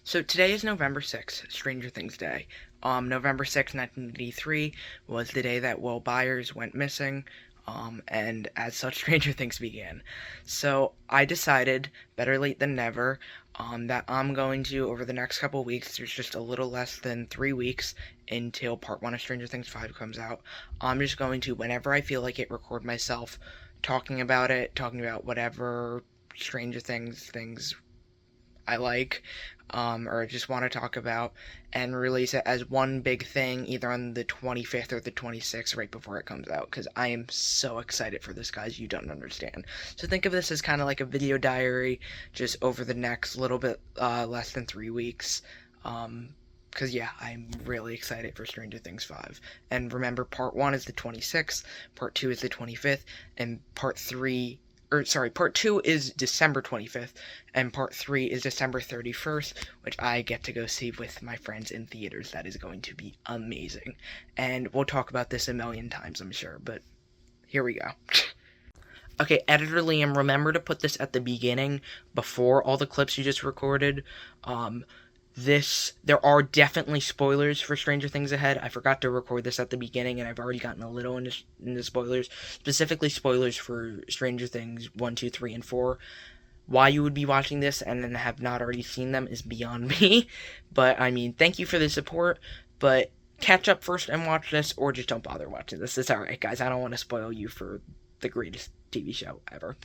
So today is November 6th, Stranger Things Day. November 6th, 1983 was the day that Will Byers went missing, and as such, Stranger Things began. So I decided, better late than never, that I'm going to, over the next couple weeks, there's just a little less than 3 weeks until part 1 of Stranger Things 5 comes out. I'm just going to, whenever I feel like it, record myself talking about it, talking about whatever Stranger things I like, or just want to talk about, and release it as one big thing either on the 25th or the 26th right before it comes out, because I am so excited for this, guys, you don't understand. So think of this as kind of like a video diary just over the next little bit less than 3 weeks. Because, yeah, I'm really excited for Stranger Things 5. And remember, part 1 is the 26th, part 2 is the 25th, and part 2 is December 25th, and part 3 is December 31st, which I get to go see with my friends in theaters. That is going to be amazing. And we'll talk about this a million times, I'm sure, but here we go. Okay, Editor Liam, remember to put this at the beginning before all the clips you just recorded. There are definitely spoilers for Stranger Things ahead. I forgot to record this at the beginning, and I've already gotten a little into spoilers. Specifically, spoilers for Stranger Things 1, 2, 3, and 4. Why you would be watching this and then have not already seen them is beyond me. But, I mean, thank you for the support, but catch up first and watch this, or just don't bother watching this. It's alright, guys. I don't want to spoil you for the greatest TV show ever.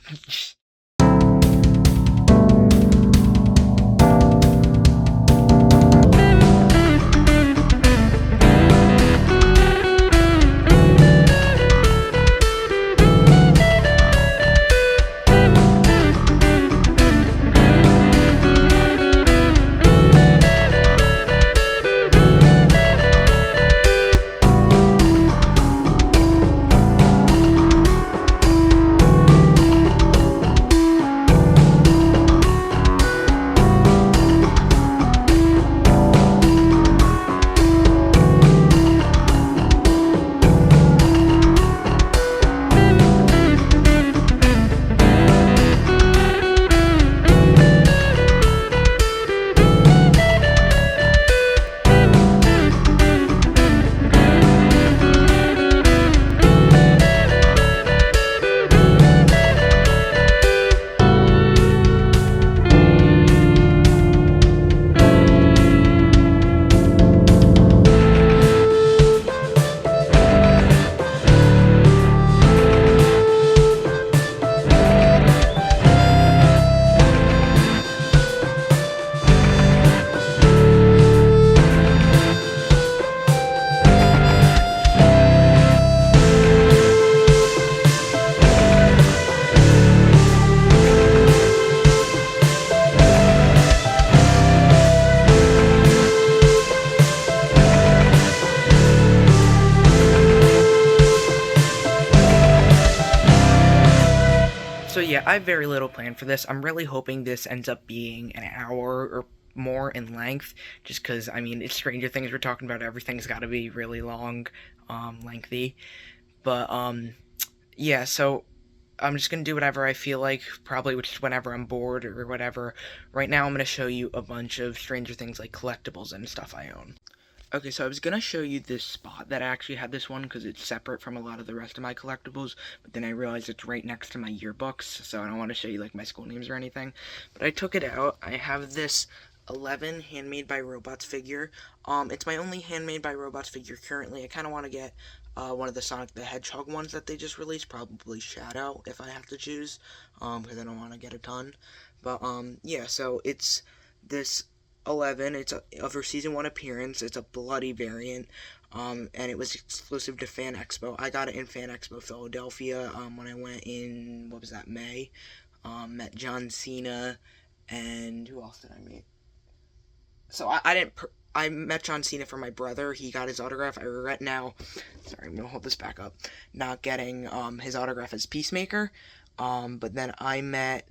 So yeah, I have very little planned for this. I'm really hoping this ends up being an hour or more in length, just because, I mean, it's Stranger Things we're talking about. Everything's got to be really long, lengthy. But, yeah, so I'm just going to do whatever I feel like, probably just whenever I'm bored or whatever. Right now I'm going to show you a bunch of Stranger Things, like, collectibles and stuff I own. Okay, so I was gonna show you this spot that I actually had this one because it's separate from a lot of the rest of my collectibles, but then I realized it's right next to my yearbooks, so I don't want to show you like my school names or anything. But I took it out. I have this 11 Handmade by Robots figure. It's my only Handmade by Robots figure currently. I kind of want to get one of the Sonic the Hedgehog ones that they just released, probably Shadow if I have to choose, because I don't want to get a ton. But yeah, so it's this 11. It's of her season 1 appearance. It's a bloody variant, and it was exclusive to Fan Expo. I got it in Fan Expo Philadelphia when I went in, what was that, May. Met John Cena, and who else did I meet? So I met John Cena for my brother. He got his autograph. I regret now, sorry, I'm gonna hold this back up, not getting his autograph as Peacemaker. But then I met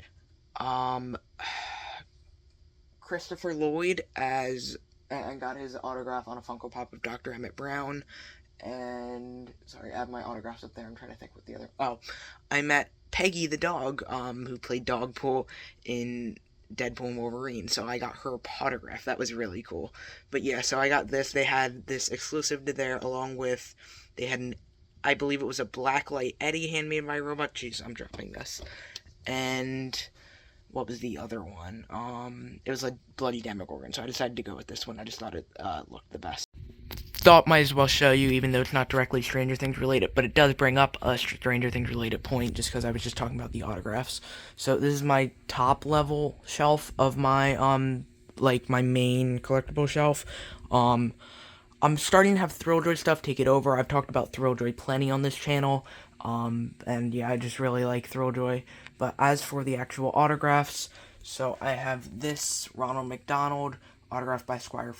Christopher Lloyd and got his autograph on a Funko Pop of Dr. Emmett Brown. And sorry, I have my autographs up there. I'm trying to think what the other. Oh, I met Peggy the dog, who played Dogpool in Deadpool and Wolverine, so I got her autograph. That was really cool. But yeah, so I got this. They had this exclusive to there, along with they had an, I believe it was a Blacklight Eddie handmade by robot. Jeez, I'm dropping this. And what was the other one? It was a Bloody Demogorgon. So I decided to go with this one. I just thought it looked the best. Thought might as well show you, even though it's not directly Stranger Things related, but it does bring up a Stranger Things related point, just because I was just talking about the autographs. So this is my top level shelf of my like my main collectible shelf. Um, I'm starting to have Thrilljoy stuff take it over. I've talked about Thrilljoy plenty on this channel. And yeah, I just really like Thrilljoy. But as for the actual autographs, so I have this Ronald McDonald autographed by Squire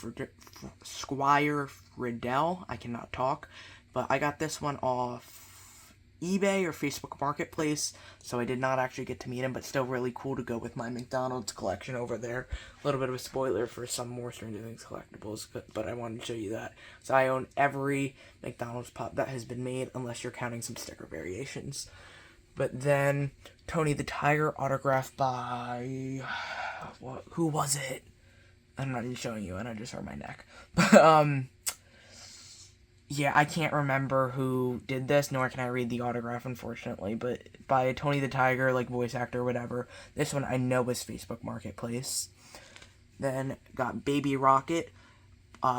Riddell. I cannot talk, but I got this one off eBay or Facebook Marketplace, so I did not actually get to meet him, but still really cool to go with my McDonald's collection over there. A little bit of a spoiler for some more Stranger Things collectibles, but I wanted to show you that. So I own every McDonald's pop that has been made, unless you're counting some sticker variations. But then Tony the Tiger autographed by who was it? I'm not even showing you, and I just hurt my neck. But yeah, I can't remember who did this, nor can I read the autograph, unfortunately. But by Tony the Tiger, like voice actor or whatever. This one I know was Facebook Marketplace. Then got Baby Rocket,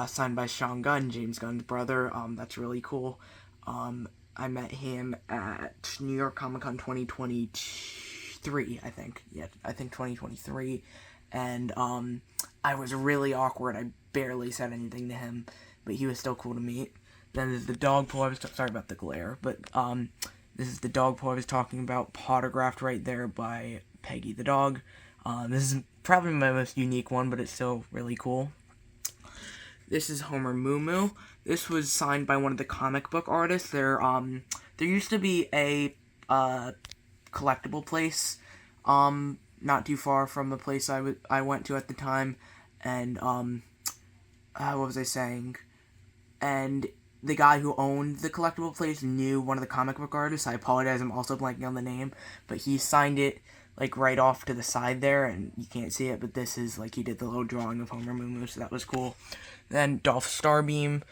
signed by Sean Gunn, James Gunn's brother. That's really cool. I met him at New York Comic Con 2023, I think. Yeah, I think 2023. And I was really awkward. I barely said anything to him, but he was still cool to meet. Then there's the dog paw. Sorry about the glare, but this is the dog paw I was talking about, autographed right there by Peggy the dog. This is probably my most unique one, but it's still really cool. This is Homer Moo Moo. This was signed by one of the comic book artists. There used to be a collectible place, not too far from the place I went to at the time, and what was I saying? And the guy who owned the collectible place knew one of the comic book artists. I apologize, I'm also blanking on the name, but he signed it like right off to the side there, and you can't see it, but this is like he did the little drawing of Homer Moo Moo, so that was cool. Then Dolph Starbeam,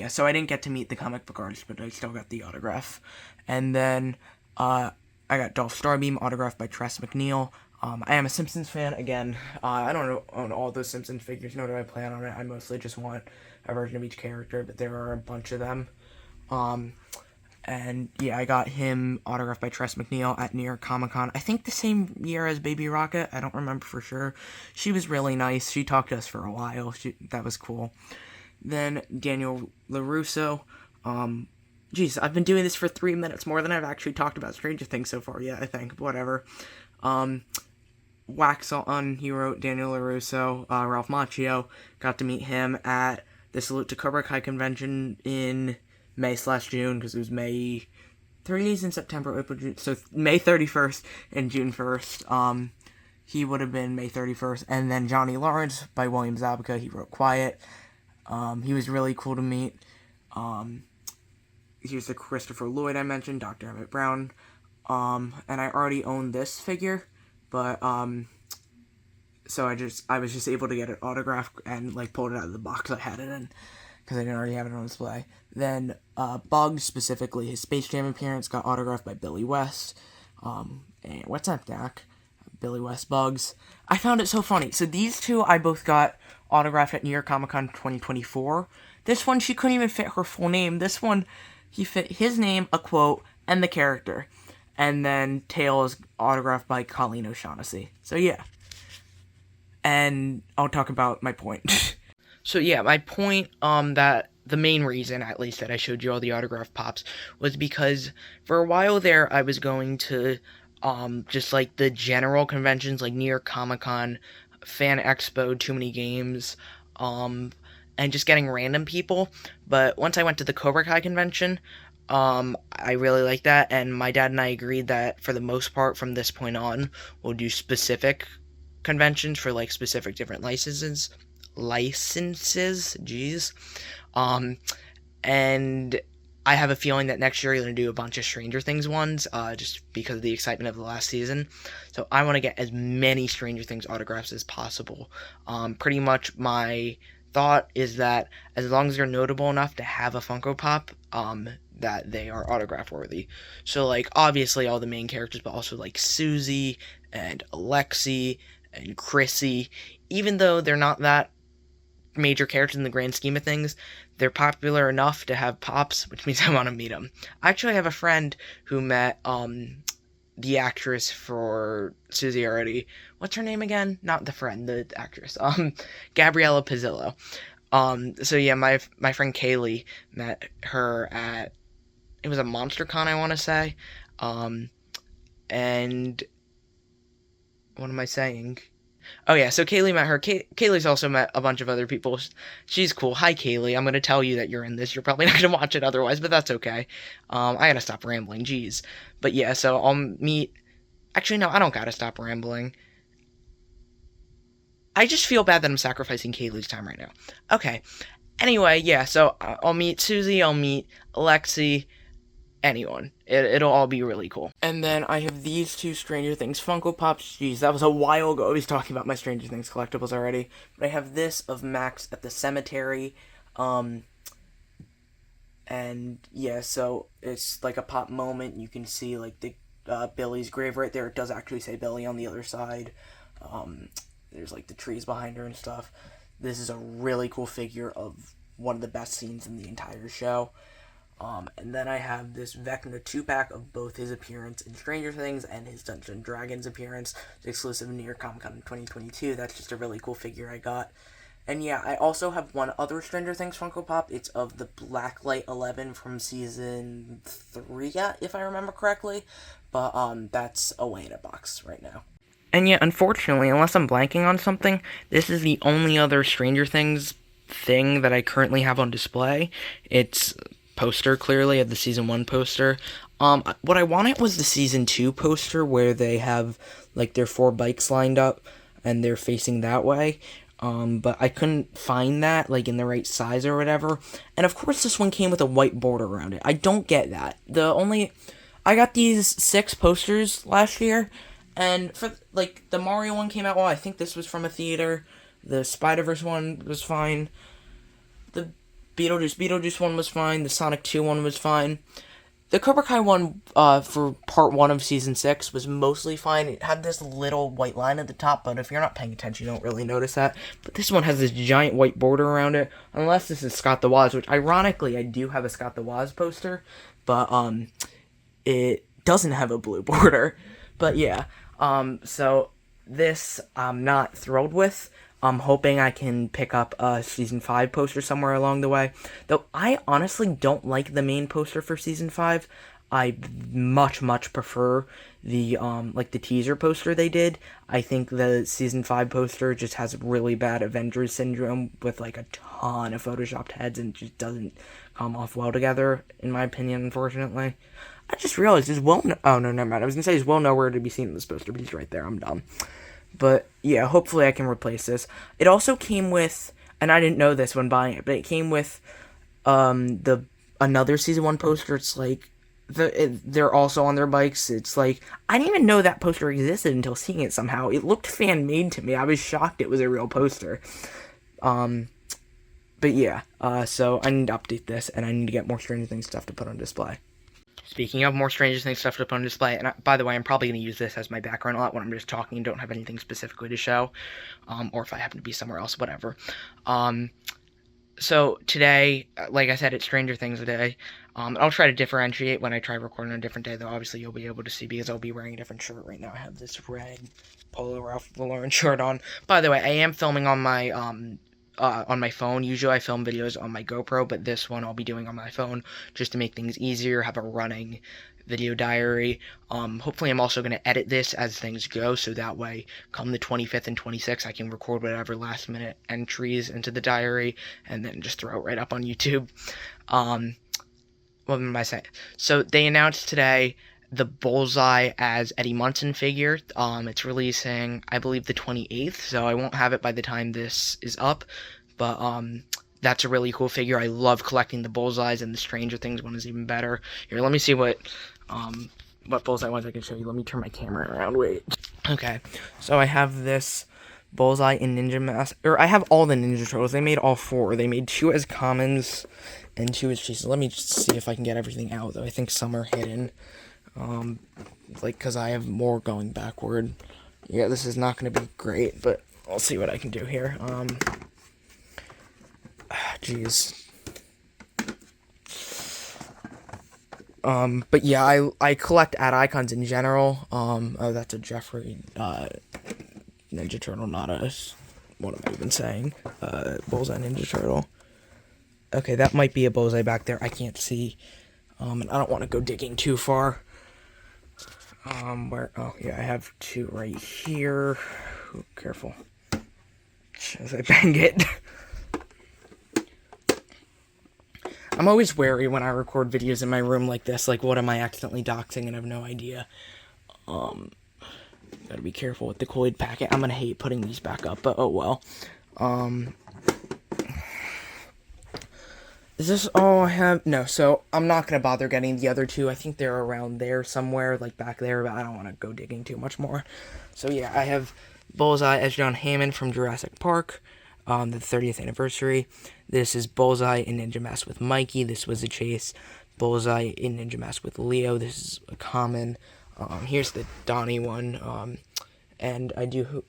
so I didn't get to meet the comic book artist, but I still got the autograph. And then I got Dolph Starbeam autographed by Tress MacNeille. I am a Simpsons fan. Again, I don't own all those Simpsons figures, nor do I plan on it. I mostly just want a version of each character, but there are a bunch of them. And yeah, I got him autographed by Tress MacNeille at New York Comic Con. I think the same year as Baby Rocket. I don't remember for sure. She was really nice. She talked to us for a while. That was cool. Then Daniel LaRusso. Jeez, I've been doing this for 3 minutes, more than I've actually talked about Stranger Things so far. Yeah, I think. Whatever. Wax On hero Daniel LaRusso, Ralph Macchio. Got to meet him at the Salute to Cobra Kai convention in May/June, because it was May 3 days in September, April, June, so May 31st and June 1st. He would have been May 31st. And then Johnny Lawrence by William Zabka. He wrote Quiet. He was really cool to meet. Here's the Christopher Lloyd I mentioned, Dr. Emmett Brown. And I already owned this figure, but so I was just able to get it autographed and like pulled it out of the box I had it in, because I didn't already have it on display. Then Bugs, specifically his Space Jam appearance, got autographed by Billy West. And what's up, Dak? Billy West Bugs. I found it so funny. So these two I both got autographed at New York Comic Con 2024. This one, she couldn't even fit her full name. This one, he fit his name, a quote, and the character. And then Tail is autographed by Colleen O'Shaughnessy. So yeah. And I'll talk about my point. So yeah, my point, that the main reason, at least, that I showed you all the autograph pops was because for a while there, I was going to, just like the general conventions, like New York Comic Con, Fan Expo, Too Many Games, and just getting random people. But once I went to the Cobra Kai convention, I really liked that, and my dad and I agreed that for the most part, from this point on, we'll do specific conventions for like specific different licenses, jeez. And I have a feeling that next year you're going to do a bunch of Stranger Things ones, just because of the excitement of the last season. So I want to get as many Stranger Things autographs as possible. Pretty much my thought is that as long as they're notable enough to have a Funko Pop, that they are autograph worthy. So like obviously all the main characters, but also like Susie and Alexi and Chrissy, even though they're not that major characters in the grand scheme of things, they're popular enough to have pops, which means I want to meet them. I actually have a friend who met the actress for Susie already. What's her name again? Not the friend, the actress. Gabriella Pizzillo. So yeah, my friend Kaley met her at, it was a MonsterCon, I want to say. And what am I saying? Oh yeah, so Kaley met her. Kaylee's also met a bunch of other people. She's cool. Hi Kaley, I'm gonna tell you that you're in this. You're probably not gonna watch it otherwise, but that's okay. I gotta stop rambling. Jeez. But yeah, so I'll meet. Actually, no, I don't gotta stop rambling. I just feel bad that I'm sacrificing Kaylee's time right now. Okay. Anyway, yeah, so I'll meet Susie. I'll meet Alexi. Anyone. It'll all be really cool. And then I have these two Stranger Things Funko Pops. Jeez, that was a while ago. I was talking about my Stranger Things collectibles already. But I have this of Max at the cemetery. And yeah, so it's like a pop moment. You can see like the Billy's grave right there. It does actually say Billy on the other side. There's like the trees behind her and stuff. This is a really cool figure of one of the best scenes in the entire show. And then I have this Vecna 2-pack of both his appearance in Stranger Things and his Dungeons & Dragons appearance. It's exclusive near Comic-Con 2022. That's just a really cool figure I got. And yeah, I also have one other Stranger Things Funko Pop. It's of the Blacklight 11 from Season 3, if I remember correctly. But that's away in a box right now. And yeah, unfortunately, unless I'm blanking on something, this is the only other Stranger Things thing that I currently have on display. It's poster, clearly, of the Season 1 poster. What I wanted was the Season 2 poster, where they have, like, their 4 bikes lined up, and they're facing that way. But I couldn't find that, like, in the right size or whatever. And of course this one came with a white border around it. I don't get that. I got these 6 posters last year, and for, like, the Mario one came out, well, I think this was from a theater. The Spider-Verse one was fine. The Beetlejuice one was fine. The Sonic 2 one was fine. The Cobra Kai one, for part 1 of Season 6 was mostly fine. It had this little white line at the top, but if you're not paying attention, you don't really notice that. But this one has this giant white border around it, unless this is Scott the Woz, which, ironically, I do have a Scott the Woz poster, but, it doesn't have a blue border. But, yeah, so this I'm not thrilled with. I'm hoping I can pick up a Season 5 poster somewhere along the way. Though I honestly don't like the main poster for Season 5. I much prefer the the teaser poster they did. I think the Season 5 poster just has really bad Avengers syndrome with like a ton of photoshopped heads and just doesn't come off well together, in my opinion, unfortunately. I just realized is Will... Oh, no, never mind. I was going to say, is Will nowhere to be seen in this poster, but he's right there. I'm dumb. But, yeah, hopefully I can replace this. It also came with, and I didn't know this when buying it, but it came with another Season 1 poster. It's like, they're also on their bikes. It's like, I didn't even know that poster existed until seeing it somehow. It looked fan-made to me. I was shocked it was a real poster. But yeah, so I need to update this, and I need to get more Stranger Things stuff to put on display. Speaking of more Stranger Things stuff to put on display, and by the way, I'm probably going to use this as my background a lot when I'm just talking and don't have anything specifically to show, or if I happen to be somewhere else, whatever. So today, like I said, it's Stranger Things Day. I'll try to differentiate when I try recording on a different day, though obviously you'll be able to see because I'll be wearing a different shirt right now. I have this red Polo Ralph Lauren shirt on. By the way, I am filming on my phone. Usually I film videos on my GoPro, but this one I'll be doing on my phone just to make things easier, have a running video diary. Hopefully I'm also going to edit this as things go, so that way come the 25th and 26th I can record whatever last minute entries into the diary and then just throw it right up on YouTube. What am I saying? So they announced today the Bullseye as Eddie Munson figure. It's releasing, I believe, the 28th, so I won't have it by the time this is up, but That's a really cool figure. I love collecting the Bullseyes, and the Stranger Things one is even better. Here, let me see what Bullseye ones I can show you. Let me turn my camera around. Wait. Okay, so I have this Bullseye in Ninja Mask, or I have all the Ninja Turtles. They made all 4. They made 2 as commons and 2 as cheeses. Let me just see if I can get everything out, though. I think some are hidden. Because I have more going backward. Yeah, this is not going to be great, but I'll see what I can do here. Jeez. But yeah, I collect ad icons in general. Oh, that's a Jeffrey, Ninja Turtle, not a, what am I even saying? Bullseye Ninja Turtle. Okay, that might be a Bullseye back there. I can't see. And I don't want to go digging too far. Oh yeah, I have 2 right here. Ooh, careful. As I bang it. I'm always wary when I record videos in my room like this. Like, what am I accidentally doxing and I have no idea. Gotta be careful with the Kool-Aid packet. I'm gonna hate putting these back up, but oh well. Is this all I have? No, so I'm not gonna bother getting the other 2. I think they're around there somewhere, like back there, but I don't want to go digging too much more. So yeah, I have Bullseye as John Hammond from Jurassic Park, the 30th anniversary. This is Bullseye in Ninja Mask with Mikey. This was a chase. Bullseye in Ninja Mask with Leo. This is a common. Here's the Donnie one. And I do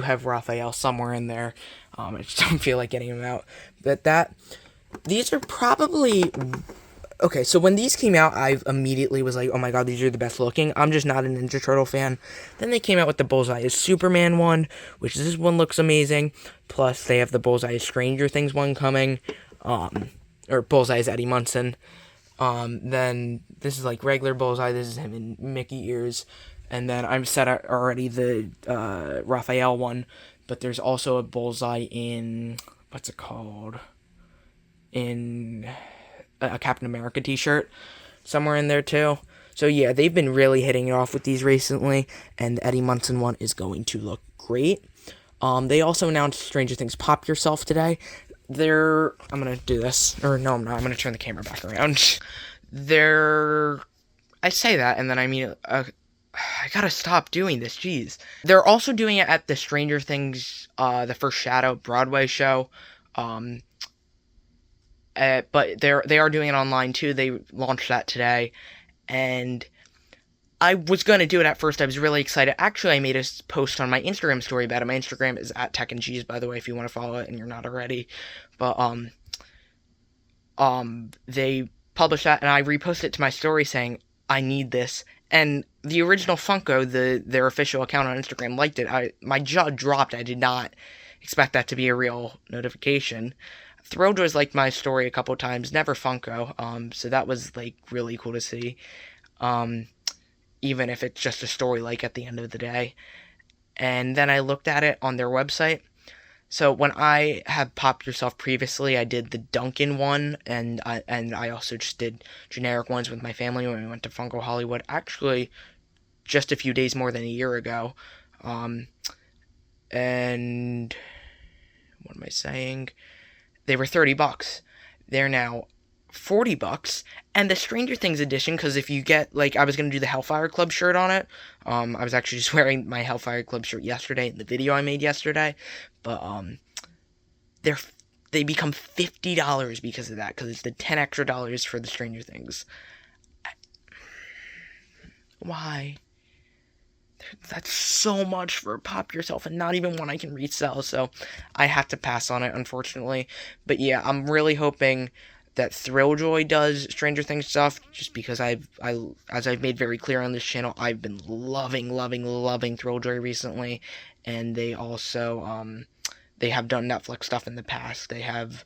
have Raphael somewhere in there. I just don't feel like getting him out. But these are probably... Okay, so when these came out, I immediately was like, oh my god, these are the best looking. I'm just not a Ninja Turtle fan. Then they came out with the Bullseye as Superman one, which this one looks amazing. Plus, they have the Bullseye as Stranger Things one coming. Or Bullseye as Eddie Munson. Then this is like regular Bullseye. This is him in Mickey ears. And then I'm set already the Raphael one. But there's also a Bullseye in... What's it called? In a Captain America t-shirt somewhere in there too. So yeah, they've been really hitting it off with these recently, and the Eddie Munson one is going to look great. They also announced Stranger Things Pop Yourself today. I'm gonna do this, or no, I'm not. I'm gonna turn the camera back around. I say that, and then I mean, I gotta stop doing this. Jeez. They're also doing it at the Stranger Things, the First Shadow Broadway show. But they are doing it online too. They launched that today, and I was gonna do it at first. I was really excited. Actually, I made a post on my Instagram story about it. My Instagram is @techandcheese, by the way, if you want to follow it and you're not already. But they published that, and I reposted it to my story saying I need this. And the original Funko, their official account on Instagram, liked it. My jaw dropped. I did not expect that to be a real notification. Thrilljoy's liked my story a couple times, never Funko, so that was, like, really cool to see, even if it's just a story, like, at the end of the day. And then I looked at it on their website. So when I had Pop Yourself previously, I did the Duncan one, and I also just did generic ones with my family when we went to Funko Hollywood, actually just a few days more than a year ago. And what am I saying? They were $30. They're now $40. And the Stranger Things edition, because if you get, like, I was going to do the Hellfire Club shirt on it. I was actually just wearing my Hellfire Club shirt yesterday in the video I made yesterday. But, they become $50 because of that, because it's the $10 extra for the Stranger Things. Why? That's so much for Pop Yourself, and not even one I can resell, so I have to pass on it, unfortunately. But yeah, I'm really hoping that Thrilljoy does Stranger Things stuff, just because as I've made very clear on this channel, I've been loving Thrilljoy recently, and they also, they have done Netflix stuff in the past. They have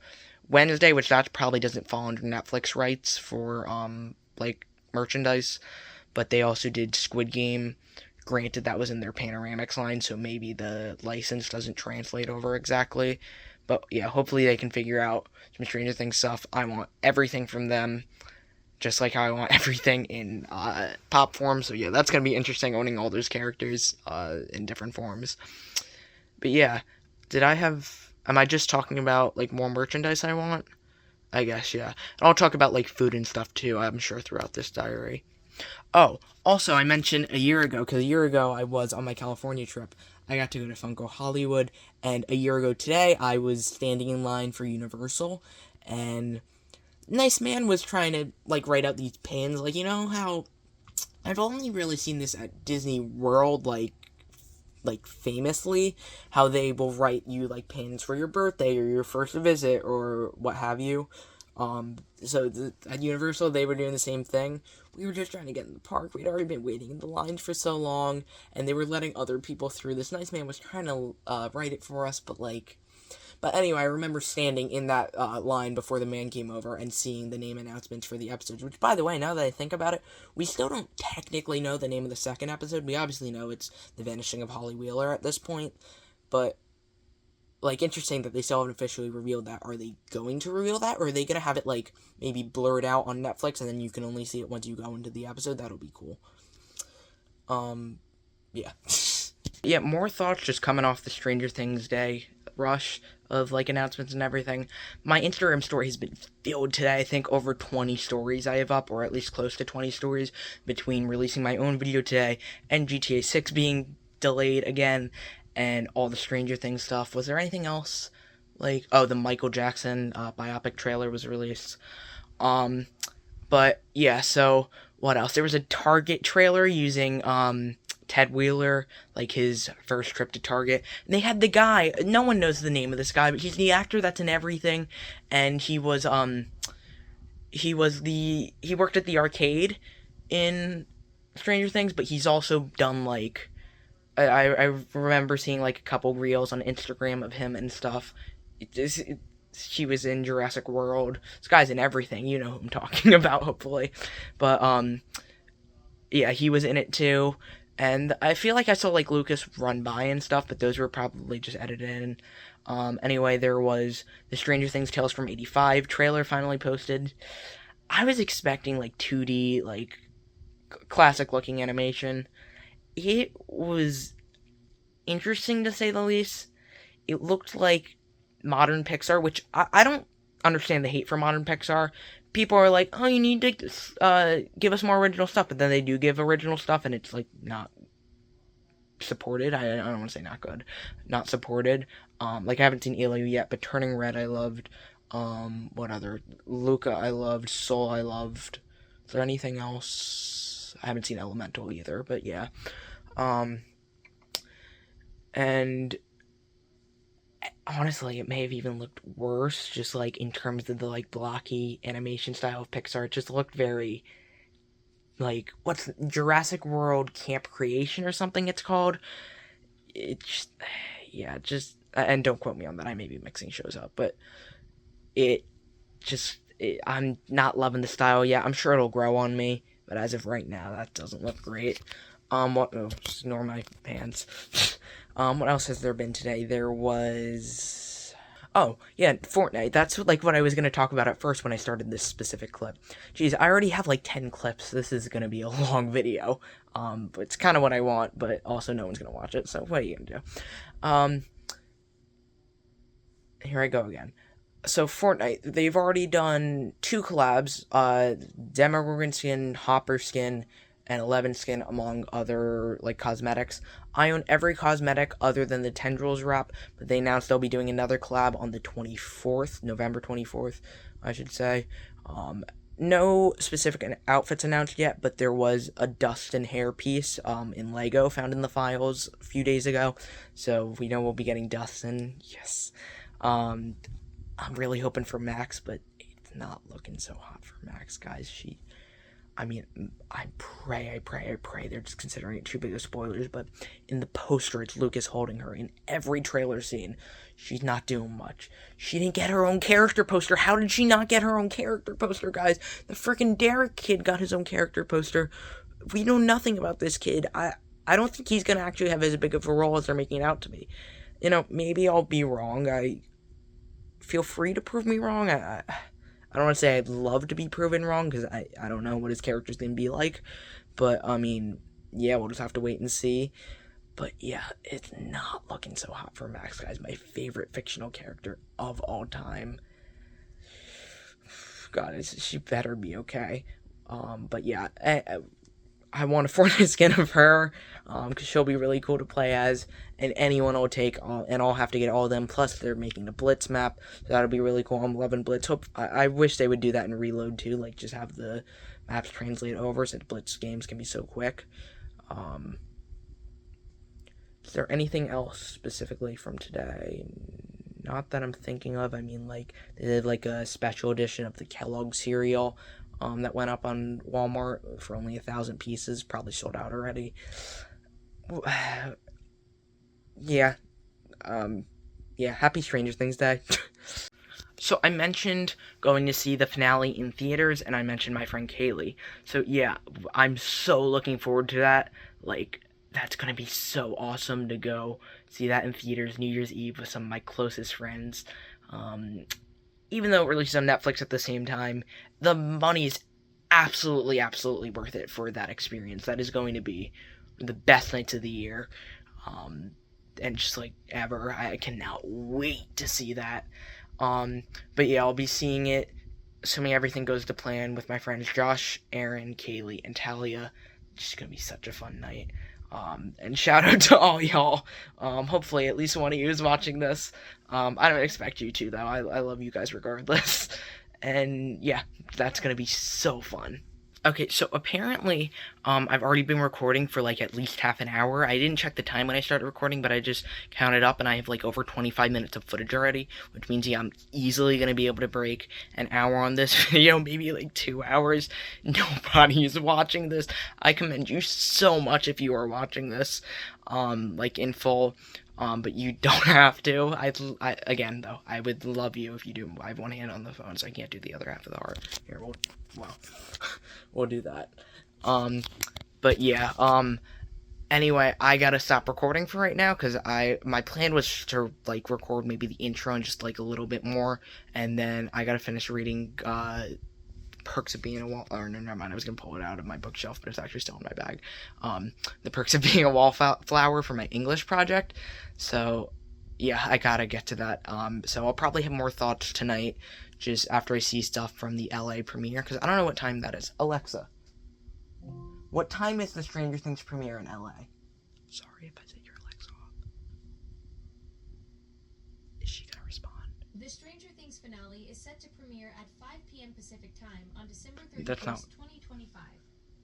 Wednesday, which that probably doesn't fall under Netflix rights for, like, merchandise, but they also did Squid Game. Granted, that was in their Panoramix line, so maybe the license doesn't translate over exactly. But yeah, hopefully they can figure out some Stranger Things stuff. I want everything from them, just like how I want everything in pop form. So yeah, that's going to be interesting, owning all those characters in different forms. But yeah, did I have... Am I just talking about like more merchandise I want? I guess, yeah. And I'll talk about like food and stuff too, I'm sure, throughout this diary. Oh, also, I mentioned a year ago, because a year ago I was on my California trip. I got to go to Funko Hollywood, and a year ago today I was standing in line for Universal, and nice man was trying to like write out these pins. Like, you know how I've only really seen this at Disney World, like famously, how they will write you like pins for your birthday or your first visit or what have you. At Universal, they were doing the same thing. We were just trying to get in the park. We'd already been waiting in the lines for so long, and they were letting other people through. This nice man was trying to write it for us, but anyway, I remember standing in that line before the man came over and seeing the name announcements for the episodes. Which, by the way, now that I think about it, we still don't technically know the name of the second episode. We obviously know it's The Vanishing of Holly Wheeler at this point, but like interesting that they still haven't officially revealed that. Are they going to reveal that, or are they gonna have it like maybe blurred out on Netflix and then you can only see it once you go into the episode? That'll be cool. Yeah. Yeah, more thoughts just coming off the Stranger Things day rush of like announcements and everything. My Instagram story has been filled today. I think over 20 stories I have up, or at least close to 20 stories, between releasing my own video today and GTA 6 being delayed again, and all the Stranger Things stuff. Was there anything else? Like, oh, the Michael Jackson biopic trailer was released. But yeah, so what else? There was a Target trailer using Ted Wheeler, like his first trip to Target. And they had the guy, no one knows the name of this guy, but he's the actor that's in everything, and he worked at the arcade in Stranger Things, but he's also done like I remember seeing like a couple reels on Instagram of him and stuff. He was in Jurassic World. This guy's in everything. You know who I'm talking about, hopefully. But yeah, he was in it too. And I feel like I saw like Lucas run by and stuff, but those were probably just edited in. Anyway, there was the Stranger Things Tales from '85 trailer finally posted. I was expecting like 2D, like classic looking animation. It was interesting to say the least. It looked like modern Pixar, which I don't understand the hate for modern Pixar. People are like, oh, you need to give us more original stuff, but then they do give original stuff, and it's like not supported. I don't want to say not good, not supported. Like I haven't seen Elu yet, but Turning Red I loved. What other? Luca I loved. Soul I loved. Is there anything else? I haven't seen Elemental either, but yeah. And honestly, it may have even looked worse, just like in terms of the like blocky animation style of Pixar. It just looked very like what's Jurassic World Camp Creation or something it's called. It's yeah, just and don't quote me on that. I may be mixing shows up, but I'm not loving the style yet. I'm sure it'll grow on me, but as of right now, that doesn't look great. What? Oh, just ignore my pants. What else has there been today? There was... Oh, yeah, Fortnite. That's what I was going to talk about at first when I started this specific clip. Jeez, I already have like 10 clips. This is going to be a long video. But it's kind of what I want, but also no one's going to watch it, so what are you going to do? Here I go again. So Fortnite, they've already done 2 collabs, Demogorgon skin, Hopper skin, and 11 skin, among other like cosmetics. I own every cosmetic other than the Tendrils wrap, but they announced they'll be doing another collab on the 24th, November 24th, I should say. No specific outfits announced yet, but there was a Dustin hair piece in Lego found in the files a few days ago, so we know we'll be getting Dustin. Yes. I'm really hoping for Max, but it's not looking so hot for Max, guys. I pray they're just considering it too big of spoilers, but in the poster, it's Lucas holding her. In every trailer scene, she's not doing much. She didn't get her own character poster. How did she not get her own character poster, guys? The freaking Derek kid got his own character poster. We know nothing about this kid. I don't think he's gonna actually have as big of a role as they're making it out to be. You know, maybe I'll be wrong. Feel free to prove me wrong. I don't want to say I'd love to be proven wrong, because I don't know what his character's going to be like. But, I mean, yeah, we'll just have to wait and see. But yeah, it's not looking so hot for Max, guys. My favorite fictional character of all time. God, she better be okay. But yeah, I want a Fortnite skin of her, because she'll be really cool to play as, and anyone will take, and I'll have to get all of them, plus they're making the Blitz map, so that'll be really cool. I'm loving Blitz. I wish they would do that in Reload too, like just have the maps translate over, so Blitz games can be so quick. Is there anything else specifically from today? Not that I'm thinking of. I mean, like, they did like a special edition of the Kellogg cereal, that went up on Walmart for only 1,000 pieces. Probably sold out already. Yeah. Yeah. Happy Stranger Things Day. So I mentioned going to see the finale in theaters, and I mentioned my friend Kaley. So yeah, I'm so looking forward to that. Like, that's gonna be so awesome to go see that in theaters New Year's Eve with some of my closest friends. Um, Even though it releases on Netflix at the same time, the money's absolutely, absolutely worth it for that experience. That is going to be the best nights of the year. Um, and just like ever, I cannot wait to see that. But yeah, I'll be seeing it, assuming everything goes to plan, with my friends Josh, Aaron, Kaylee, and Talia. It's just gonna be such a fun night. And shout out to all y'all. Hopefully, at least one of you is watching this. I don't expect you to, though. I love you guys regardless. And yeah, that's gonna be so fun. Okay, so apparently, I've already been recording for like at least half an hour. I didn't check the time when I started recording, but I just counted up, and I have like over 25 minutes of footage already, which means, yeah, I'm easily gonna be able to break an hour on this video, maybe like 2 hours. Nobody is watching this. I commend you so much if you are watching this, like in full. But you don't have to. Again, though, I would love you if you do. I have one hand on the phone, so I can't do the other half of the heart. Here, well, we'll do that. But yeah, anyway, I gotta stop recording for right now, because my plan was to, like, record maybe the intro and just, like, a little bit more, and then I gotta finish reading, Perks of Being a Wall... Or, no, never mind, I was gonna pull it out of my bookshelf, but it's actually still in my bag. The Perks of Being a Wallflower for my English project, so, yeah, I gotta get to that. So I'll probably have more thoughts tonight, just after I see stuff from the LA premiere, because I don't know what time that is. Alexa, what time is the Stranger Things premiere in LA? Sorry if I said your Alexa off. Is she gonna respond? The Stranger Things finale is set to premiere at 5 p.m. Pacific time on December 31st, That's not... 2025.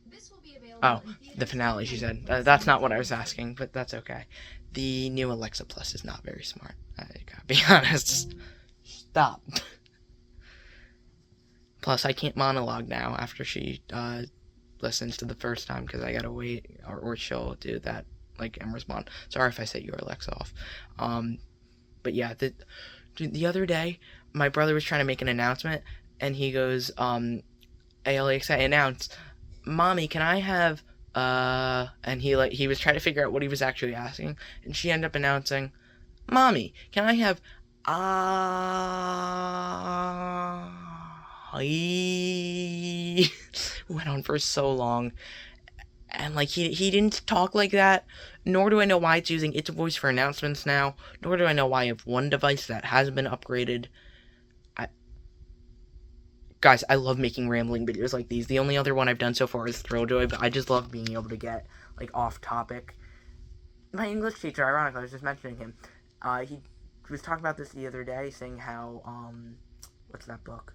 This will be available Oh, in theaters the finale, she said. That's not what I was asking, but that's okay. The new Alexa Plus is not very smart. I gotta be honest. Stop. Plus, I can't monologue now after she listens to the first time, because I gotta wait, or she'll do that, like, and respond. Sorry if I set your Alexa off. But yeah, the other day, my brother was trying to make an announcement, and he goes, "Hey Alexa, announce, Mommy, can I have, and he was trying to figure out what he was actually asking, and she ended up announcing, Mommy, can I have, he went on for so long, and like he didn't talk like that, nor do I know why it's using its voice for announcements now, nor do I know why I have one device that hasn't been upgraded. Guys, I love making rambling videos like these. The only other one I've done so far is Thrilljoy, but I just love being able to get, like, off topic. My English teacher, ironically, I was just mentioning him, he was talking about this the other day, saying how, what's that book?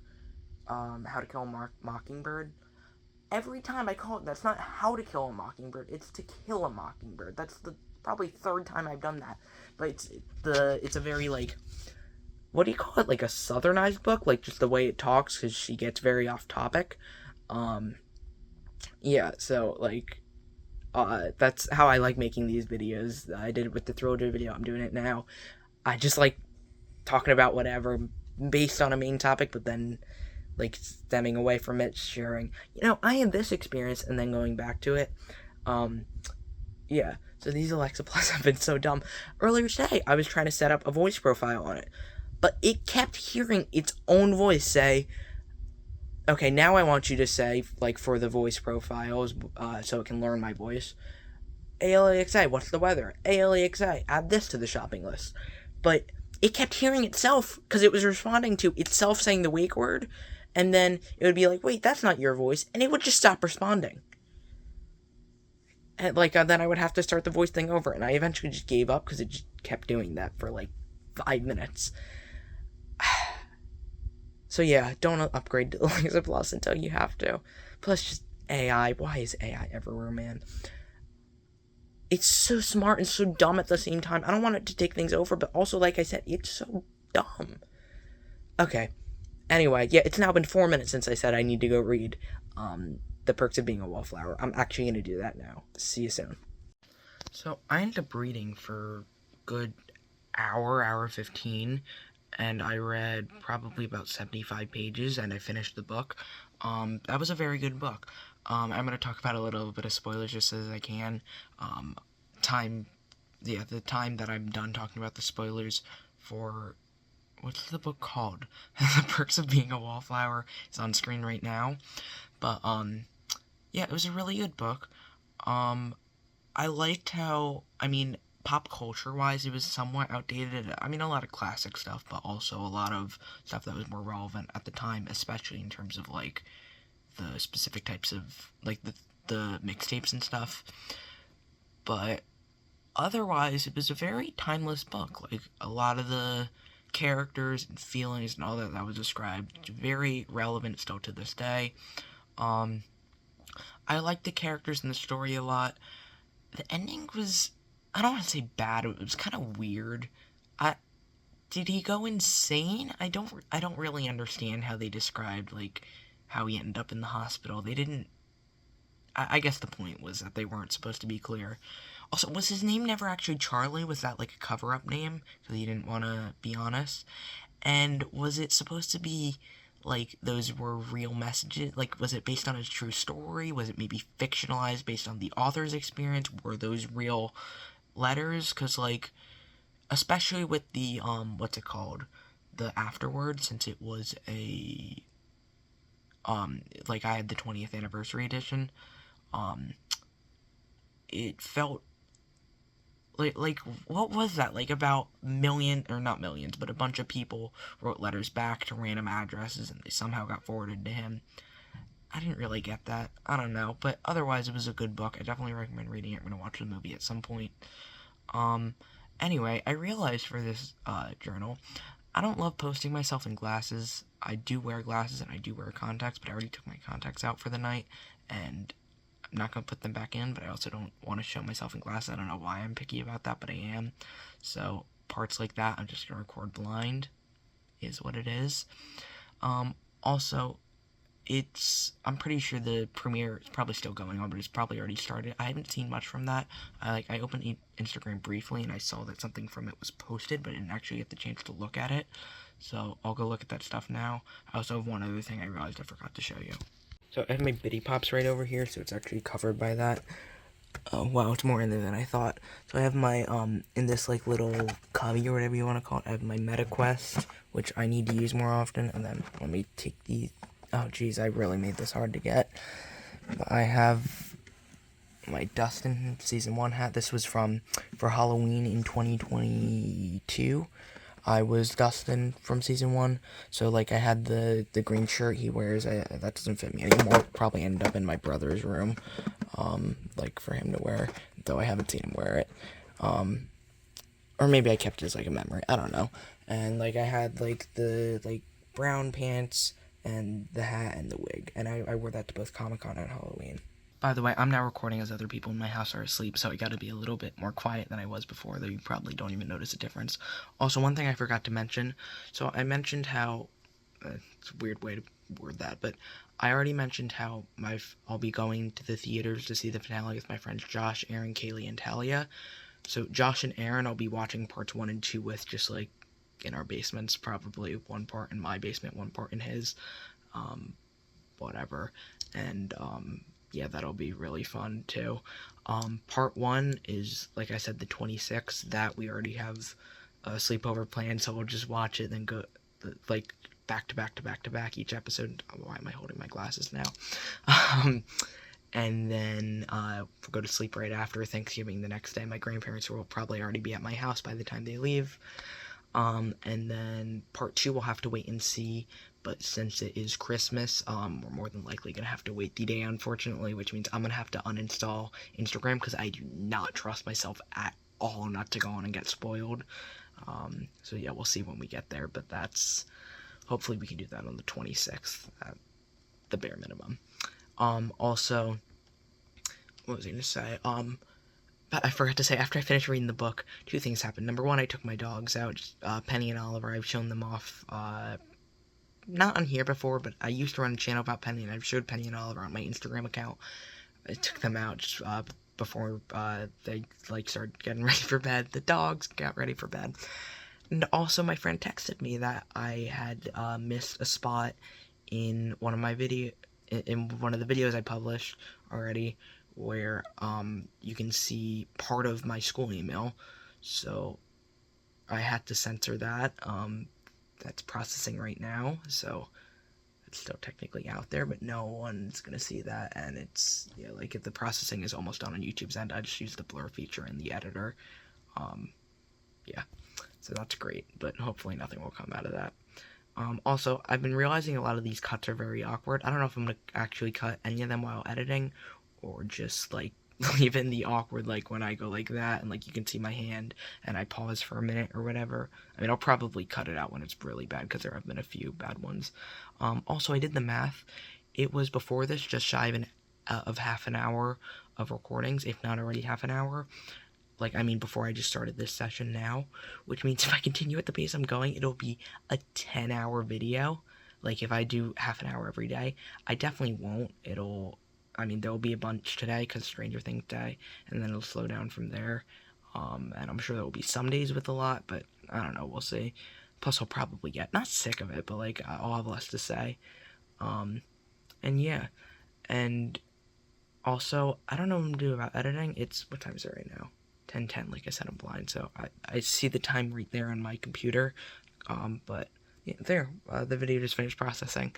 How to Kill a Mockingbird. Every time I call it, that's not How to Kill a Mockingbird, it's To Kill a Mockingbird. That's the probably third time I've done that. But it's a very, like, what do you call it? Like a southernized book? Like, just the way it talks, because she gets very off topic. Yeah, so, like, that's how I like making these videos. I did it with the Thrilljoy video. I'm doing it now. I just like talking about whatever based on a main topic, but then, like, stemming away from it, sharing, I had this experience, and then going back to it. Yeah, so these Alexa Plus have been so dumb. Earlier today, I was trying to set up a voice profile on it, but it kept hearing its own voice say, okay, now I want you to say, like, for the voice profiles, so it can learn my voice, ALEXA, what's the weather? ALEXA, add this to the shopping list. But it kept hearing itself because it was responding to itself saying the wake word, and then it would be like, wait, that's not your voice, and it would just stop responding. And then I would have to start the voice thing over, and I eventually just gave up because it just kept doing that for like 5 minutes. So yeah, don't upgrade to Alexa Plus until you have to. Plus, just AI. Why is AI everywhere, man? It's so smart and so dumb at the same time. I don't want it to take things over, but also, like I said, it's so dumb. Okay. Anyway, yeah, it's now been 4 minutes since I said I need to go read The Perks of Being a Wallflower. I'm actually going to do that now. See you soon. So I ended up reading for good hour 15, and I read probably about 75 pages, and I finished the book. That was a very good book. I'm going to talk about a little bit of spoilers just as I can. Um, time, yeah, the time that I'm done talking about the spoilers for, what's the book called? The Perks of Being a Wallflower is on screen right now. But, yeah, it was a really good book. I liked how, pop culture wise, it was somewhat outdated. A lot of classic stuff, but also a lot of stuff that was more relevant at the time, especially in terms of like the specific types of like the mixtapes and stuff. But otherwise, it was a very timeless book. Like a lot of the characters and feelings and all that was described very relevant still to this day. Um, I liked the characters in the story a lot. The ending was, I don't want to say bad. It was kind of weird. I Did he go insane? I don't really understand how they described like how he ended up in the hospital. They didn't. I guess the point was that they weren't supposed to be clear. Also, was his name never actually Charlie? Was that like a cover-up name because he didn't want to be honest? And was it supposed to be like those were real messages? Like, was it based on a true story? Was it maybe fictionalized based on the author's experience? Were those real letters? Because like, especially with the what's it called, the afterword, since it was a like I had the 20th anniversary edition. Um, it felt like what was that, like about million, or not millions, but a bunch of people wrote letters back to random addresses and they somehow got forwarded to him. I didn't really get that. I don't know, but otherwise it was a good book. I definitely recommend reading it. I'm gonna watch the movie at some point. um anyway, I realized for this journal, I don't love posting myself in glasses. I do wear glasses and I do wear contacts, but I already took my contacts out for the night, and I'm not going to put them back in, but I also don't want to show myself in glasses. I don't know why I'm picky about that, but I am. So parts like that, I'm just going to record blind, is what it is. Also, I'm pretty sure the premiere is probably still going on, but it's probably already started. I haven't seen much from that. I opened Instagram briefly and I saw that something from it was posted, but I didn't actually get the chance to look at it. So I'll go look at that stuff now. I also have one other thing I realized I forgot to show you. So I have my Bitty Pops right over here, so it's actually covered by that. Oh wow, it's more in there than I thought. So I have my in this like little cubby or whatever you want to call it. I have my MetaQuest, which I need to use more often. And then let me take these. Oh geez, I really made this hard to get. But I have my Dustin season 1 hat. This was for Halloween in 2022. I was Dustin from season 1, so like I had the green shirt he wears. That doesn't fit me anymore. Probably ended up in my brother's room, like for him to wear, though I haven't seen him wear it. Or maybe I kept it as like a memory. I don't know. And like I had like the like brown pants and the hat and the wig, and I wore that to both Comic-Con and Halloween. By the way, I'm now recording as other people in my house are asleep, so I gotta be a little bit more quiet than I was before, though you probably don't even notice a difference. Also, one thing I forgot to mention, so I mentioned how, it's a weird way to word that, but I already mentioned how I'll be going to the theaters to see the finale with my friends Josh, Aaron, Kaley, and Talia. So Josh and Aaron I'll be watching parts 1 and 2 with, just like in our basements, probably one part in my basement, one part in his, whatever. And yeah, that'll be really fun too. Part 1 is, like I said, the 26th. That we already have a sleepover plan, so we'll just watch it, then go like back to back to back to back each episode. Why am I holding my glasses now? and then go to sleep right after Thanksgiving the next day. My grandparents will probably already be at my house by the time they leave. And then part two, we'll have to wait and see. But since it is Christmas, we're more than likely gonna have to wait the day, unfortunately, which means I'm gonna have to uninstall Instagram because I do not trust myself at all not to go on and get spoiled. So yeah, we'll see when we get there. But that's hopefully we can do that on the 26th at the bare minimum. Also, what was I gonna say? But I forgot to say, after I finished reading the book, two things happened. Number one, I took my dogs out, Penny and Oliver. I've shown them off, not on here before, but I used to run a channel about Penny, and I've showed Penny and Oliver on my Instagram account. I took them out just, before they started getting ready for bed. The dogs got ready for bed. And also, my friend texted me that I had missed a spot in one of my in one of the videos I published already, where you can see part of my school email. So I had to censor that. That's processing right now, so it's still technically out there, but no one's gonna see that. And it's, yeah, like, if the processing is almost done on YouTube's end, I just use the blur feature in the editor. Yeah, so that's great, but hopefully nothing will come out of that. Also, I've been realizing a lot of these cuts are very awkward. I don't know if I'm gonna actually cut any of them while editing, or just like leave in the awkward, like when I go like that and like you can see my hand and I pause for a minute or whatever. I mean, I'll probably cut it out when it's really bad because there have been a few bad ones. Also, I did the math. It was before this just shy of half an hour of recordings, if not already half an hour. Like, I mean, before I just started this session now, which means if I continue at the pace I'm going, it'll be a 10-hour video. Like, if I do half an hour every day, I definitely won't. I mean, there'll be a bunch today because Stranger Things Day, and then it'll slow down from there. And I'm sure there will be some days with a lot, but I don't know, we'll see. Plus, I'll probably get, not sick of it, but like, I'll have less to say. And yeah, and also, I don't know what I'm gonna do about editing. What time is it right now? 10:10. Like I said, I'm blind, so I see the time right there on my computer. But yeah, there, the video just finished processing.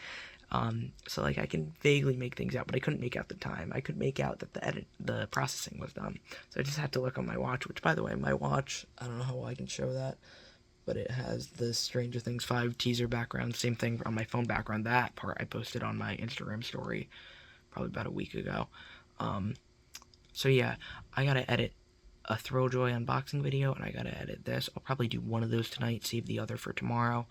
So like I can vaguely make things out, but I couldn't make out the time. I could make out that the processing was done. So I just had to look on my watch. Which, by the way, my watch, I don't know how well I can show that, but it has the Stranger Things 5 teaser background. Same thing on my phone background. That part I posted on my Instagram story probably about a week ago. So yeah, I gotta edit a Thrilljoy unboxing video, and I gotta edit this. I'll probably do one of those tonight, save the other for tomorrow.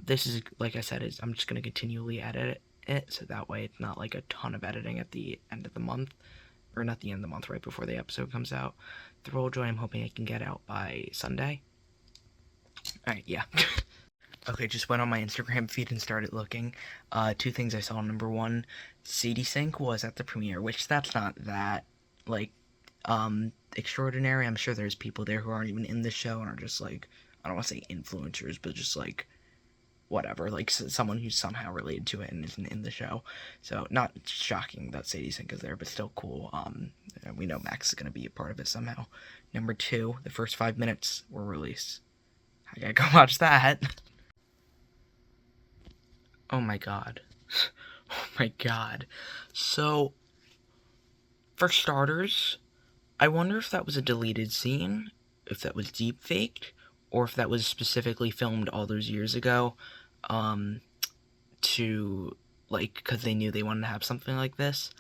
This is, like I said, I'm just gonna continually edit it, so that way it's not like a ton of editing at the end of the month, or not the end of the month, right before the episode comes out. Thrilljoy, I'm hoping I can get out by Sunday. Alright, yeah. Okay, just went on my Instagram feed and started looking. Two things I saw. Number one, Sadie Sink was at the premiere, which that's not that, like, extraordinary. I'm sure there's people there who aren't even in the show and are just like, I don't want to say influencers, but just like whatever, like someone who's somehow related to it and isn't in the show. So not shocking that Sadie Sink is there, but still cool. We know Max is gonna be a part of it somehow. Number two, the first 5 minutes were released. I gotta go watch that. Oh my god. Oh my god. So, for starters, I wonder if that was a deleted scene, if that was deep faked, or if that was specifically filmed all those years ago, to, like, because they knew they wanted to have something like this.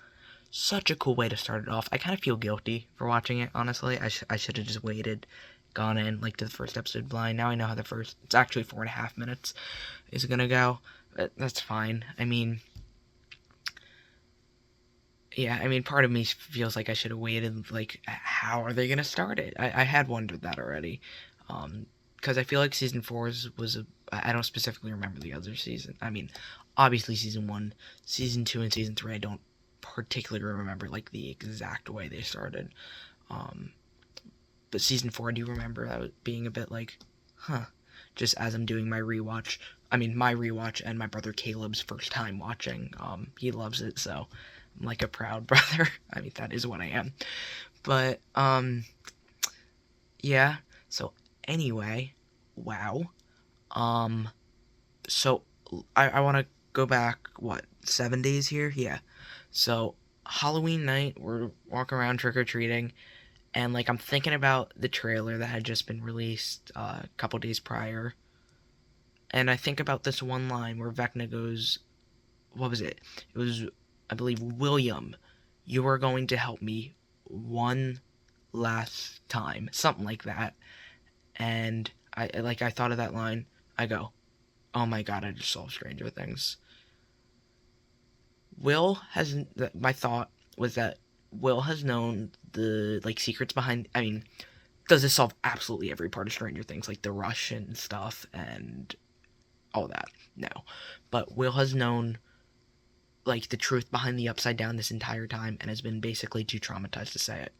Such a cool way to start it off. I kind of feel guilty for watching it, honestly. I should have just waited, gone in, like, to the first episode blind. Now I know how it's actually 4.5 minutes is gonna go. But that's fine. I mean, yeah, I mean, part of me feels like I should have waited. Like, how are they gonna start it? I had wondered that already, because I feel like season four was a. I don't specifically remember the other season. I mean, obviously season one, season two, and season three. I don't particularly remember like the exact way they started. Um, but season four, I do remember that being a bit like, huh. Just as I'm doing my rewatch. I mean, my rewatch and my brother Caleb's first time watching. He loves it, so I'm like a proud brother. I mean, that is what I am. But, yeah. So, anyway, wow. Um, so I want to go back, what, 7 days here? Yeah. So, Halloween night, we're walking around trick or treating, and like I'm thinking about the trailer that had just been released a couple days prior, and I think about this one line where Vecna goes, "What was it? It was, I believe, William, you are going to help me one last time," something like that. And I thought of that line. I go, "Oh my god, I just saw Stranger Things." Will has my thought was that Will has known the like secrets behind. I mean, does this solve absolutely every part of Stranger Things, like the rush and stuff and all that? No, but Will has known like the truth behind the upside down this entire time and has been basically too traumatized to say it.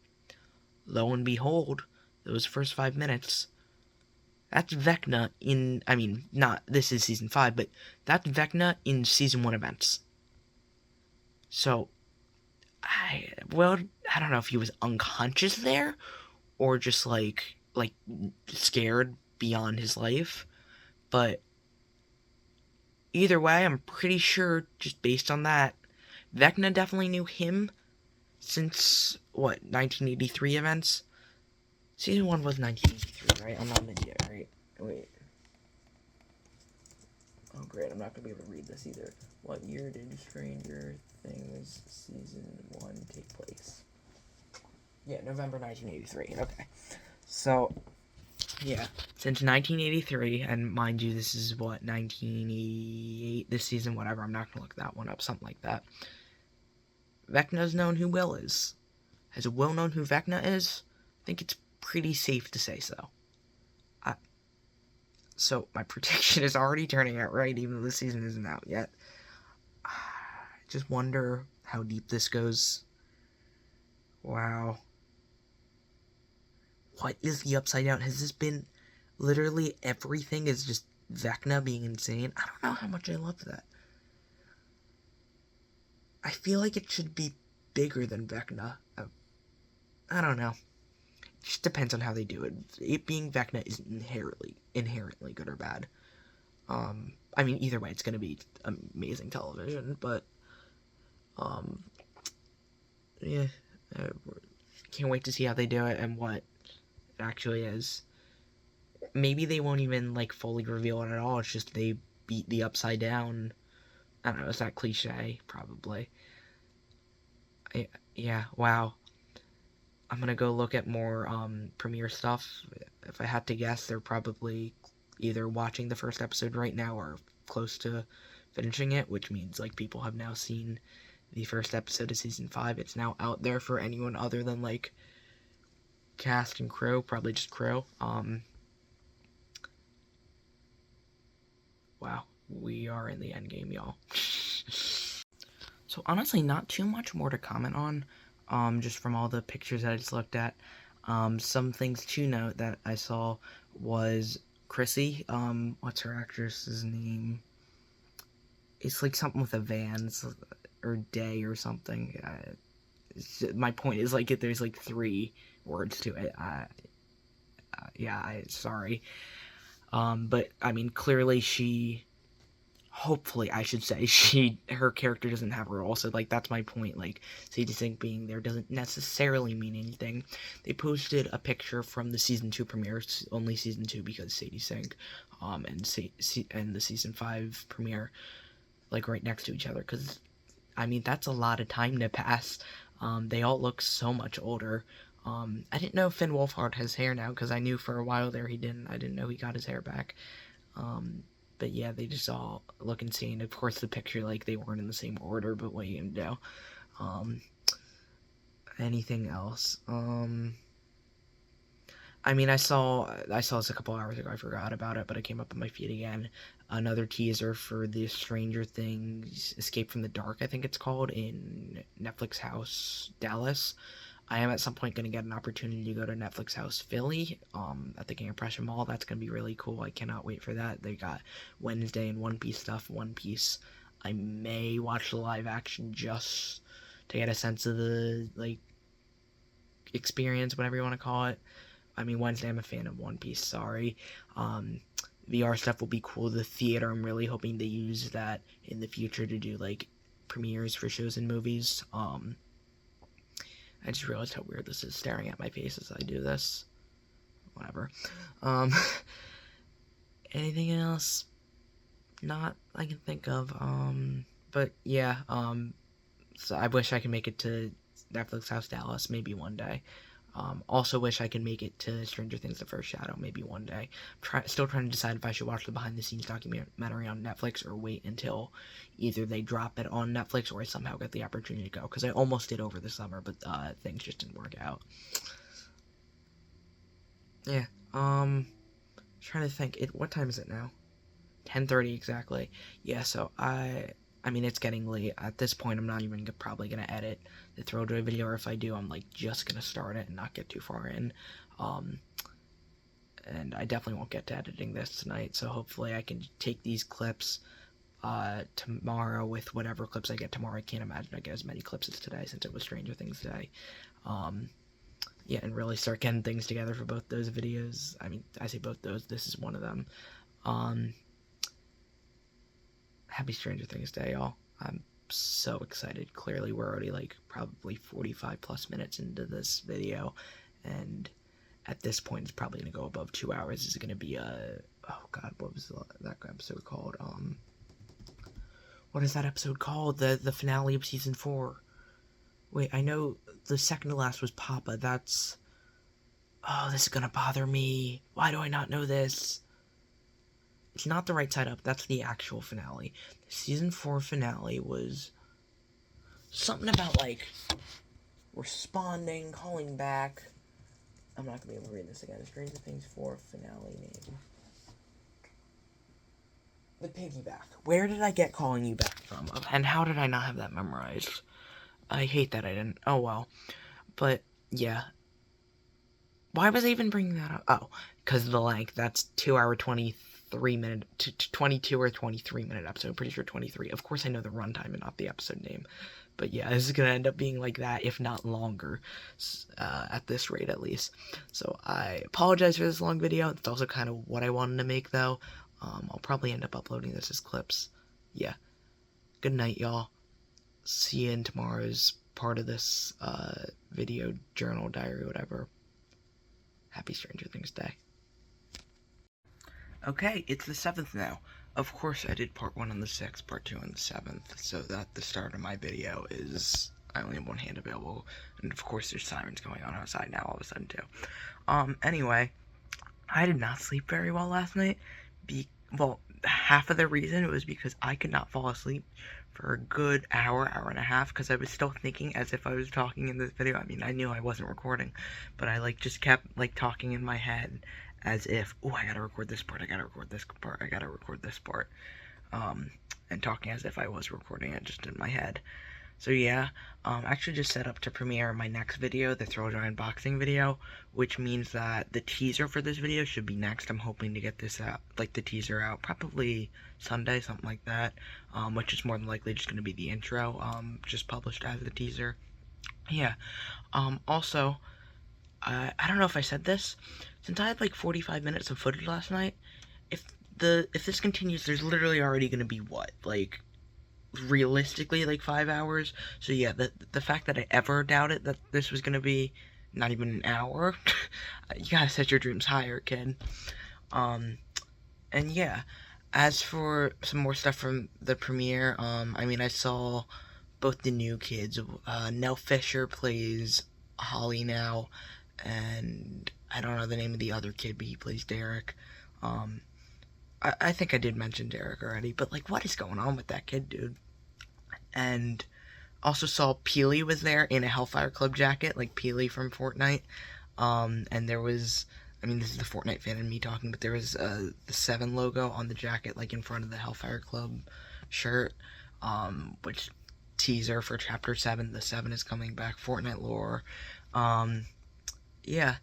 Lo and behold, those first 5 minutes, that's Vecna in. I mean, not this is season 5, but that's Vecna in season 1 events. So well, I don't know if he was unconscious there or just like scared beyond his life, but either way, I'm pretty sure just based on that, Vecna definitely knew him since what 1983 events. Season 1 was 1983, right? I'm not an idiot, right? Wait. Oh great, I'm not gonna be able to read this either. What year did Stranger Things season 1 take place? Yeah, November 1983. Okay. So, yeah, since 1983, and mind you, this is what 1988 this season, whatever. I'm not gonna look that one up, something like that. Vecna's known who Will is. Has Will known who Vecna is? I think it's pretty safe to say so. I, so my prediction is already turning out right, even though the season isn't out yet. I just wonder how deep this goes. Wow. What is the upside down? Has this been literally everything is just Vecna being insane? I don't know how much I love that. I feel like it should be bigger than Vecna. I don't know. It just depends on how they do it. It being Vecna isn't inherently good or bad. I mean, either way, it's going to be amazing television. But um, yeah, uh, can't wait to see how they do it and what it actually is. Maybe they won't even like fully reveal it at all. It's just they beat the upside down. I don't know. Is that cliche? Probably. Yeah. Wow. I'm gonna go look at more premiere stuff. If I had to guess, they're probably either watching the first episode right now or close to finishing it, which means like people have now seen the first episode of season 5. It's now out there for anyone other than like cast and crew, probably just crew. Wow, we are in the end game, y'all. So honestly, not too much more to comment on. Just from all the pictures that I just looked at. Some things to note that I saw was Chrissy. What's her actress's name? It's like something with a Vans or Day or something. My point is like there's like 3 words to it. Sorry. But I mean, clearly she hopefully I should say her character doesn't have a role, so like that's my point. Like Sadie Sink being there doesn't necessarily mean anything. They posted a picture from the season 2 premiere. It's only season 2 because Sadie Sink and the season 5 premiere like right next to each other, because I mean that's a lot of time to pass. They all look so much older. I didn't know Finn Wolfhard has hair now, because I knew for a while there he didn't. I didn't know he got his hair back. But yeah, they just all look insane. Of course, the picture, like, they weren't in the same order, but what are you gonna do? Anything else? I mean, I saw this a couple hours ago. I forgot about it, but it came up on my feed again. Another teaser for the Stranger Things Escape from the Dark, I think it's called, in Netflix House Dallas. I am at some point going to get an opportunity to go to Netflix House Philly at the King of Prussia Mall. That's going to be really cool. I cannot wait for that. They got Wednesday and One Piece stuff. One Piece. I may watch the live action just to get a sense of the like experience, whatever you want to call it. I mean, Wednesday I'm a fan of One Piece. Sorry. VR stuff will be cool. The theater, I'm really hoping they use that in the future to do like premieres for shows and movies. I just realized how weird this is staring at my face as I do this. Whatever. Um, anything else? Not I can think of. But yeah. So I wish I could make it to Netflix House Dallas maybe one day. Also wish I could make it to Stranger Things: The First Shadow maybe one day. Still trying to decide if I should watch the behind the scenes documentary on Netflix or wait until either they drop it on Netflix or I somehow get the opportunity to go, because I almost did over the summer, but things just didn't work out. Yeah. Trying to think. What time is it now? 10:30 exactly. Yeah. So I mean, it's getting late. At this point, I'm not even probably going to edit the Throwjoy video, or if I do, I'm, like, just going to start it and not get too far in. And I definitely won't get to editing this tonight, so hopefully I can take these clips tomorrow with whatever clips I get tomorrow. I can't imagine I get as many clips as today since it was Stranger Things Day. Yeah, and really start getting things together for both those videos. I mean, I say both those. This is one of them. Happy Stranger Things Day, y'all. I'm so excited. Clearly, we're already, like, probably 45 plus minutes into this video, and at this point, it's probably going to go above 2 hours. It's going to be oh god, what was that episode called? What is that episode called? The finale of season 4. Wait, I know the second to last was Papa. That's... Oh, this is going to bother me. Why do I not know this? It's not The Right Side Up. That's the actual finale. The season 4 finale was something about, like, responding, calling back. I'm not going to be able to read this again. Stranger Things 4 finale name. The piggyback. Where did I get calling you back from? And how did I not have that memorized? I hate that I didn't. Oh, well. But, yeah. Why was I even bringing that up? Oh, because of the length. That's 2 hour 23 minute, 22 or 23 minute episode. I'm pretty sure 23. Of course I know the runtime and not the episode name. But yeah, this is going to end up being like that, if not longer, at this rate at least. So I apologize for this long video. It's also kind of what I wanted to make, though. I'll probably end up uploading this as clips. Yeah. Good night, y'all. See you in tomorrow's part of this video, journal, diary, whatever. Happy Stranger Things Day. Okay, it's the 7th now. Of course, I did part 1 on the 6th, part 2 on the 7th, so that the start of my video is... I only have one hand available, and of course there's sirens going on outside now all of a sudden, too. Anyway, I did not sleep very well last night. Well, half of the reason was because I could not fall asleep for a good hour and a half, because I was still thinking as if I was talking in this video. I mean, I knew I wasn't recording, but I, like, just kept, like, talking in my head as if, oh, I gotta record this part, I gotta record this part, I gotta record this part, and talking as if I was recording it just in my head. So yeah, I actually just set up to premiere my next video, the Throwjoy unboxing video, which means that the teaser for this video should be next. I'm hoping to get this out, like the teaser out, probably Sunday, something like that, which is more than likely just going to be the intro, just published as the teaser. Yeah, also, I don't know if I said this, since I had like 45 minutes of footage last night, if this continues, there's literally already going to be what, like, realistically, like 5 hours. So yeah, the fact that I ever doubted that this was gonna be not even an hour, you gotta set your dreams higher, kid. And yeah, as for some more stuff from the premiere, I mean, I saw both the new kids. Nell Fisher plays Holly now, and I don't know the name of the other kid, but he plays Derek. I think I did mention Derek already, but, like, what is going on with that kid, dude? And also saw Peely was there in a Hellfire Club jacket, like Peely from Fortnite. And there was, I mean, this is the Fortnite fan in me talking, but there was the 7 logo on the jacket, like in front of the Hellfire Club shirt, which teaser for Chapter 7, the 7 is coming back, Fortnite lore. Yeah.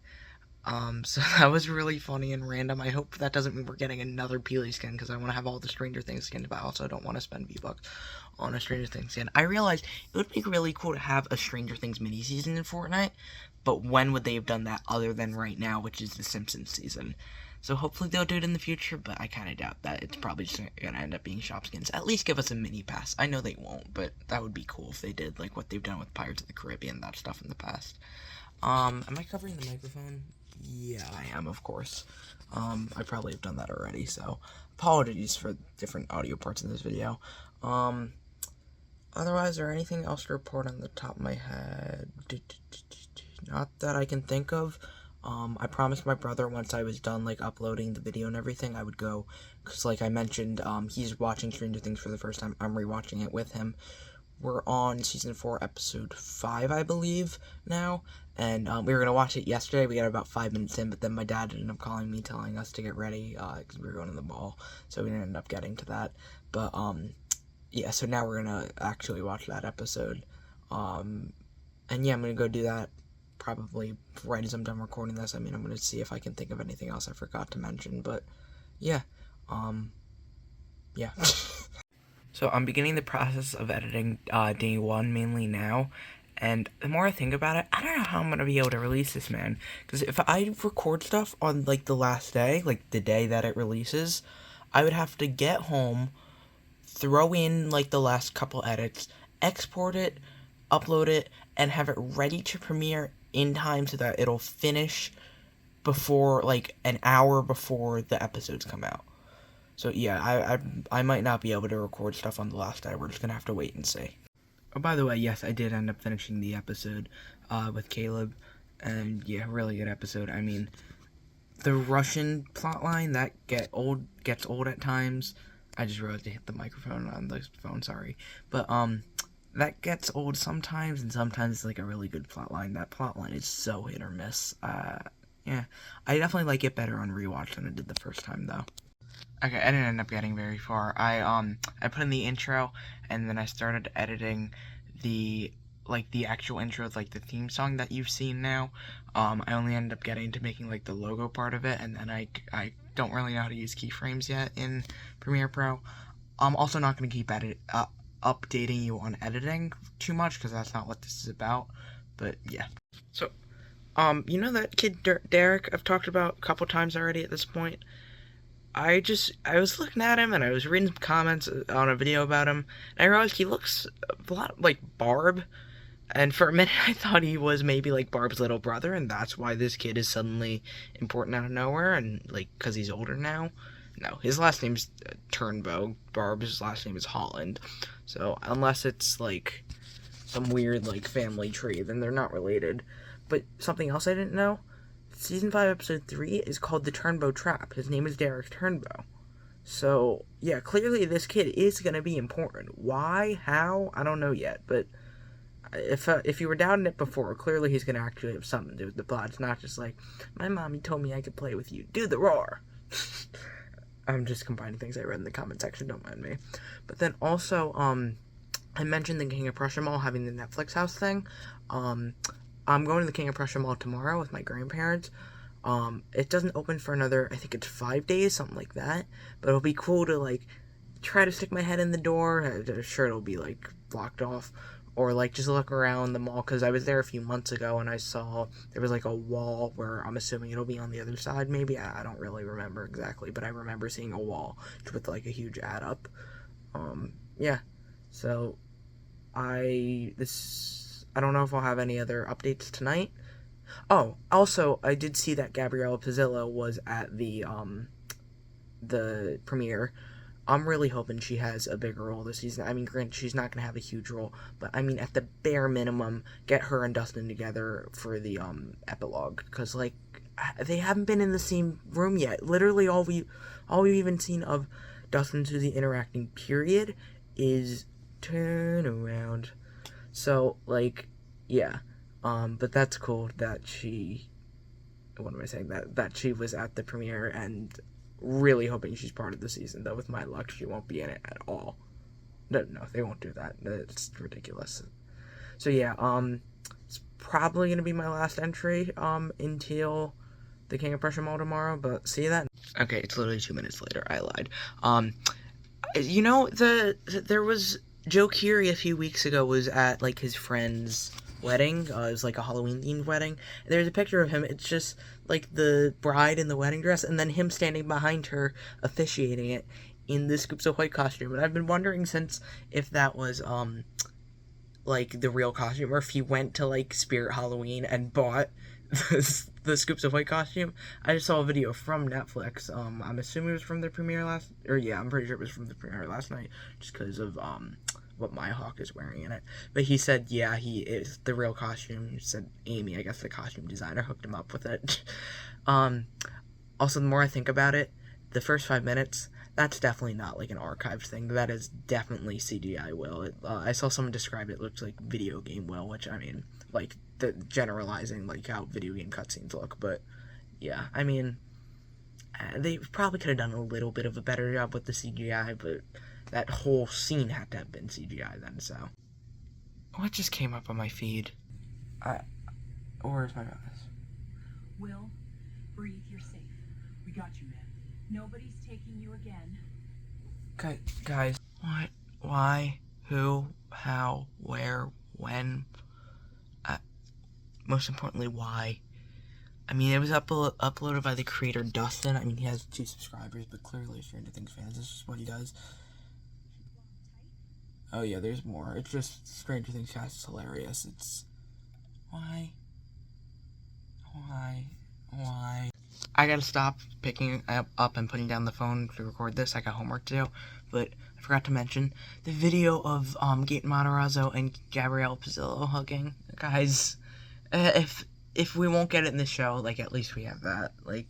So that was really funny and random. I hope that doesn't mean we're getting another Peely skin, because I want to have all the Stranger Things skins, but I also don't want to spend V-Bucks on a Stranger Things skin. I realized it would be really cool to have a Stranger Things mini-season in Fortnite, but when would they have done that other than right now, which is the Simpsons season? So hopefully they'll do it in the future, but I kind of doubt that. It's probably just gonna end up being shop skins. At least give us a mini pass. I know they won't, but that would be cool if they did, like what they've done with Pirates of the Caribbean, that stuff in the past. Am I covering the microphone? Yeah, I am, of course. I probably have done that already, so apologies for different audio parts in this video. Otherwise, is there anything else to report on the top of my head? Not that I can think of. I promised my brother once I was done, like, uploading the video and everything, I would go, because, like I mentioned, he's watching Stranger Things for the first time. I'm rewatching it with him. We're on season 4, episode 5, I believe, now, and we were going to watch it yesterday. We got about 5 minutes in, but then my dad ended up calling me, telling us to get ready, because we were going to the mall, so we didn't end up getting to that. But yeah, so now we're going to actually watch that episode, and yeah, I'm going to go do that probably right as I'm done recording this. I mean, I'm going to see if I can think of anything else I forgot to mention, but yeah, yeah. So I'm beginning the process of editing day 1 mainly now, and the more I think about it, I don't know how I'm going to be able to release this, man, because if I record stuff on, like, the last day, like, the day that it releases, I would have to get home, throw in, like, the last couple edits, export it, upload it, and have it ready to premiere in time so that it'll finish before, like, an hour before the episodes come out. So yeah, I might not be able to record stuff on the last day. We're just gonna have to wait and see. Oh, by the way, yes, I did end up finishing the episode with Caleb, and yeah, really good episode. I mean, the Russian plotline that gets old at times. I just realized I hit the microphone on the phone. Sorry, but that gets old sometimes, and sometimes it's like a really good plotline. That plotline is so hit or miss. Yeah, I definitely like it better on rewatch than I did the first time though. Okay, I didn't end up getting very far. I put in the intro, and then I started editing the the actual intro of, like, the theme song that you've seen now. I only ended up getting to making, like, the logo part of it, and then I don't really know how to use keyframes yet in Premiere Pro. I'm also not going to keep updating you on editing too much, because that's not what this is about, but yeah. So, you know that kid Derek I've talked about a couple times already at this point? I was looking at him, and I was reading some comments on a video about him, and I realized he looks a lot like Barb, and for a minute I thought he was maybe like Barb's little brother, and that's why this kid is suddenly important out of nowhere, and like, because he's older now. No, his last name's Turnbow. Barb's last name is Holland, so unless it's like some weird like family tree, then they're not related. But something else I didn't know, Season 5, Episode 3 is called The Turnbow Trap. His name is Derek Turnbow. So, yeah, clearly this kid is going to be important. Why? How? I don't know yet. But if you were doubting it before, clearly he's going to actually have something to do with the plot. It's not just like, my mommy told me I could play with you. Do the roar! I'm just combining things I read in the comment section. Don't mind me. But then also, I mentioned the King of Prussia Mall having the Netflix house thing. I'm going to the King of Prussia Mall tomorrow with my grandparents. It doesn't open for another, I think it's 5 days, something like that. But it'll be cool to, like, try to stick my head in the door. I'm sure it'll be, like, blocked off. Or, like, just look around the mall, because I was there a few months ago, and I saw there was, like, a wall where I'm assuming it'll be on the other side, maybe. I don't really remember exactly, but I remember seeing a wall with, like, a huge ad up. Yeah. So, I don't know if I'll have any other updates tonight. Oh, also, I did see that Gabriella Pizzillo was at the premiere. I'm really hoping she has a bigger role this season. I mean, granted, she's not going to have a huge role, but I mean, at the bare minimum, get her and Dustin together for the epilogue, because, like, they haven't been in the same room yet. Literally, all we've even seen of Dustin and Susie interacting, period, is turn around. So, like, yeah. But that's cool that what am I saying? That she was at the premiere, and really hoping she's part of the season, though with my luck, she won't be in it at all. No, they won't do that. It's ridiculous. So, yeah, it's probably going to be my last entry, until the King of Prussia Mall tomorrow, but see that? Okay, it's literally 2 minutes later. I lied. There was Joe Keery a few weeks ago was at, like, his friend's wedding. It was like a Halloween themed wedding. And there's a picture of him. It's just like the bride in the wedding dress, and then him standing behind her officiating it in the Scoops of White costume. And I've been wondering since if that was like the real costume, or if he went to like Spirit Halloween and bought the Scoops of White costume. I just saw a video from Netflix. I'm assuming it was from the premiere I'm pretty sure it was from the premiere last night, just because of what my hawk is wearing in it. But he said, yeah, he is the real costume. He said Amy, I guess the costume designer, hooked him up with it. Also, the more I think about it, the first 5 minutes, that's definitely not like an archived thing. That is definitely CGI Will. I saw someone describe it looked like video game Will, which I mean, like the generalizing like how video game cutscenes look. But yeah, I mean, they probably could have done a little bit of a better job with the CGI, but that whole scene had to have been CGI then. So what just came up on my feed? Where's my bonus? Will, breathe. You're safe. We got you, man. Nobody's taking you again. Guys, what? Why? Who? How? Where? When? Most importantly, why? I mean, it was uploaded by the creator Dustin. I mean, he has 2 subscribers, but clearly Stranger Things fans. This is what he does. Oh yeah, there's more. It's just Stranger Things cast is hilarious. It's why? I gotta stop picking up and putting down the phone to record this. I got homework to do, but I forgot to mention the video of Gaten Matarazzo and Gabrielle Pizzillo hugging. Guys, if we won't get it in the show, like at least we have that. Like,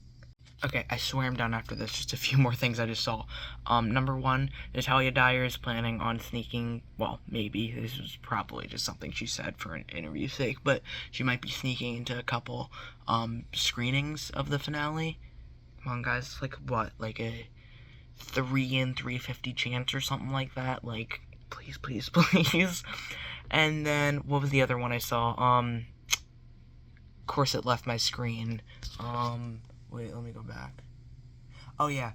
okay, I swear I'm done after this. Just a few more things I just saw. Number 1, Natalia Dyer is planning on sneaking. Well, maybe this was probably just something she said for an interview's sake, but she might be sneaking into a couple screenings of the finale. Come on, guys, like what? Like a 3 in 350 chance or something like that. Like, please, please, please. And then what was the other one I saw? Of course, it left my screen. Wait, let me go back. Oh yeah,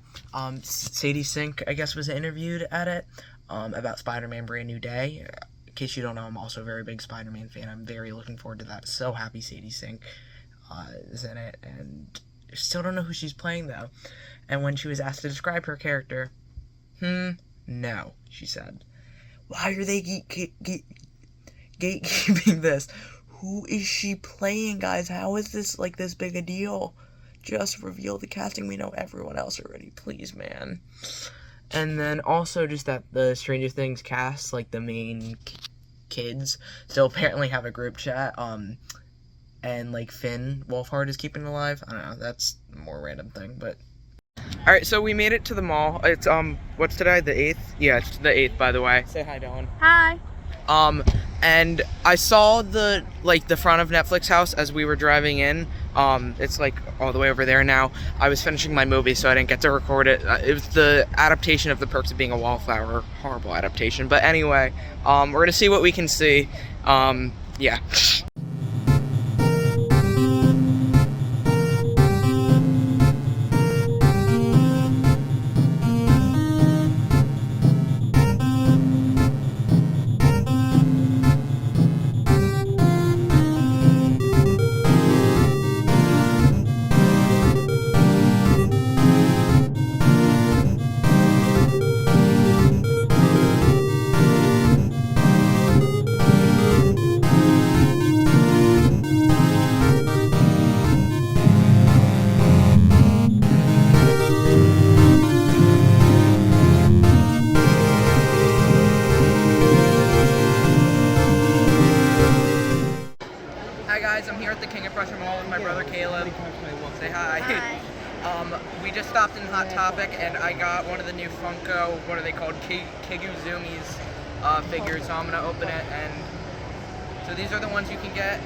Sadie Sink, I guess, was interviewed at it, about Spider-Man Brand New Day. In case you don't know, I'm also a very big Spider-Man fan. I'm very looking forward to that. So happy Sadie Sink is in it, and still don't know who she's playing, though. And when she was asked to describe her character, no, she said. Why are they gatekeeping this? Who is she playing, guys? How is this, like, this big a deal? Just reveal the casting. We know everyone else already. Please, man. And then also just that the Stranger Things cast, like the main kids, still apparently have a group chat. And like Finn Wolfhard is keeping it alive. I don't know. That's a more random thing, but. All right, so we made it to the mall. It's what's today? The 8th? Yeah, it's the 8th, by the way. Say hi, Dylan. Hi. And I saw the front of Netflix house as we were driving in. It's like all the way over there now. I was finishing my movie, so I didn't get to record it. It was the adaptation of The Perks of Being a Wallflower. Horrible adaptation. But anyway, we're gonna see what we can see. Yeah. Hi guys, I'm here at the King of Prussia Mall with my brother Caleb. Say hi. Hi. We just stopped in Hot Topic and I got one of the new Funko, what are they called, Kiguzumi's figures, so I'm going to open it. And so these are the ones you can get.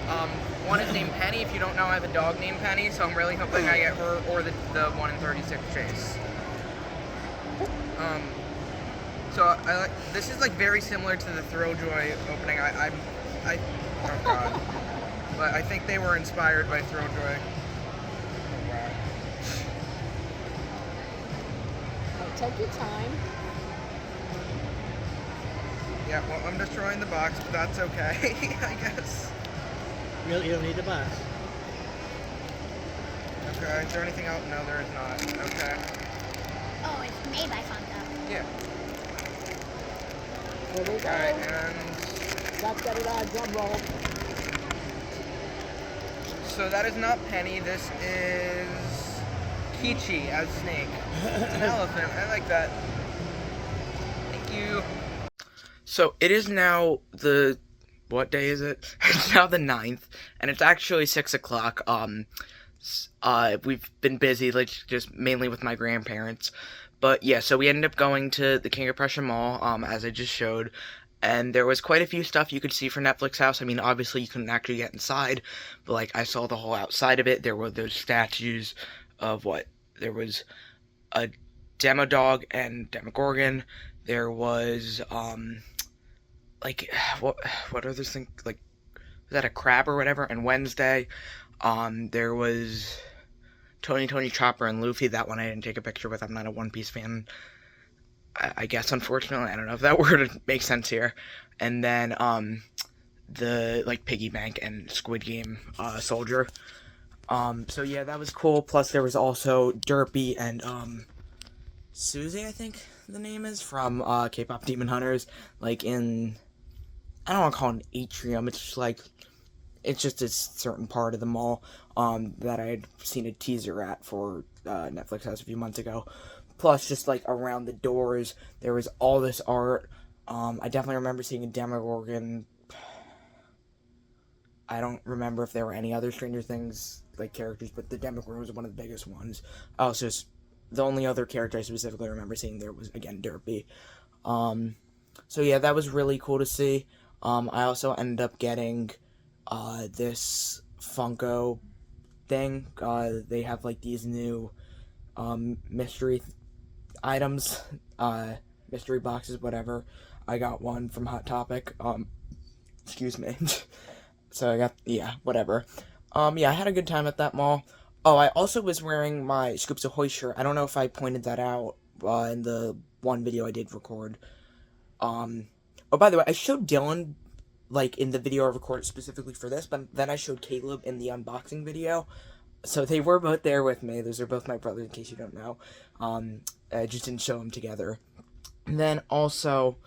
One is named Penny. If you don't know, I have a dog named Penny, so I'm really hoping I get her or the 1 in 36 Chase. So I like, this is like very similar to the Thrilljoy opening. Oh god. But I think they were inspired by Thrilljoy. Oh, wow. Take your time. Yeah, well, I'm destroying the box, but that's okay, I guess. You don't need the bus. Okay, is there anything else? No, there is not. Okay. Oh, it's made by Funko. Yeah. Here we go. Alright, and Let's get it on drum roll. so that is not Penny, this is Kichi as Snake. It's an elephant. I like that. Thank you. So it is now what day is it? It's now the 9th, and it's actually 6 o'clock. We've been busy, like, just mainly with my grandparents. But yeah, so we ended up going to the King of Prussia Mall, as I just showed. And there was quite a few stuff you could see for Netflix House. I mean, obviously you couldn't actually get inside, but like I saw the whole outside of it. There were those statues of there was a Demodog and Demogorgon. There was like what are those things, like, was that a crab or whatever? And Wednesday, there was Tony, Chopper, and Luffy. That one I didn't take a picture with. I'm not a One Piece fan, I guess, unfortunately. I don't know if that word makes sense here. And then the like piggy bank and Squid Game soldier. So yeah, that was cool. Plus there was also Derpy and Susie, I think the name is, from K-pop Demon Hunters, like in, I don't want to call it an atrium, it's just like, it's just a certain part of the mall that I had seen a teaser at for Netflix House a few months ago. Plus, just like around the doors, there was all this art. I definitely remember seeing a Demogorgon. I don't remember if there were any other Stranger Things like characters, but the Demogorgon was one of the biggest ones. Also, the only other character I specifically remember seeing there was, again, Derpy. So yeah, that was really cool to see. I also ended up getting this Funko thing. They have like these new mystery items, mystery boxes, whatever. I got one from Hot Topic. Excuse me. So I got, yeah, whatever. Yeah, I had a good time at that mall. Oh, I also was wearing my Scoops Ahoy shirt. I don't know if I pointed that out in the one video I did record. Oh, by the way, I showed Dylan, like, in the video I recorded specifically for this, but then I showed Caleb in the unboxing video. So they were both there with me. Those are both my brothers, in case you don't know. I just didn't show them together. And then also,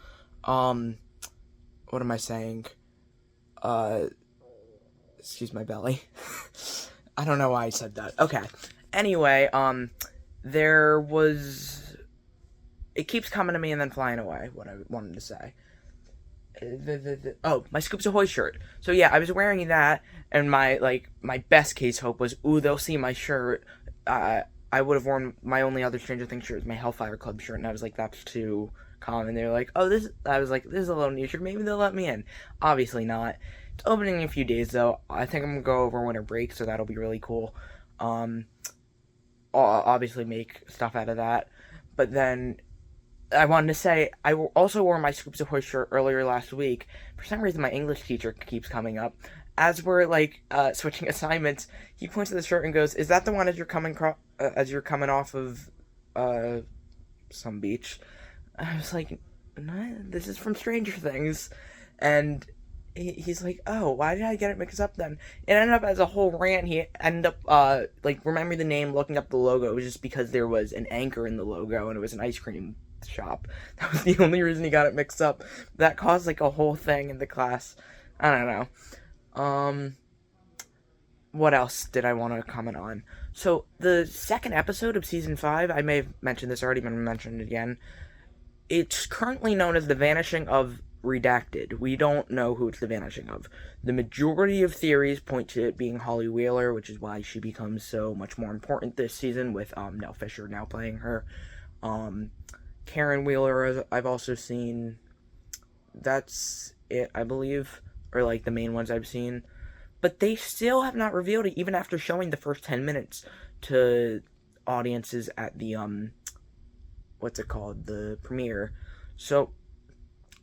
what am I saying? Excuse my belly. I don't know why I said that. Okay. Anyway, there was, it keeps coming to me and then flying away, what I wanted to say. Oh, my Scoops Ahoy shirt. So yeah, I was wearing that, and my best case hope was, ooh, they'll see my shirt. I would have worn my only other Stranger Things shirt, my Hellfire Club shirt, and I was like, that's too common. They were like, oh, I was like, this is a little new shirt, maybe they'll let me in. Obviously not. It's opening in a few days, though. I think I'm gonna go over winter break, so that'll be really cool. I'll obviously make stuff out of that. But then I wanted to say, I also wore my Scoops Ahoy shirt earlier last week. For some reason, my English teacher keeps coming up. As we're, like, switching assignments, he points to the shirt and goes, is that the one as you're coming off of, some beach? I was like, no, this is from Stranger Things. And he's like, oh, why did I get it mixed up then? It ended up as a whole rant. He ended up, remembering the name, looking up the logo. It was just because there was an anchor in the logo, and it was an ice cream shop. That was the only reason he got it mixed up. That caused, like, a whole thing in the class. I don't know. What else did I want to comment on? So, the second episode of Season 5, I may have mentioned this already, but I'm going to mention it again. It's currently known as The Vanishing of Redacted. We don't know who it's the vanishing of. The majority of theories point to it being Holly Wheeler, which is why she becomes so much more important this season, with Nell Fisher now playing her. Karen Wheeler, I've also seen. That's it, I believe. Or, like, the main ones I've seen. But they still have not revealed it, even after showing the first 10 minutes to audiences at the, what's it called? The premiere. So,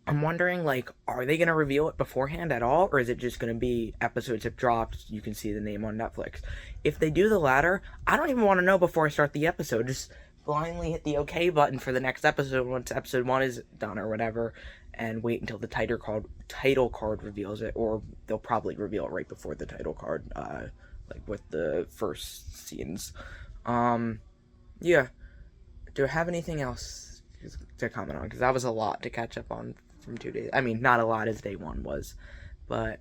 I'm wondering, like, are they going to reveal it beforehand at all? Or is it just going to be episodes have dropped, you can see the name on Netflix? If they do the latter, I don't even want to know before I start the episode. Just blindly hit the OK button for the next episode once episode 1 is done or whatever, and wait until the title card reveals it, or they'll probably reveal it right before the title card, like with the first scenes. Yeah. Do I have anything else to comment on? Because that was a lot to catch up on from 2 days. I mean, not a lot as day 1 was, but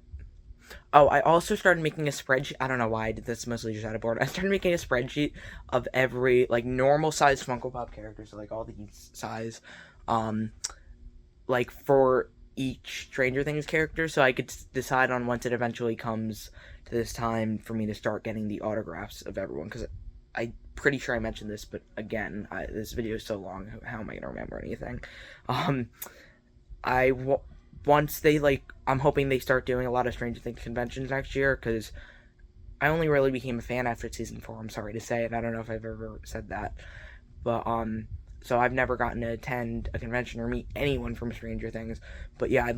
oh, I also started making a spreadsheet. I don't know why I did this, mostly just out of boredom. I started making a spreadsheet of every, like, normal size Funko Pop characters, so, like, all these size, like, for each Stranger Things character, so I could decide on once it eventually comes to this time for me to start getting the autographs of everyone, because I'm pretty sure I mentioned this, but again, this video is so long, how am I going to remember anything? I once they, like, I'm hoping they start doing a lot of Stranger Things conventions next year, because I only really became a fan after season 4. I'm sorry to say it. I don't know if I've ever said that, but so I've never gotten to attend a convention or meet anyone from Stranger Things. But yeah,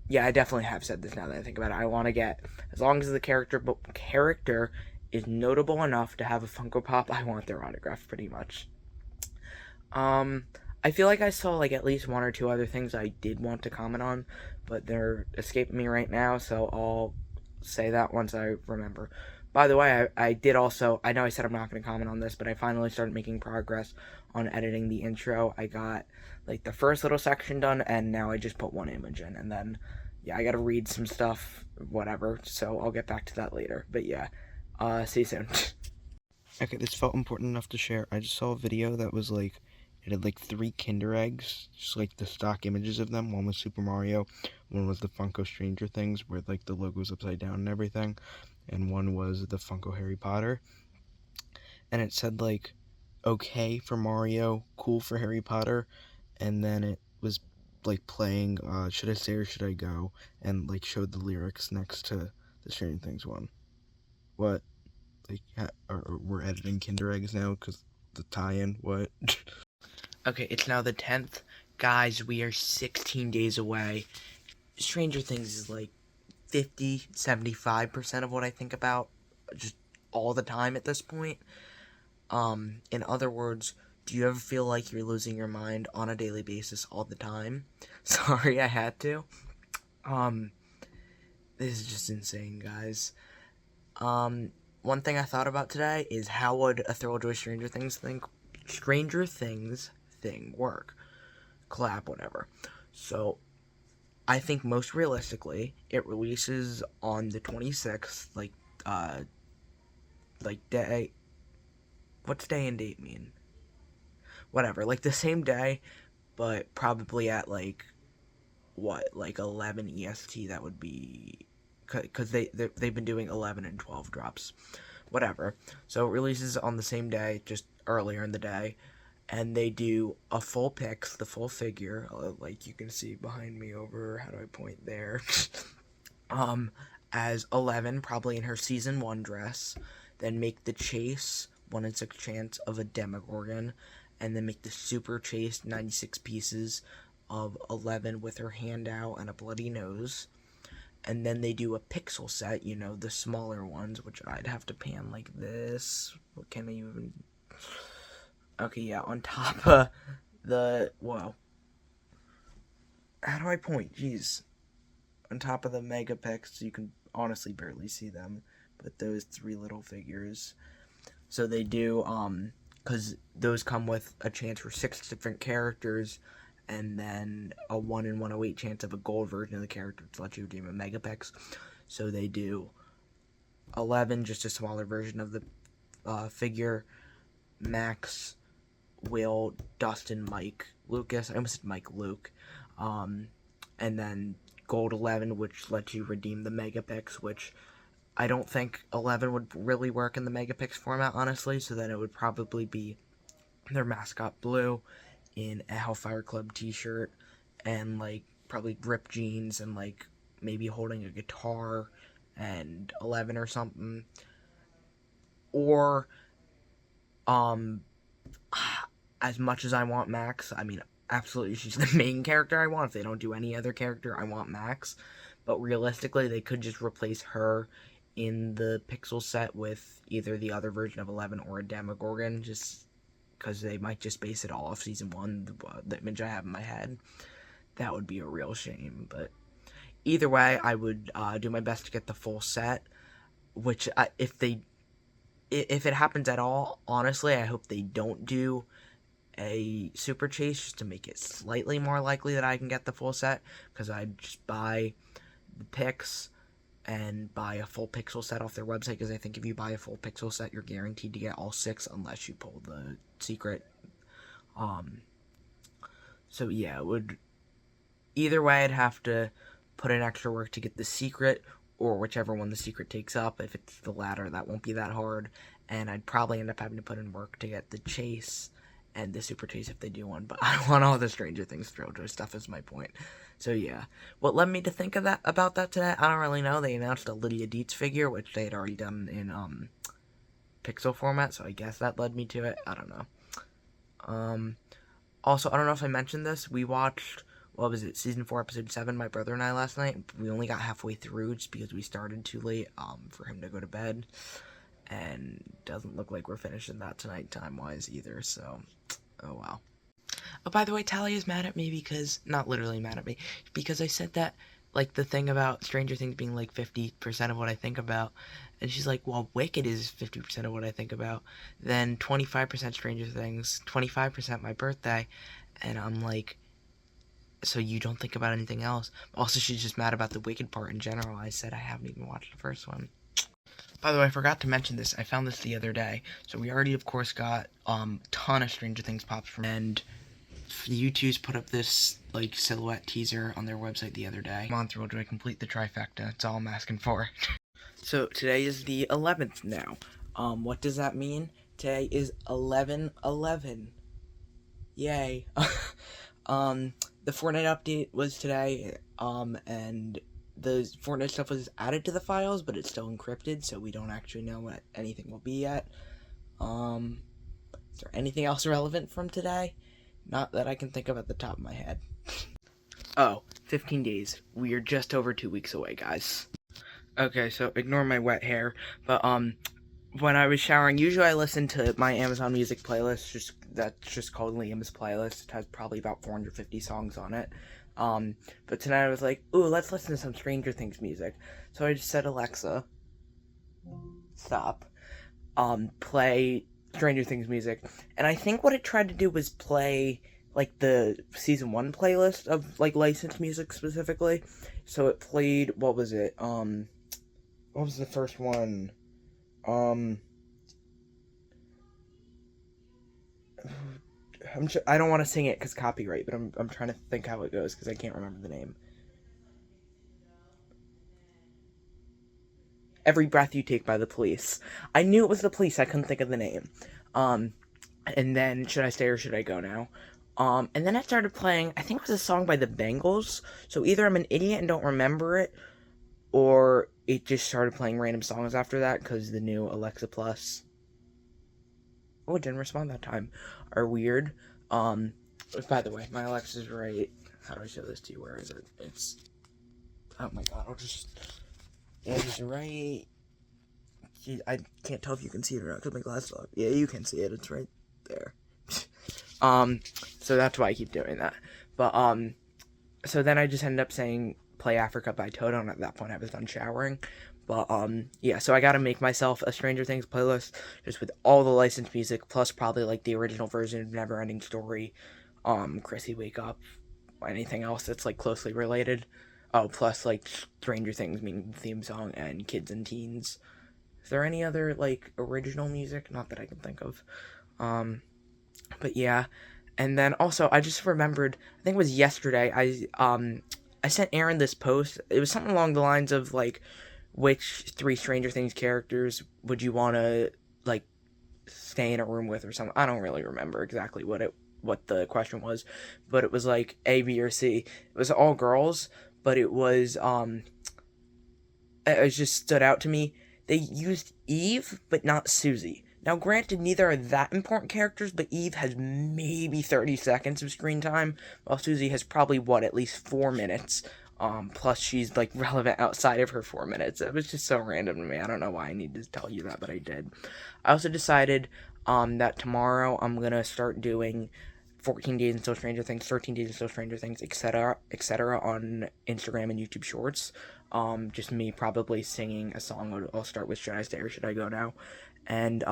yeah, I definitely have said this now that I think about it. I want to get, as long as the character is notable enough to have a Funko Pop, I want their autograph pretty much. I feel like I saw, like, at least 1 or 2 other things I did want to comment on, but they're escaping me right now, so I'll say that once I remember. By the way, I did also, I know I said I'm not going to comment on this, but I finally started making progress on editing the intro. I got, like, the first little section done, and now I just put 1 image in, and then, yeah, I got to read some stuff, whatever, so I'll get back to that later. But yeah, see you soon. Okay, this felt important enough to share. I just saw a video that was, like, it had, like, 3 Kinder Eggs, just, like, the stock images of them. One was Super Mario, one was the Funko Stranger Things, where, like, the logo's upside down and everything, and one was the Funko Harry Potter. And it said, like, okay for Mario, cool for Harry Potter, and then it was, like, playing, Should I Stay or Should I Go, and, like, showed the lyrics next to the Stranger Things one. What? Like, we're editing Kinder Eggs now, because the tie-in, what? Okay, it's now the 10th. Guys, we are 16 days away. Stranger Things is like 50-75% of what I think about just all the time at this point. In other words, do you ever feel like you're losing your mind on a daily basis all the time? Sorry, I had to. This is just insane, guys. One thing I thought about today is how would a Thrill Joy Stranger Things thing work? Collab, whatever. So, I think most realistically, it releases on the 26th, like day, what's day and date mean? Whatever, like the same day, but probably at, like, what, like 11 EST, that would be, because they've been doing 11 and 12 drops. Whatever. So it releases on the same day, just earlier in the day, and they do a full pics, the full figure, like you can see behind me over, how do I point there, as 11, probably in her season 1 dress, then make the chase 1 in 6 chance of a Demogorgon, and then make the super chase 96 pieces of 11 with her hand out and a bloody nose. And then they do a pixel set, you know, the smaller ones, which I'd have to pan like this. What can I even... Okay, yeah, on top of the... Whoa. How do I point? Jeez. On top of the megapix, you can honestly barely see them. But those 3 little figures. So they do, because those come with a chance for 6 different characters, and then a 1 in 108 chance of a gold version of the character to let you redeem a megapix. So they do 11, just a smaller version of the figure, Max, Will, Dustin, Mike, Lucas, I almost said Mike, Luke, and then gold 11, which lets you redeem the megapix, which I don't think 11 would really work in the megapix format, honestly, so then it would probably be their mascot Blue in a Hellfire Club t-shirt, and, like, probably ripped jeans, and, like, maybe holding a guitar, and 11 or something. Or, as much as I want Max, I mean, absolutely, she's the main character I want. If they don't do any other character, I want Max. But realistically, they could just replace her in the pixel set with either the other version of 11 or a Demogorgon, just because they might just base it all off season 1, the image I have in my head. That would be a real shame, but either way, I would do my best to get the full set, which if it happens at all, honestly, I hope they don't do a super chase just to make it slightly more likely that I can get the full set, because I'd just buy the picks and buy a full pixel set off their website, because I think if you buy a full pixel set, you're guaranteed to get all 6 unless you pull the secret. So yeah, it would either way, I'd have to put in extra work to get the secret, or whichever one the secret takes up. If it's the latter, that won't be that hard, and I'd probably end up having to put in work to get the chase and the super chase if they do one, but I don't want all the Stranger Things JoJo stuff is my point. So yeah, what led me to think of about that today, I don't really know. They announced a Lydia Dietz figure, which they had already done in pixel format, so I guess that led me to it. I don't know. Also, I don't know if I mentioned this, we watched, what was it, season 4 episode 7, my brother and I, last night. We only got halfway through just because we started too late for him to go to bed, and doesn't look like we're finishing that tonight time-wise either, so oh well. Oh, by the way, Talia's mad at me because, not literally mad at me, because I said that, like, the thing about Stranger Things being, like, 50% of what I think about, and she's like, well, Wicked is 50% of what I think about, then 25% Stranger Things, 25% my birthday, and I'm like, so you don't think about anything else? Also, she's just mad about the Wicked part in general. I said I haven't even watched the first one. By the way, I forgot to mention this. I found this the other day. So we already, of course, got ton of Stranger Things pops from, and YouTube's put up this like silhouette teaser on their website the other day. Come on, Thrill Joy, complete the trifecta. That's all I'm asking for. So today is the 11th now. What does that mean? Today is 11/11. Yay. The Fortnite update was today, and the Fortnite stuff was added to the files, but it's still encrypted, so we don't actually know what anything will be yet. Is there anything else relevant from today? Not that I can think of at the top of my head. Oh, 15 days. We are just over 2 weeks away, guys. Okay, so ignore my wet hair, but when I was showering, usually I listen to my Amazon Music playlist, that's just called Liam's playlist. It has probably about 450 songs on it. But tonight I was like, ooh, let's listen to some Stranger Things music. So I just said, Alexa, stop, play Stranger Things music. And I think what it tried to do was play, like, the season 1 playlist of, like, licensed music specifically. So it played, what was it, what was the first one? I don't want to sing it because copyright, but I'm trying to think how it goes because I can't remember the name. Every Breath You Take by the Police. I knew it was the Police, I couldn't think of the name. And then Should I Stay or Should I Go Now? And then I started playing, I think it was a song by the Bengals. So either I'm an idiot and don't remember it, or it just started playing random songs after that because the new Alexa Plus, oh, it didn't respond that time, are weird. By the way, my Alexa's right. How do I show this to you? Where is it? It's, oh my god, it's right. I can't tell if you can see it or not because my glasses are off. Yeah, you can see it. It's right there. So that's why I keep doing that. But, so then I just ended up saying Play Africa by Toto, and at that point I was done showering. But, yeah, so I gotta make myself a Stranger Things playlist, just with all the licensed music, plus probably, like, the original version of Neverending Story, Chrissy Wake Up, anything else that's, like, closely related. Oh, plus, like, Stranger Things meaning theme song, and Kids and Teens. Is there any other, like, original music? Not that I can think of. But yeah. And then also, I just remembered, I think it was yesterday, I sent Aaron this post. It was something along the lines of, like, which 3 Stranger Things characters would you want to, like, stay in a room with or something. I don't really remember exactly what the question was, but it was, like, A, B, or C. It was all girls, but it just stood out to me. They used Eve, but not Susie. Now, granted, neither are that important characters, but Eve has maybe 30 seconds of screen time, while Susie has probably, at least 4 minutes. Plus she's, like, relevant outside of her 4 minutes. It was just so random to me. I don't know why I needed to tell you that, but I did. I also decided, that tomorrow I'm gonna start doing 14 Days Until Stranger Things, 13 Days Until Stranger Things, etc. on Instagram and YouTube Shorts. Just me probably singing a song. I'll start with Should I Stay or Should I Go Now? And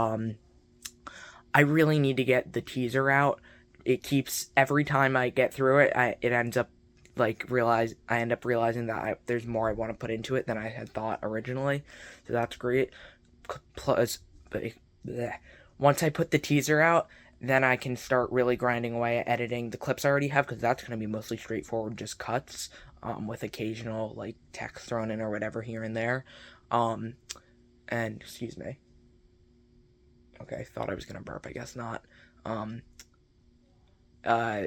I really need to get the teaser out. It keeps, every time I get through it, it ends up I end up realizing that there's more I want to put into it than I had thought originally. So that's great. Plus, but bleh. Once I put the teaser out, then I can start really grinding away at editing the clips I already have, because that's going to be mostly straightforward, just cuts, with occasional like text thrown in or whatever here and there. And excuse me. Okay, thought I was gonna burp. I guess not. Um,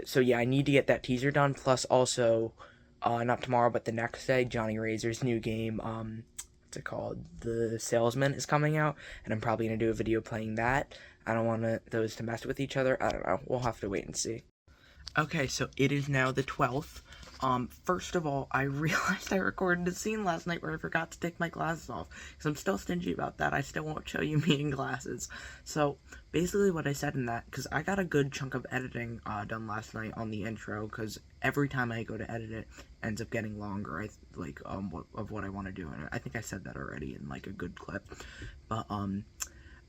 so yeah, I need to get that teaser done. Plus, also, not tomorrow, but the next day, Johnny Razor's new game, what's it called? The Salesman is coming out, and I'm probably gonna do a video playing that. I don't want those to mess with each other. I don't know. We'll have to wait and see. Okay, so it is now the 12th. First of all, I realized I recorded a scene last night where I forgot to take my glasses off, because I'm still stingy about that. I still won't show you me in glasses. So, basically what I said in that, because I got a good chunk of editing done last night on the intro, because every time I go to edit it, ends up getting longer, of what I want to do, and I think I said that already in, like, a good clip. But,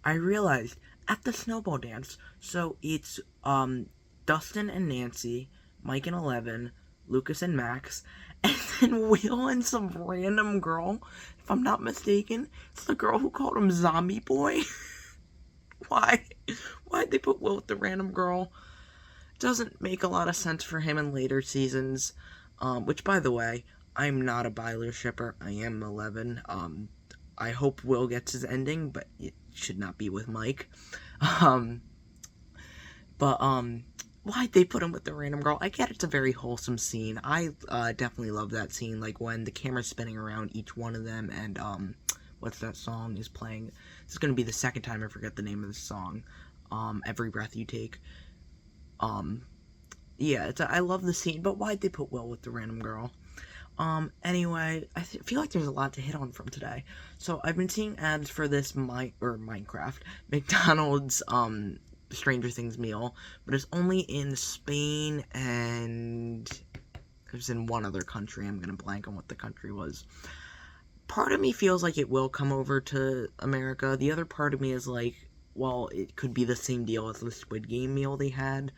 I realized, at the snowball dance, so it's, Dustin and Nancy, Mike and Eleven, Lucas and Max, and then Will and some random girl, if I'm not mistaken. It's the girl who called him Zombie Boy. Why? Why'd they put Will with the random girl? Doesn't make a lot of sense for him in later seasons. Which, by the way, I'm not a Byler shipper. I am 11. I hope Will gets his ending, but it should not be with Mike. Why'd they put him with the random girl? I get it's a very wholesome scene. I definitely love that scene, like when the camera's spinning around each one of them, and what's that song is playing? This is gonna be the second time I forget the name of the song. Every Breath You Take. Yeah, I love the scene, but why'd they put Will with the random girl? Anyway, I feel like there's a lot to hit on from today. So I've been seeing ads for this Minecraft McDonald's Stranger Things meal, but it's only in Spain and it was in one other country. I'm gonna blank on what the country was. Part of me feels like it will come over to America. The other part of me is like, well, it could be the same deal as the Squid Game meal they had.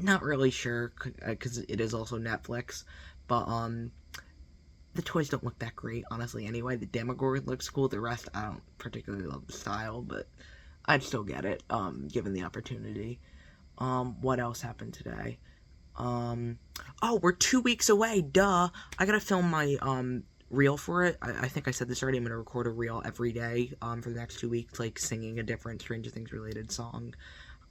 Not really sure, because it is also Netflix. But, the toys don't look that great, honestly, anyway. The Demogorgon looks cool. The rest, I don't particularly love the style, but I'd still get it, given the opportunity. What else happened today? Oh, we're 2 weeks away, duh! I gotta film my, reel for it. I think I said this already. I'm gonna record a reel every day, for the next 2 weeks, like, singing a different Stranger Things related song.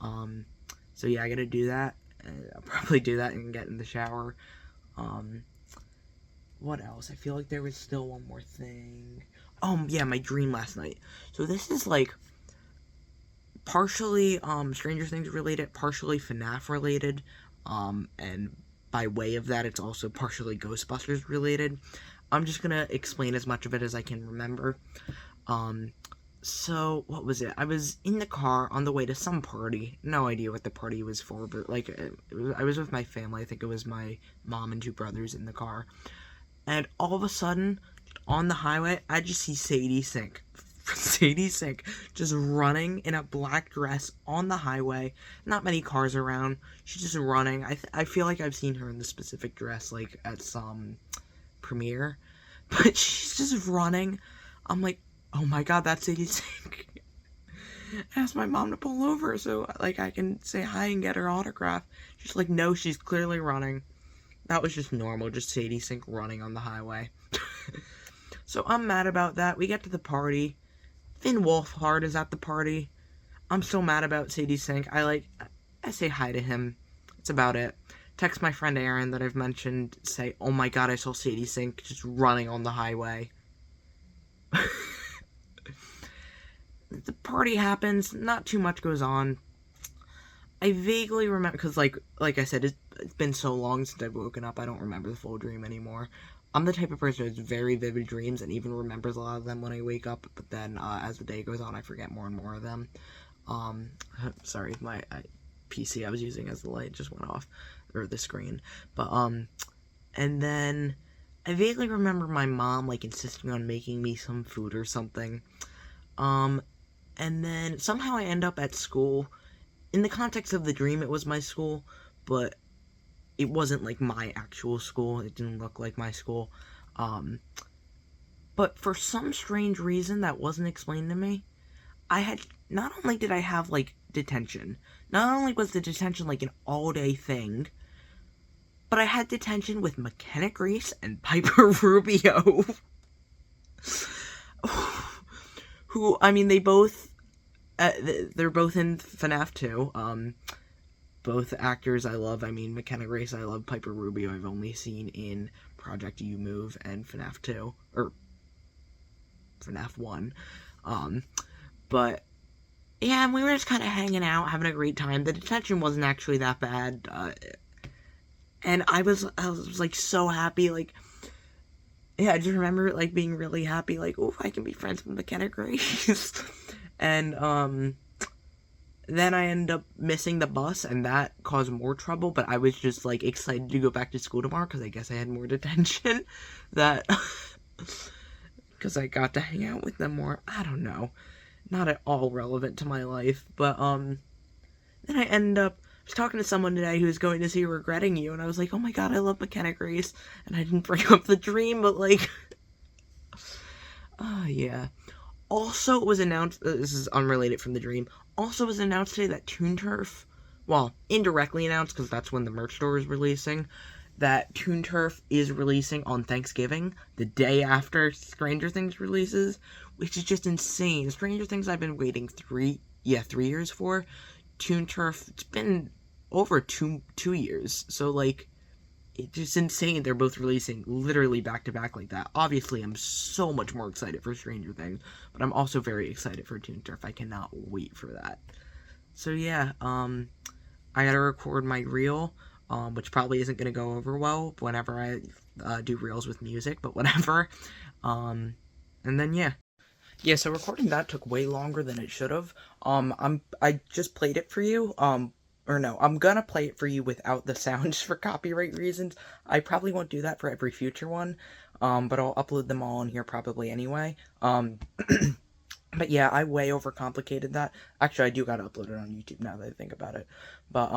So yeah, I gotta do that. I'll probably do that and get in the shower. What else? I feel like there was still one more thing. Oh, yeah, my dream last night. So this is, like, partially, Stranger Things related, partially FNAF related, and by way of that, it's also partially Ghostbusters related. I'm just gonna explain as much of it as I can remember. So, what was it? I was in the car on the way to some party. No idea what the party was for, but, like, I was with my family. I think it was my mom and two brothers in the car. And all of a sudden, on the highway, I just see Sadie Sink. Sadie Sink just running in a black dress on the highway. Not many cars around. She's just running. I feel like I've seen her in the specific dress, like, at some premiere. But she's just running. I'm like, oh my god, that's Sadie Sink. I asked my mom to pull over so, like, I can say hi and get her autograph. She's like, no, she's clearly running. That was just normal, just Sadie Sink running on the highway. So I'm mad about that. We get to the party. Finn Wolfhard is at the party. I'm still mad about Sadie Sink. I say hi to him. That's about it. Text my friend Aaron that I've mentioned, say, oh my god, I saw Sadie Sink just running on the highway. The party happens, not too much goes on. I vaguely remember, because, like I said, it's been so long since I've woken up, I don't remember the full dream anymore. I'm the type of person who has very vivid dreams and even remembers a lot of them when I wake up, but then, as the day goes on, I forget more and more of them. Um, sorry, my PC I was using as the light just went off, or the screen. But and then I vaguely remember my mom like insisting on making me some food or something. Um, and then somehow I end up at school. In the context of the dream, it was my school, but it wasn't like my actual school. It didn't look like my school. Um, but for some strange reason that wasn't explained to me, I had not only did I have like detention, not only was the detention like an all-day thing, but I had detention with McKenna Grace and Piper Rubio, who I mean they're both in FNAF 2. Both actors I love. I mean, McKenna Grace I love. Piper Rubio I've only seen in Project U Move and FNAF 2 or FNAF 1. But yeah, and we were just kind of hanging out, having a great time. The detention wasn't actually that bad, and I was like so happy. Like, yeah, I just remember like being really happy. Like, oh, I can be friends with McKenna Grace, and then I ended up missing the bus, and that caused more trouble. But I was just like excited to go back to school tomorrow because I guess I had more detention. That because I got to hang out with them more. I don't know, not at all relevant to my life. But then I ended up I was talking to someone today who was going to see Regretting You, and I was like, oh my god, I love McKenna Grace, and I didn't bring up the dream, but like, oh yeah. Also, it was announced, this is unrelated from the dream, also it was announced today that Toon Turf, well, indirectly announced, because that's when the merch store is releasing, that Toon Turf is releasing on Thanksgiving, the day after Stranger Things releases, which is just insane. Stranger Things I've been waiting 3 years for. Toon Turf, it's been over two years, so like, it's just insane they're both releasing literally back to back like that. Obviously, I'm so much more excited for Stranger Things, but I'm also very excited for Toon Turf. I cannot wait for that. So yeah, I gotta record my reel, which probably isn't gonna go over well whenever I do reels with music, but whatever. And then yeah. Yeah, so recording that took way longer than it should have. I just played it for you. Or no, I'm gonna play it for you without the sounds for copyright reasons. I probably won't do that for every future one. But I'll upload them all in here probably anyway. But yeah, I way overcomplicated that. Actually, I do gotta upload it on YouTube now that I think about it. But,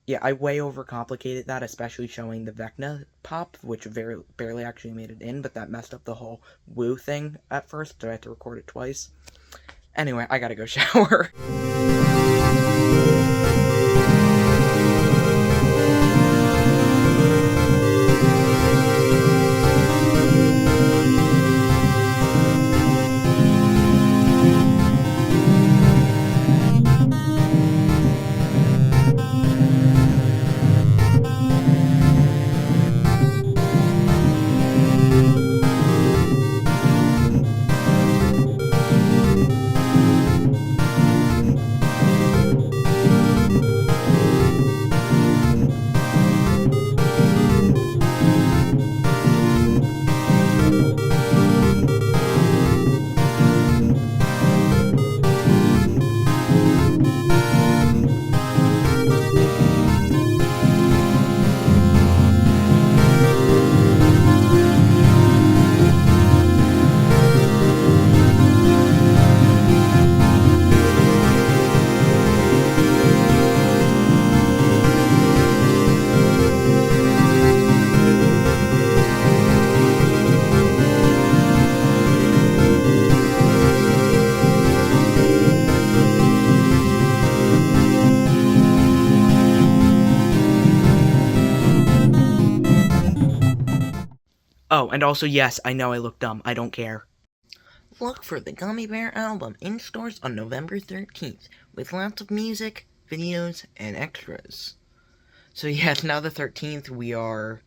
yeah, I way overcomplicated that, especially showing the Vecna pop, which barely actually made it in, but that messed up the whole woo thing at first, so I had to record it twice. Anyway, I gotta go shower. Oh, and also, yes, I know I look dumb. I don't care. Look for the Gummy Bear album in stores on November 13th, with lots of music, videos, and extras. So yes, now the 13th, we are,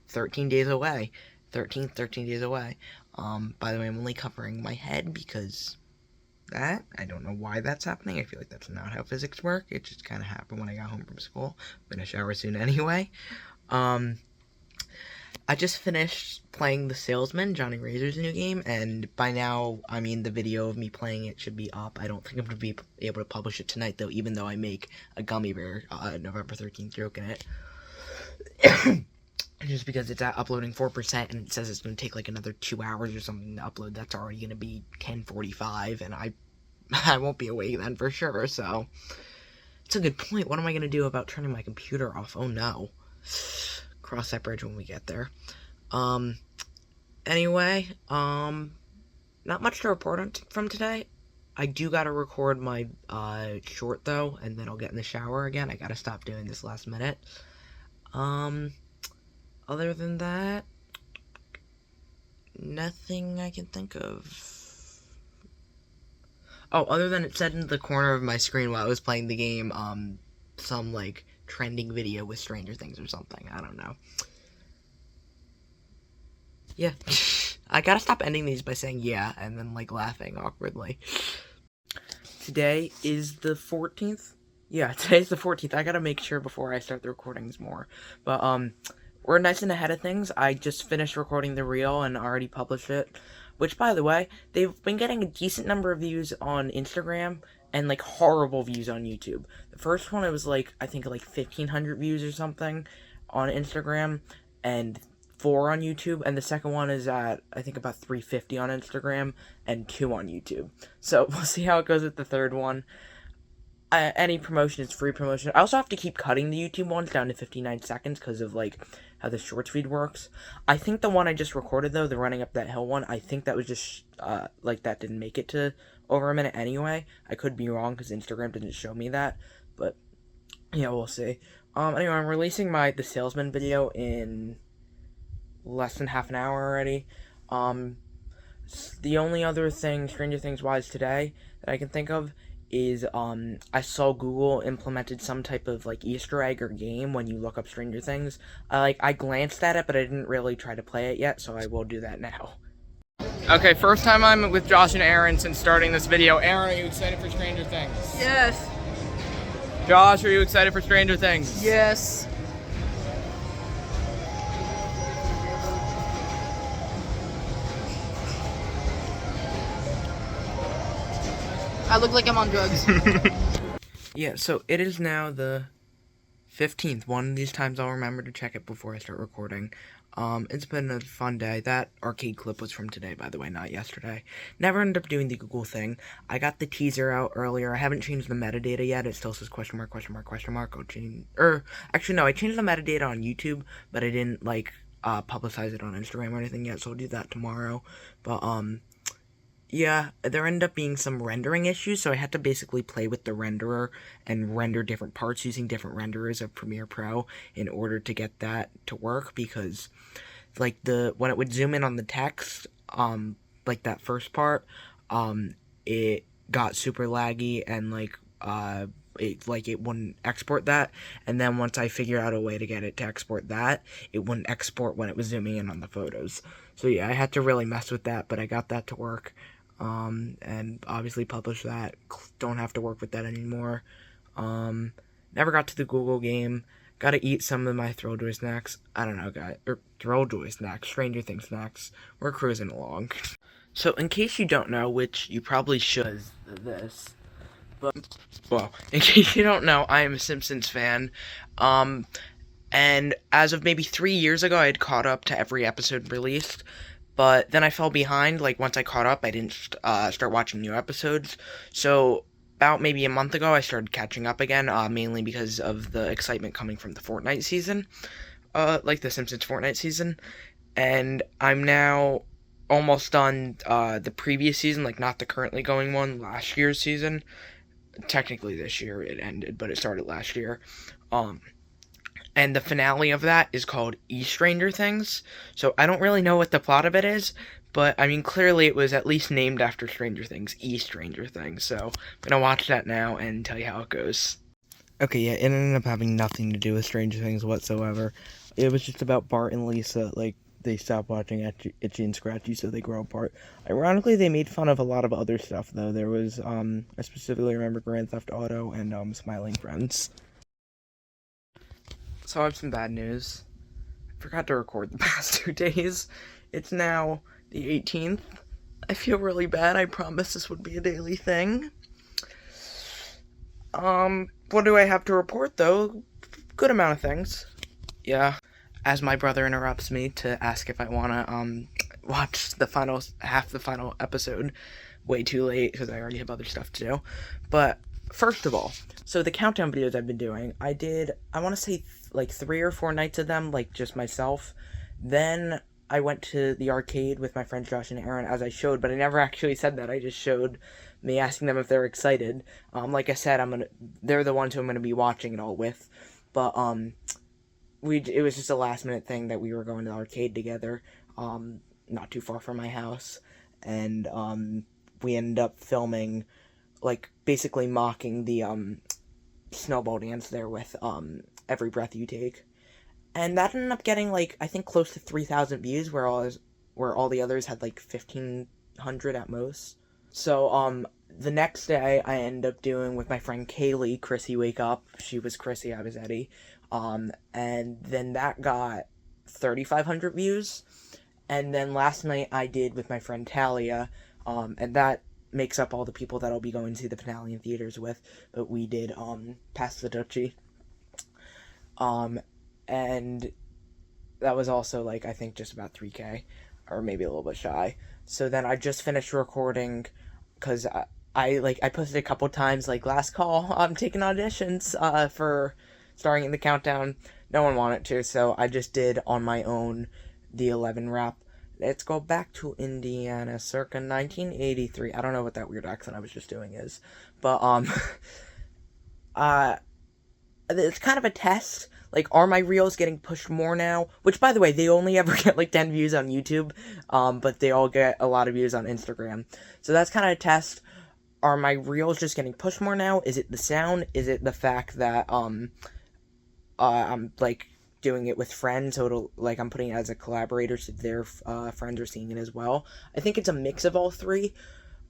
13 days away. 13 days away. By the way, I'm only covering my head because I don't know why that's happening. I feel like that's not how physics work. It just kind of happened when I got home from school. I'm gonna shower soon anyway. I just finished playing The Salesman, Johnny Razor's new game, and by now, I mean, the video of me playing it should be up. I don't think I'm going to be able to publish it tonight, though, even though I make a gummy bear November 13th joke in it. Just because it's at uploading 4%, and it says it's going to take like another 2 hours or something to upload, that's already going to be 10:45, and I won't be awake then for sure, so... It's a good point. What am I going to do about turning my computer off? Oh, no. Cross that bridge when we get there. Anyway, not much to report on from today. I do gotta record my, short, though, and then I'll get in the shower again. I gotta stop doing this last minute. Other than that, nothing I can think of. Oh, other than it said in the corner of my screen while I was playing the game, some, like, trending video with Stranger Things or something. I don't know. Yeah. I gotta stop ending these by saying yeah, and then, like, laughing awkwardly. Today is the 14th? Yeah, today's the 14th. I gotta make sure before I start the recordings more. But, we're nice and ahead of things. I just finished recording the reel and already published it. Which, by the way, they've been getting a decent number of views on Instagram and, like, horrible views on YouTube. The first one, it was, like, I think, like, 1,500 views or something on Instagram and 4 on YouTube. And the second one is at, I think, about 350 on Instagram and 2 on YouTube. So, we'll see how it goes with the third one. Any promotion is free promotion. I also have to keep cutting the YouTube ones down to 59 seconds because of, like, how the shorts feed works. I think the one I just recorded, though, the running up that hill one, I think that was just, like, that didn't make it to over a minute anyway. I could be wrong because Instagram didn't show me that, but, yeah, we'll see. Anyway, I'm releasing The Salesman video in less than half an hour already. The only other thing, Stranger Things-wise today, that I can think of is, I saw Google implemented some type of, like, Easter egg or game when you look up Stranger Things. I glanced at it, but I didn't really try to play it yet, so I will do that now. Okay, first time I'm with Josh and Aaron since starting this video. Aaron, are you excited for Stranger Things? Yes. Josh, are you excited for Stranger Things? Yes. I look like I'm on drugs. Yeah, so it is now the 15th. One of these times I'll remember to check it before I start recording. It's been a fun day. That arcade clip was from today, by the way, not yesterday. Never ended up doing the Google thing. I got the teaser out earlier. I haven't changed the metadata yet. It still says question mark, question mark, question mark. I'll change, actually, no, I changed the metadata on YouTube, but I didn't, like, publicize it on Instagram or anything yet, so I'll do that tomorrow. But, yeah, there ended up being some rendering issues, so I had to basically play with the renderer and render different parts using different renderers of Premiere Pro in order to get that to work, because, like, when it would zoom in on the text, like, that first part, it got super laggy, and, like, it wouldn't export that, and then once I figured out a way to get it to export that, it wouldn't export when it was zooming in on the photos. So yeah, I had to really mess with that, but I got that to work. And obviously publish that. Don't have to work with that anymore. Never got to the Google game. Gotta eat some of my Thrilljoy snacks. I don't know, guys. Thrilljoy snacks. Stranger Things snacks. We're cruising along. So, in case you don't know, which you probably should, this. But, well, in case you don't know, I am a Simpsons fan. And as of maybe 3 years ago, I had caught up to every episode released. But then I fell behind. Like, once I caught up, I didn't start watching new episodes. So, about maybe a month ago, I started catching up again, mainly because of the excitement coming from the Fortnite season. Like, the Simpsons Fortnite season. And I'm now almost done the previous season, like, not the currently going one, last year's season. Technically this year it ended, but it started last year. And the finale of that is called Stranger Things. So I don't really know what the plot of it is, but I mean, clearly it was at least named after Stranger Things, Stranger Things. So I'm gonna watch that now and tell you how it goes. Okay, yeah, it ended up having nothing to do with Stranger Things whatsoever. It was just about Bart and Lisa, like, they stop watching Itchy and Scratchy, so they grow apart. Ironically, they made fun of a lot of other stuff, though. There was, I specifically remember Grand Theft Auto and, Smiling Friends. So I have some bad news. forgot to record the past 2 days. It's now the 18th. I feel really bad. I promised this would be a daily thing. What do I have to report, though? Good amount of things. Yeah. As my brother interrupts me to ask if I want to, watch the final episode way too late because I already have other stuff to do. But, first of all, so the countdown videos I've been doing, I want to say, like, 3 or 4 nights of them, like, just myself. Then I went to the arcade with my friends Josh and Aaron, as I showed, but I never actually said that. I just showed me asking them if they're excited. Like I said, they're the ones who I'm gonna be watching it all with. But it was just a last minute thing that we were going to the arcade together, not too far from my house, and we ended up filming, like, basically mocking the snowball dance there with Every Breath You Take. And that ended up getting, like, I think close to 3,000 views, where all the others had, like, 1,500 at most. So, the next day, I ended up doing with my friend Kaley, Chrissy Wake Up. She was Chrissy, I was Eddie. And then that got 3,500 views. And then last night, I did with my friend Talia, and that makes up all the people that I'll be going to see the finale in theaters with. But we did, Pass the Dutchie. And that was also, like, I think just about 3K, or maybe a little bit shy. So then I just finished recording, because I posted a couple times, like, last call, I'm taking auditions, for starring in the countdown. No one wanted to, so I just did on my own the 11 rap. Let's go back to Indiana, circa 1983. I don't know what that weird accent I was just doing is, but, it's kind of a test. Like, are my reels getting pushed more now? Which, by the way, they only ever get, like, 10 views on YouTube, but they all get a lot of views on Instagram. So that's kind of a test. Are my reels just getting pushed more now? Is it the sound? Is it the fact that, I'm, like, doing it with friends, so it'll, like, I'm putting it as a collaborator, so their, friends are seeing it as well? I think it's a mix of all three.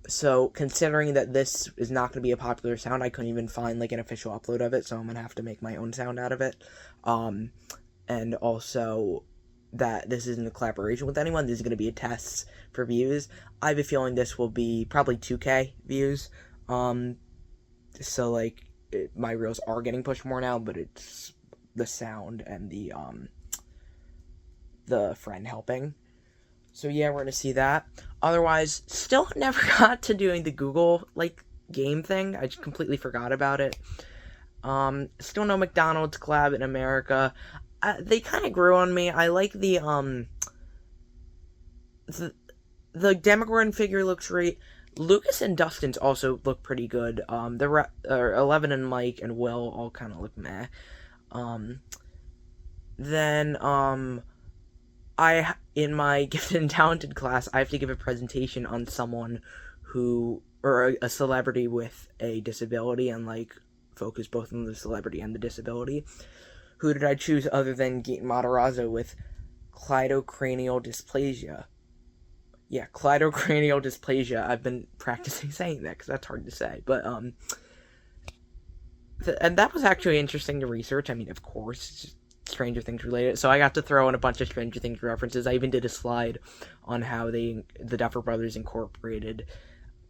So, considering that this is not going to be a popular sound, I couldn't even find, like, an official upload of it, so I'm going to have to make my own sound out of it. And also, that this isn't a collaboration with anyone, this is going to be a test for views. I have a feeling this will be probably 2K views. So, like, my reels are getting pushed more now, but it's the sound and the friend helping. So yeah, we're gonna see that. Otherwise, still never got to doing the Google, like, game thing. I just completely forgot about it. Still no McDonald's collab in America. They kind of grew on me. I like the Demogorgon figure looks great. Lucas and Dustin's also look pretty good. 11 and Mike and Will all kind of look meh. Then, in my gifted and talented class, I have to give a presentation on someone or a celebrity with a disability, and, like, focus both on the celebrity and the disability. Who did I choose other than Gaten Matarazzo with cleidocranial dysplasia? Yeah, cleidocranial dysplasia. I've been practicing saying that, because that's hard to say, but, and that was actually interesting to research. I mean, of course, it's just Stranger Things related, so I got to throw in a bunch of Stranger Things references. I even did a slide on how the Duffer Brothers incorporated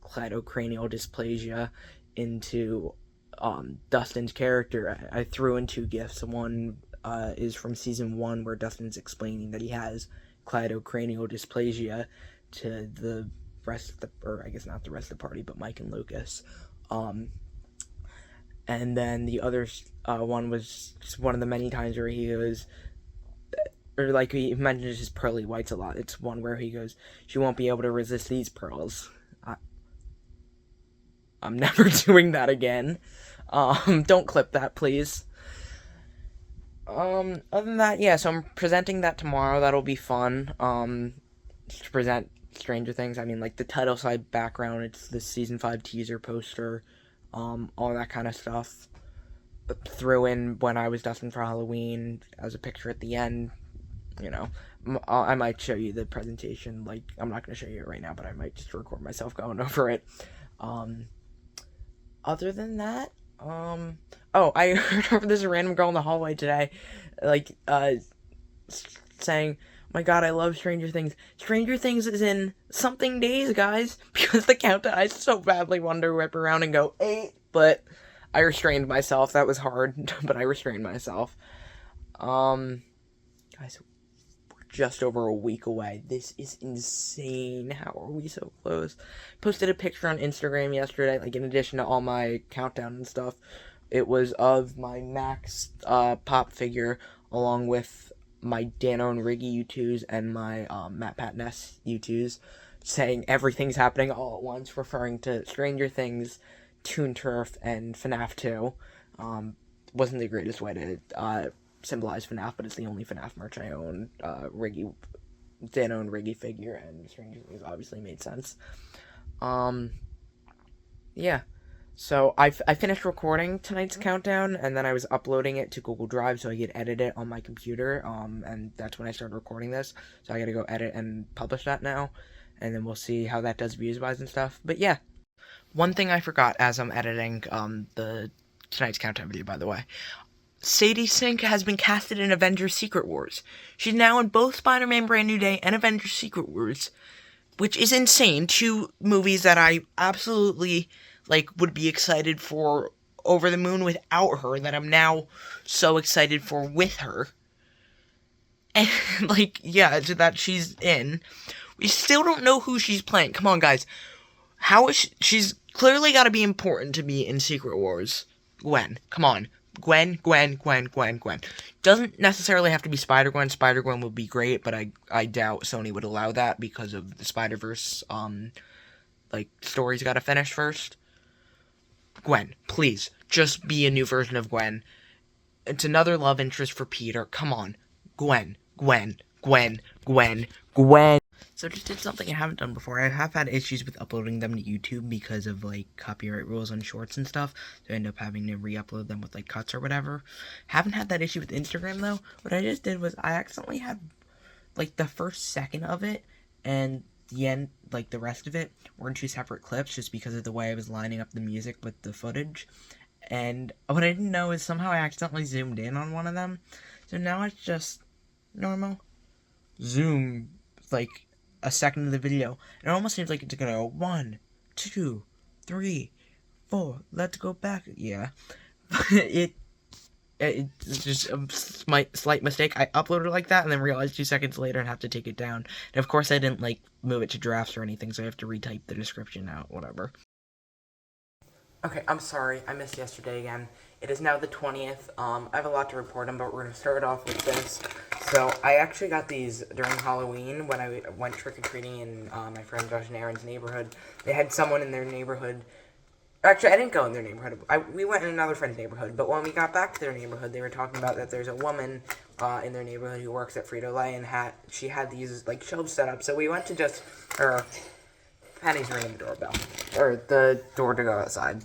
cleidocranial dysplasia into Dustin's character. I threw in 2 gifs. One is from season 1, where Dustin's explaining that he has cleidocranial dysplasia to the rest of or I guess not the rest of the party, but Mike and Lucas. And then the other one was just one of the many times where he goes, or, like, he mentions his pearly whites a lot. It's one where he goes, "She won't be able to resist these pearls." I'm never doing that again. Don't clip that, please. Other than that, yeah, so I'm presenting that tomorrow. That'll be fun. To present Stranger Things. I mean, like, the title side background, it's the season 5 teaser poster. All that kind of stuff. Threw in when I was Dustin for Halloween as a picture at the end. You know, I might show you the presentation. Like, I'm not going to show you it right now, but I might just record myself going over it. Other than that, I heard over this random girl in the hallway today, like, saying, my god, I love Stranger Things. Stranger Things is in something days, guys, because the countdown, I so badly wanted to whip around and go 8, but I restrained myself. That was hard, but I restrained myself. Guys, we're just over a week away. This is insane. How are we so close? Posted a picture on Instagram yesterday, like, in addition to all my countdown and stuff. It was of my Max pop figure, along with my Dano and Riggy U2s and my Matt Pat Ness U2s, saying everything's happening all at once, referring to Stranger Things, Toon Turf, and FNAF 2. Wasn't the greatest way to symbolize FNAF, but it's the only FNAF merch I own. Riggy, Dano and Riggy figure, and Stranger Things obviously made sense. Yeah. So I finished recording tonight's countdown, and then I was uploading it to Google Drive so I could edit it on my computer, and that's when I started recording this. So I gotta go edit and publish that now, and then we'll see how that does views-wise and stuff. But yeah, one thing I forgot as I'm editing the tonight's countdown video, by the way. Sadie Sink has been casted in Avengers Secret Wars. She's now in both Spider-Man Brand New Day and Avengers Secret Wars, which is insane. 2 movies that I absolutely would be excited for over the moon without her, that I'm now so excited for with her. And, yeah, that she's in. We still don't know who she's playing. Come on, guys. How is she's clearly got to be important to be in Secret Wars. Gwen. Come on. Gwen. Doesn't necessarily have to be Spider-Gwen. Spider-Gwen would be great, but I doubt Sony would allow that because of the Spider-Verse, stories gotta finish first. Gwen, please, just be a new version of Gwen. It's another love interest for Peter. Come on. Gwen. So just did something I haven't done before. I have had issues with uploading them to YouTube because of, copyright rules on shorts and stuff. So I end up having to re-upload them with, cuts or whatever. Haven't had that issue with Instagram, though. What I just did was I accidentally had, the first second of it and the end, the rest of it were in 2 separate clips just because of the way I was lining up the music with the footage. And what I didn't know is somehow I accidentally zoomed in on one of them. So now it's just normal zoom, a second of the video. And it almost seems like it's gonna go 1, 2, 3, 4. Let's go back. Yeah. It's just a slight mistake. I uploaded it like that and then realized 2 seconds later and have to take it down. And of course I didn't move it to drafts or anything, so I have to retype the description out, whatever. Okay, I'm sorry, I missed yesterday again. It is now the 20th. I have a lot to report on, but we're going to start off with this. So, I actually got these during Halloween when I went trick-or-treating in my friend Josh and Aaron's neighborhood. They had someone in their neighborhood. Actually, I didn't go in their neighborhood. We went in another friend's neighborhood, but when we got back to their neighborhood, they were talking about that there's a woman in their neighborhood who works at Frito-Lay, and she had these, shelves set up. So we went to Penny's ringing the doorbell. Or the door to go outside.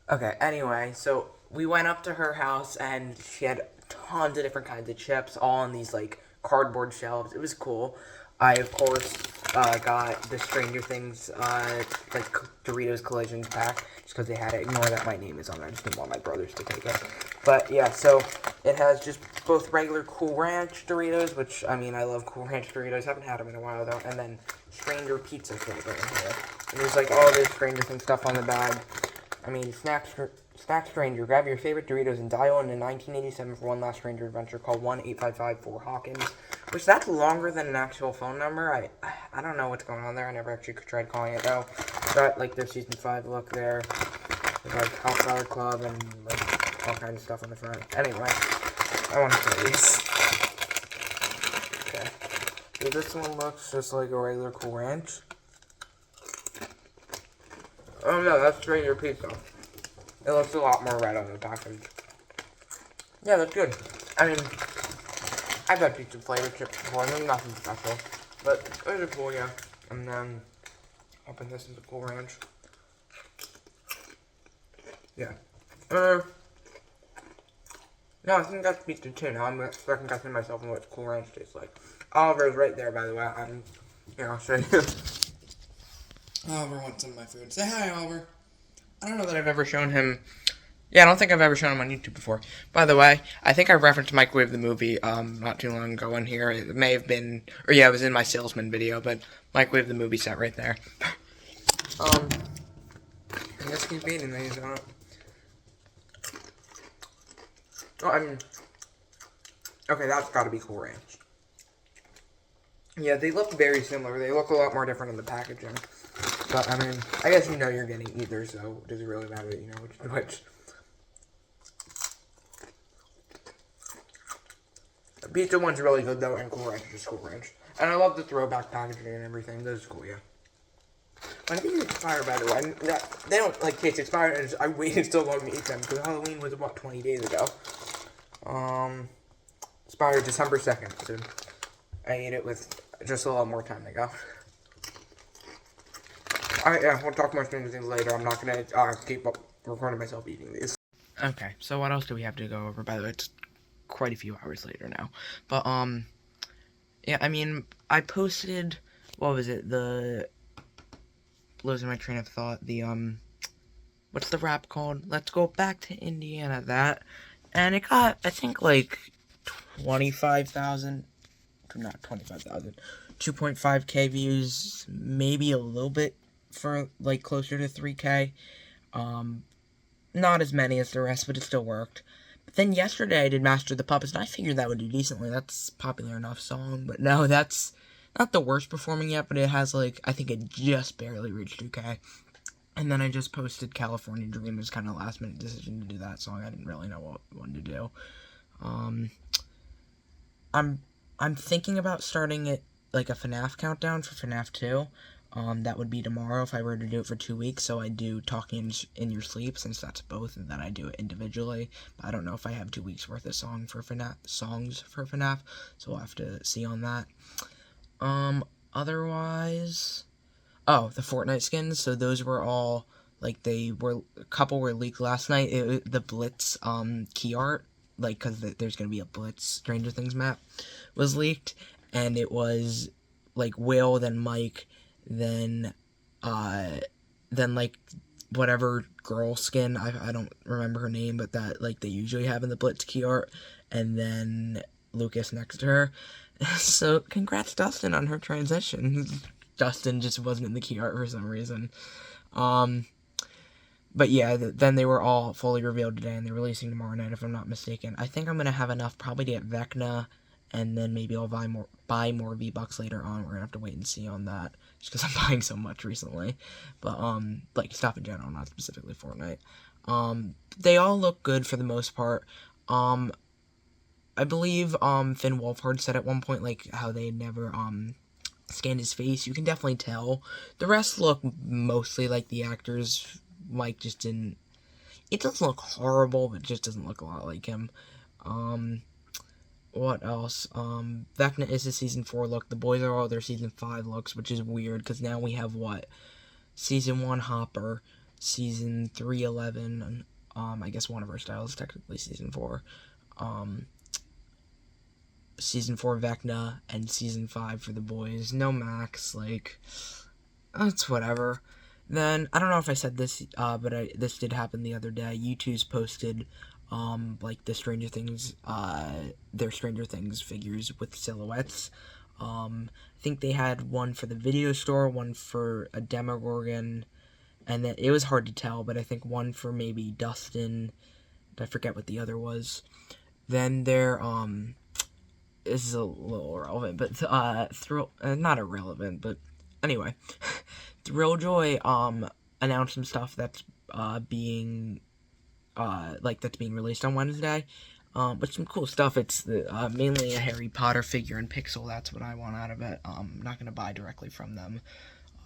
Okay, anyway, so we went up to her house, and she had tons of different kinds of chips, all on these, cardboard shelves. It was cool. I, of course, got the Stranger Things, Doritos Collisions pack, just because they had it. Ignore that my name is on there. I just didn't want my brothers to take it. But, yeah, so it has just both regular Cool Ranch Doritos, which, I mean, I love Cool Ranch Doritos. Haven't had them in a while, though. And then Stranger Pizza flavor in here. And there's, all this Stranger Things stuff on the bag. I mean, Snack Stranger, grab your favorite Doritos and dial into 1987 for one last Stranger adventure. Call 1-855-4-HAWKINS, which that's longer than an actual phone number. I don't know what's going on there. I never actually tried calling it, though. Got, their Season 5 look there. There's, Hellfire Club and, all kinds of stuff on the front. Anyway, I want to play these. Okay. So this one looks just like a regular Cool Ranch. Oh no, that's Stranger Pizza. It looks a lot more red on the package. Yeah, that's good. I mean, I've had pizza flavored chips before, and they're nothing special. But those are cool, yeah. And then, open this as a Cool Ranch. Yeah. No, I think that's pizza too. Now I'm second guessing myself on what Cool Ranch tastes like. Oliver's right there, by the way. Here, I'll show you. Oliver wants some of my food. Say hi, Oliver. I don't know that I've ever shown him Yeah, I don't think I've ever shown him on YouTube before. By the way, I think I referenced Microwave the movie not too long ago on here. It may have been, or yeah, it was in my salesman video, but Microwave the movie set right there. I just keep eating these. Oh, I mean, okay, that's got to be Cool Ranch. Yeah, they look very similar. They look a lot more different in the packaging. But I mean, I guess you know you're getting either, so does it really matter that you know which? The pizza one's really good though, and Cool Ranch is Cool Ranch. And I love the throwback packaging and everything. Those is cool, yeah. When these expire, by the way, they don't like taste expired. And I waited so long to eat them because Halloween was about 20 days ago. Expired December 2nd, so I ate it with just a little more time to go. Alright, yeah, we'll talk more Stranger Things later. I'm not gonna keep up recording myself eating these. Okay, so what else do we have to go over? By the way, it's quite a few hours later now. But, yeah, I mean, I posted, what was it, losing my train of thought, what's the rap called? Let's Go Back to Indiana, that, and it got, I think, like, 25,000, not 25,000, 2.5k views, maybe a little bit for, like, closer to 3k, not as many as the rest, but it still worked. But then yesterday I did Master of the Puppets, and I figured that would do decently. That's a popular enough song, but no, that's not the worst performing yet, but it has, like, I think it just barely reached 2k. And then I just posted California Dream as kind of a last minute decision to do that song. I didn't really know what one to do. I'm thinking about starting it like a FNAF countdown for FNAF 2. That would be tomorrow if I were to do it for 2 weeks. So I do Talking in Your Sleep, since that's both, and then I do it individually. But I don't know if I have 2 weeks worth of songs for FNAF, so we'll have to see on that. Otherwise, oh, the Fortnite skins. So those were all like a couple were leaked last night. The Blitz key art, like, because there's gonna be a Blitz Stranger Things map, was leaked, and it was like Will, then Mike, then like whatever girl skin, I don't remember her name, but that like they usually have in the Blitz key art, and then Lucas next to her. So congrats Dustin on her transition. Dustin just wasn't in the key art for some reason. But yeah, then they were all fully revealed today, and they're releasing tomorrow night, if I'm not mistaken. I think I'm gonna have enough probably to get Vecna, and then maybe I'll buy more V-Bucks later on. We're gonna have to wait and see on that, just because I'm buying so much recently. But like stuff in general, not specifically Fortnite. They all look good for the most part. I believe Finn Wolfhard said at one point like how they never scanned his face. You can definitely tell. The rest look mostly like the actors. Mike just didn't. It doesn't look horrible, but it just doesn't look a lot like him. What else? Vecna is his season 4 look. The boys are all their season 5 looks, which is weird because now we have what? Season 1 Hopper, season 3 11. I guess one of our styles is technically season 4. Season 4 Vecna, and season 5 for the boys. No Max, like, it's whatever. Then, I don't know if I said this, but this did happen the other day. U2's posted, like, the Stranger Things, their Stranger Things figures with silhouettes. I think they had one for the video store, one for a Demogorgon, and then it was hard to tell, but I think one for maybe Dustin. I forget what the other was. Then there, this is a little irrelevant, but not irrelevant, but anyway, Thrilljoy announced some stuff that's being released on Wednesday, but some cool stuff. It's mainly a Harry Potter figure in pixel. That's what I want out of it. I'm not gonna buy directly from them,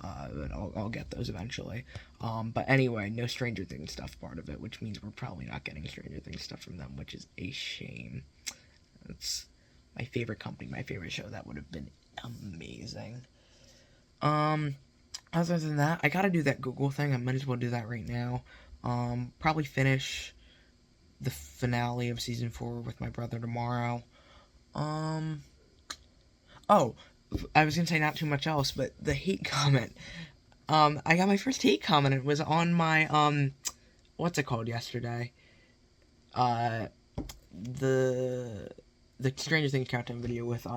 but I'll get those eventually. But anyway, no Stranger Things stuff part of it, which means we're probably not getting Stranger Things stuff from them, which is a shame. It's my favorite company, my favorite show. That would have been amazing. Other than that, I gotta do that Google thing. I might as well do that right now. Probably finish the finale of season 4 with my brother tomorrow. Oh, I was gonna say not too much else, but the hate comment. I got my first hate comment. It was on my, what's it called yesterday? uh, the Stranger Things countdown video with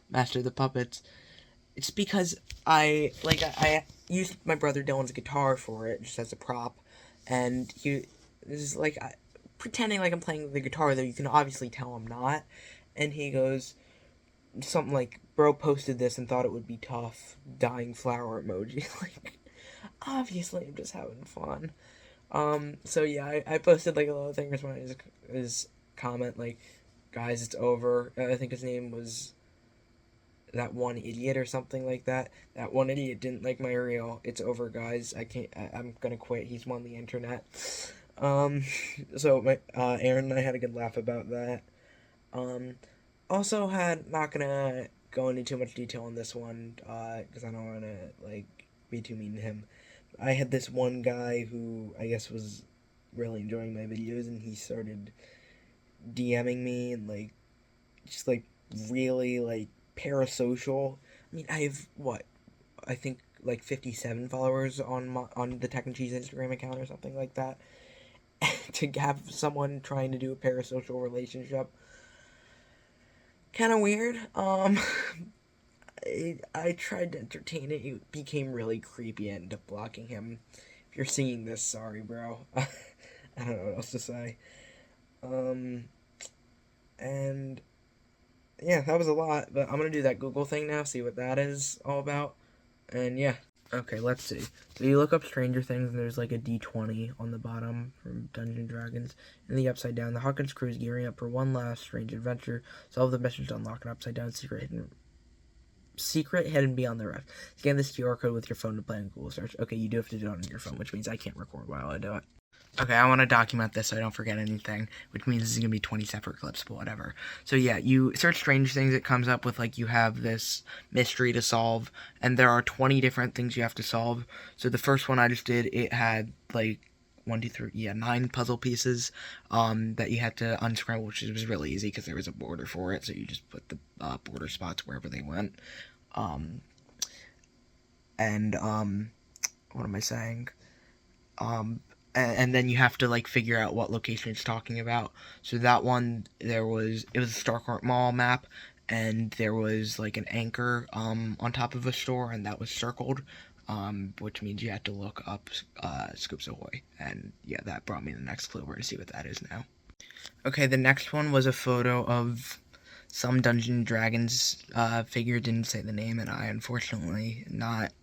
Master of the Puppets. It's because I used my brother Dylan's guitar for it just as a prop, and he is like pretending like I'm playing the guitar, though you can obviously tell I'm not. And he goes something like, "Bro posted this and thought it would be tough." Dying flower emoji. Like, obviously I'm just having fun. So yeah, I posted like a lot of things when his comment like, "Guys, it's over." I think his name was that one idiot or something like that. That one idiot didn't like my reel. It's over, guys. I'm gonna quit. He's won the internet. Um, so my Aaron and I had a good laugh about that. Um, Also had not gonna go into too much detail on this one because I don't wanna like be too mean to him. I had this one guy who I guess was really enjoying my videos, and he started DMing me and like just like really like parasocial. I mean, I have what I think like 57 followers on the Tech and Cheese Instagram account or something like that. To have someone trying to do a parasocial relationship, kind of weird. I tried to entertain it. It became really creepy. I ended up blocking him. If you're seeing this, sorry, bro. I don't know what else to say. Um, and yeah, that was a lot, but I'm gonna do that Google thing now, see what that is all about. And yeah. Okay, let's see. So you look up Stranger Things, and there's like a D20 on the bottom from Dungeons and Dragons. In the upside down, the Hawkins crew is gearing up for one last strange adventure. Solve the mission to unlock an upside down secret hidden beyond the rest. Scan this QR code with your phone to play on Google search. Okay, you do have to do it on your phone, which means I can't record while I do it. Okay, I want to document this so I don't forget anything, which means this is going to be 20 separate clips, but whatever. So yeah, you search Strange Things, it comes up with, like, you have this mystery to solve, and there are 20 different things you have to solve. So the first one I just did, it had, like, 9 puzzle pieces that you had to unscramble, which was really easy because there was a border for it, so you just put the border spots wherever they went. What am I saying? And then you have to like figure out what location it's talking about. So that one, it was a Starcourt Mall map, and there was like an anchor on top of a store, and that was circled, which means you had to look up Scoops Ahoy, and yeah, that brought me to the next clue. We're gonna see what that is now. Okay, the next one was a photo of some Dungeons and Dragons figure. Didn't say the name, and I unfortunately not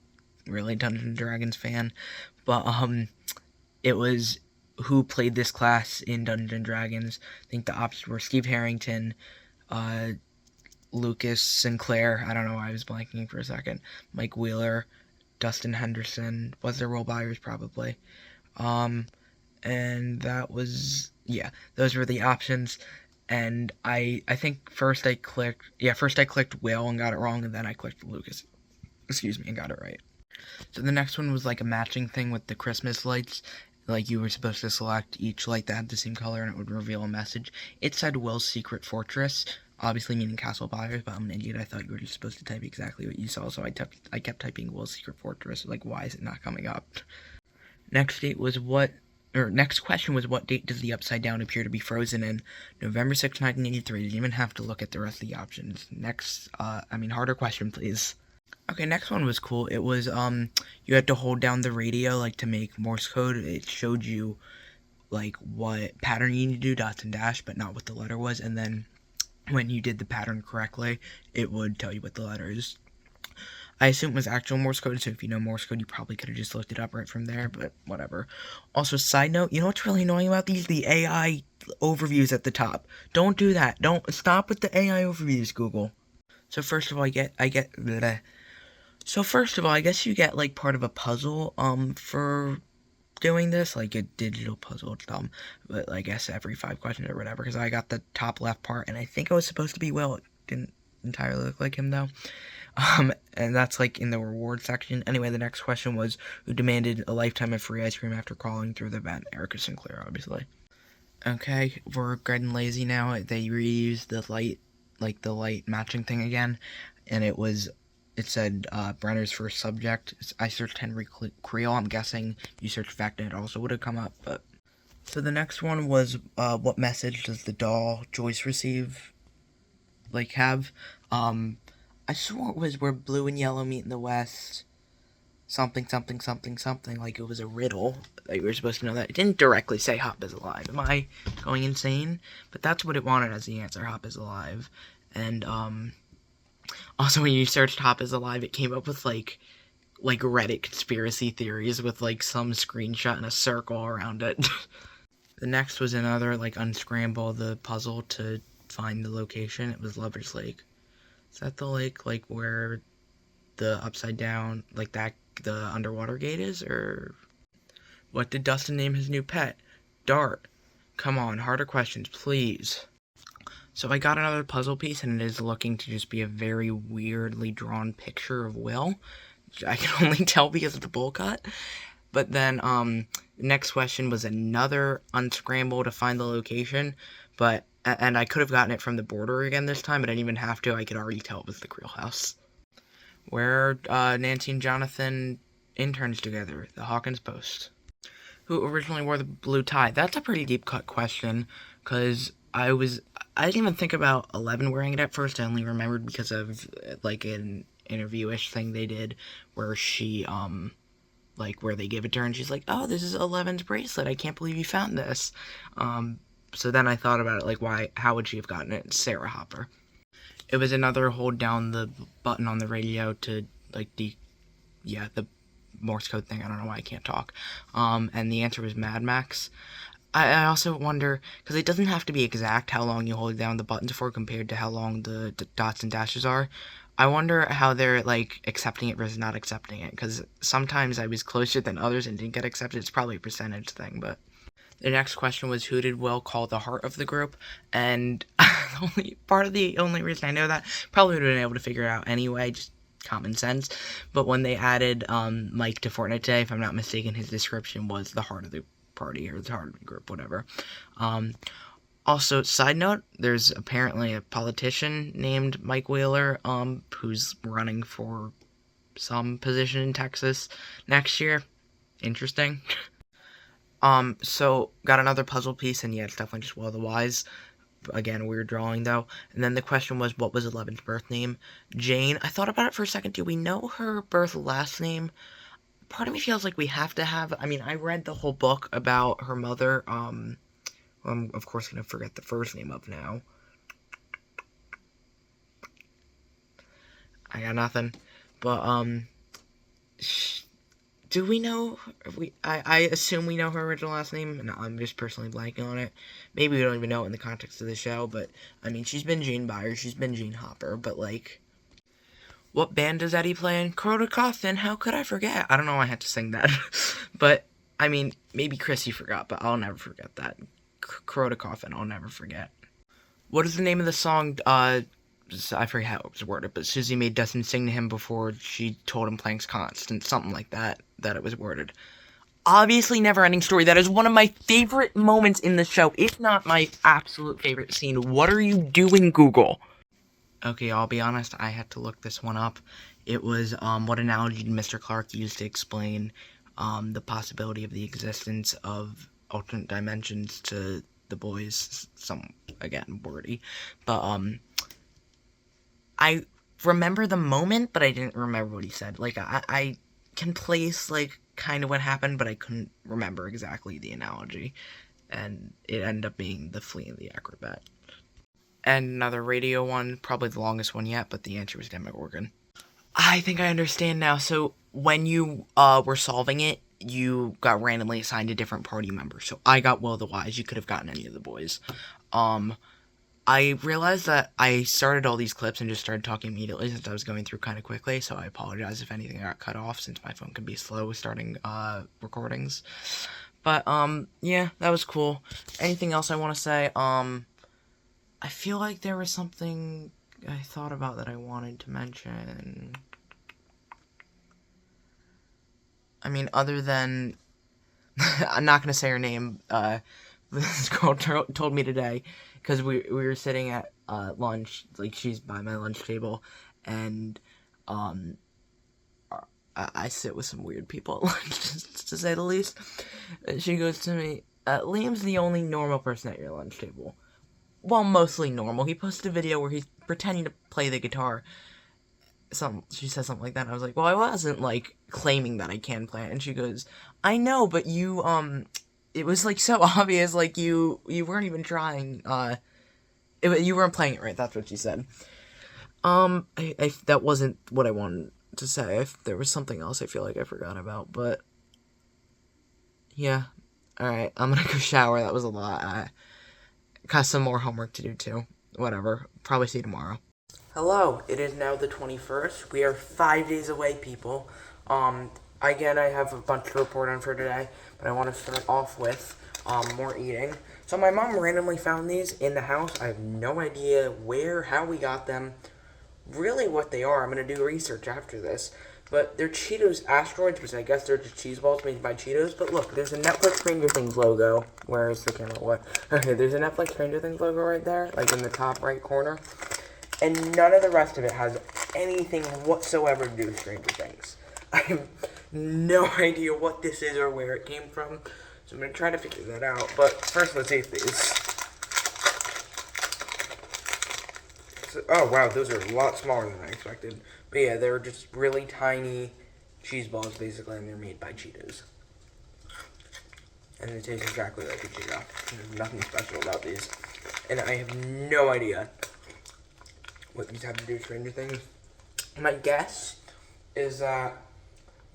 really Dungeons and Dragons fan, but it was who played this class in Dungeons and Dragons. I think the options were Steve Harrington, Lucas Sinclair. I don't know why I was blanking for a second. Mike Wheeler, Dustin Henderson. Was there role buyers? Probably. And that was, yeah, those were the options. And I think first I clicked Will and got it wrong, and then I clicked Lucas. Excuse me, and got it right. So the next one was like a matching thing with the Christmas lights. Like, you were supposed to select each light that had the same color, and it would reveal a message. It said Will's Secret Fortress, obviously meaning Castle Buyers, but I'm an idiot. I thought you were just supposed to type exactly what you saw, so I kept typing Will's Secret Fortress. Like, why is it not coming up? Next question was, what date does the Upside Down appear to be frozen in? November 6, 1983. Didn't even have to look at the rest of the options. Next, harder question, please. Okay, next one was cool. It was, you had to hold down the radio, like, to make Morse code. It showed you, like, what pattern you need to do, dots and dash, but not what the letter was. And then when you did the pattern correctly, it would tell you what the letter is. I assume it was actual Morse code, so if you know Morse code, you probably could have just looked it up right from there, but whatever. Also, side note, you know what's really annoying about these? The AI overviews at the top. Don't do that. Don't stop with the AI overviews, Google. So first of all, I guess you get, like, part of a puzzle, for doing this, like a digital puzzle. It's dumb, but I guess every 5 questions or whatever, because I got the top left part, and I think I was supposed to be Will. It didn't entirely look like him, though. And that's, like, in the reward section. Anyway, the next question was, who demanded a lifetime of free ice cream after crawling through the vent? Erica Sinclair, obviously. Okay, we're getting lazy now. They reused the light matching thing again, and it said Brenner's first subject. I searched Henry Creel. I'm guessing you searched Fact, and it also would have come up, but So the next one was, what message does the doll Joyce receive, have? Um, I swore it was where blue and yellow meet in the west. Something, something, something, something. Like it was a riddle. Like we were supposed to know that. It didn't directly say Hop is alive. Am I going insane? But that's what it wanted as the answer. Hop is alive. And, also when you searched Hop is alive, it came up with, like Reddit conspiracy theories with, like, some screenshot and a circle around it. The next was another, like, unscramble the puzzle to find the location. It was Lover's Lake. Is that the lake, like, where the upside down, like, that, the underwater gate is? Or what did Dustin name his new pet? Dart. Come on, harder questions, please. So I got another puzzle piece, and it is looking to just be a very weirdly drawn picture of Will. I can only tell because of the bowl cut. But then, the next question was another unscramble to find the location, and I could have gotten it from the border again this time, but I didn't even have to. I could already tell it was the Creel house. Where, Nancy and Jonathan interns together, the Hawkins Post. Who originally wore the blue tie? That's a pretty deep cut question, because I didn't even think about 11 wearing it at first. I only remembered because of, like, an interview-ish thing they did where she, where they give it to her and she's like, oh, this is 11's bracelet. I can't believe you found this. So then I thought about it, how would she have gotten it? Sarah Hopper. It was another hold down the button on the radio to, the Morse code thing. I don't know why I can't talk. And the answer was Mad Max. I also wonder, because it doesn't have to be exact how long you hold down the buttons for compared to how long the dots and dashes are. I wonder how they're, accepting it versus not accepting it, because sometimes I was closer than others and didn't get accepted. It's probably a percentage thing, but... The next question was, who did Will call the heart of the group? And the only reason I know that, probably would have been able to figure it out anyway, just common sense. But when they added Mike to Fortnite today, if I'm not mistaken, his description was the heart of the party, or the heart of the group, whatever. Also, side note, there's apparently a politician named Mike Wheeler, who's running for some position in Texas next year. Interesting. So, got another puzzle piece, and yeah, it's definitely just Will of the Wise. Again, weird drawing, though. And then the question was, what was 11's birth name? Jane. I thought about it for a second. Do we know her birth last name? Part of me feels like we have to have... I mean, I read the whole book about her mother, I'm, of course, going to forget the first name of now. I got nothing. But, do we know... I assume we know her original last name, and I'm just personally blanking on it. Maybe we don't even know it in the context of the show, but, I mean, she's been Jane Byers, she's been Jane Hopper, but, what band does Eddie play in? Crota Coffin, how could I forget? I don't know why I had to sing that. But, I mean, maybe Chrissy forgot, but I'll never forget that. Crota Coffin, I'll never forget. What is the name of the song, I forget how it was worded, but Susie made Dustin sing to him before she told him Planck's constant, something like that it was worded. Obviously, Never Ending Story. That is one of my favorite moments in the show, if not my absolute favorite scene. What are you doing, Google? Okay, I'll be honest, I had to look this one up. It was, what analogy did Mr. Clark use to explain, the possibility of the existence of alternate dimensions to the boys? Again, wordy. But, I remember the moment, but I didn't remember what he said. I can place, kind of what happened, but I couldn't remember exactly the analogy. And it ended up being the flea and the acrobat. And another radio one, probably the longest one yet, but the answer was Demogorgon. I think I understand now. So, when you were solving it, you got randomly assigned a different party member. So, I got Will the Wise. You could have gotten any of the boys. I realized that I started all these clips and just started talking immediately since I was going through kind of quickly, so I apologize if anything got cut off since my phone can be slow with starting recordings. But, yeah, that was cool. Anything else I want to say? I feel like there was something I thought about that I wanted to mention. I mean, other than... I'm not going to say her name. This girl told me today, because we were sitting at lunch, she's by my lunch table, and I sit with some weird people at lunch, to say the least. And she goes to me, Liam's the only normal person at your lunch table. Well, mostly normal. He posted a video where he's pretending to play the guitar. She said something like that, and I was like, well, I wasn't, like, claiming that I can play it, and she goes, I know, but you, it was, like, so obvious, like, you weren't even trying, you weren't playing it right, that's what she said. That wasn't what I wanted to say. There was something else I feel like I forgot about, but, yeah. Alright, I'm gonna go shower, that was a lot. I got some more homework to do, too. Whatever, probably see you tomorrow. Hello, it is now the 21st. We are 5 days away, people. Again, I have a bunch to report on for today, but I want to start off with, more eating. So my mom randomly found these in the house. I have no idea how we got them, really what they are. I'm going to do research after this. But they're Cheetos Asteroids, which I guess they're just cheese balls made by Cheetos. But look, there's a Netflix Stranger Things logo. Where is the camera? What? Okay, there's a Netflix Stranger Things logo right there, like in the top right corner. And none of the rest of it has anything whatsoever to do with Stranger Things. I have no idea what this is or where it came from, so I'm going to try to figure that out. But first, let's eat these. So, oh, wow, those are a lot smaller than I expected. But yeah, they're just really tiny cheese balls, basically, and they're made by Cheetos. And they taste exactly like a Cheeto. There's nothing special about these. And I have no idea what these have to do with Stranger Things. My guess is that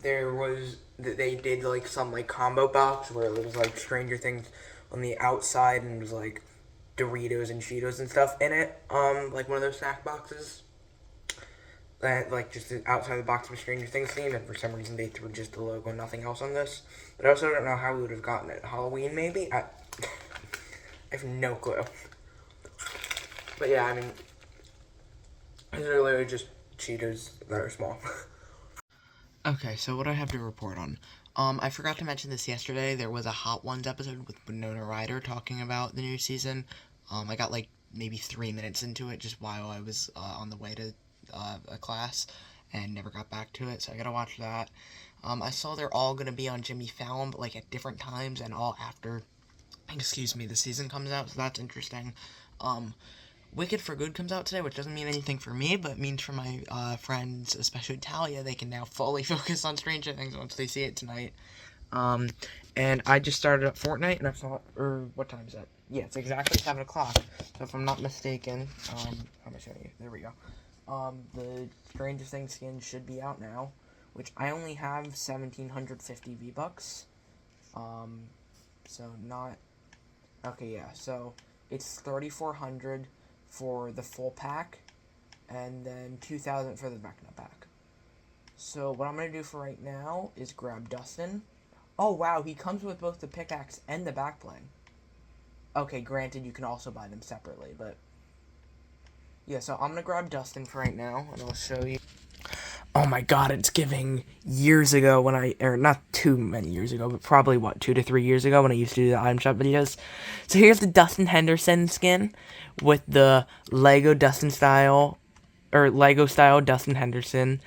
they did like some like combo box where it was like Stranger Things on the outside and it was like Doritos and Cheetos and stuff in it. Like one of those snack boxes. That like just the outside the box of a Stranger Things theme, and for some reason they threw just the logo and nothing else on this. But I also don't know how we would have gotten it. Halloween maybe? I have no clue. But yeah, I mean, these are literally just Cheetos that are small. Okay, so what I have to report on. I forgot to mention this yesterday. There was a Hot Ones episode with Winona Ryder talking about the new season. I got like maybe 3 minutes into it just while I was on the way to a class and never got back to it, so I gotta watch that. I saw they're all gonna be on Jimmy Fallon, but like at different times and all after, the season comes out, so that's interesting. Wicked for Good comes out today, which doesn't mean anything for me, but means for my friends, especially Talia, they can now fully focus on Stranger Things once they see it tonight. And I just started up Fortnite, and I saw, what time is it? Yeah, it's exactly 7 o'clock, so if I'm not mistaken, how am I showing you? There we go. The Stranger Things skin should be out now, which I only have 1,750 V-Bucks. So not, okay, yeah, so it's 3,400 for the full pack, and then 2,000 for the Vecna pack. So what I'm going to do for right now is grab Dustin. Oh, wow, he comes with both the pickaxe and the backbling. Okay, granted, you can also buy them separately, but yeah, so I'm going to grab Dustin for right now, and I'll show you. Oh my god, it's giving years ago when or not too many years ago, but probably, 2 to 3 years ago when I used to do the item shop videos. So here's the Dustin Henderson skin with the Lego style Dustin Henderson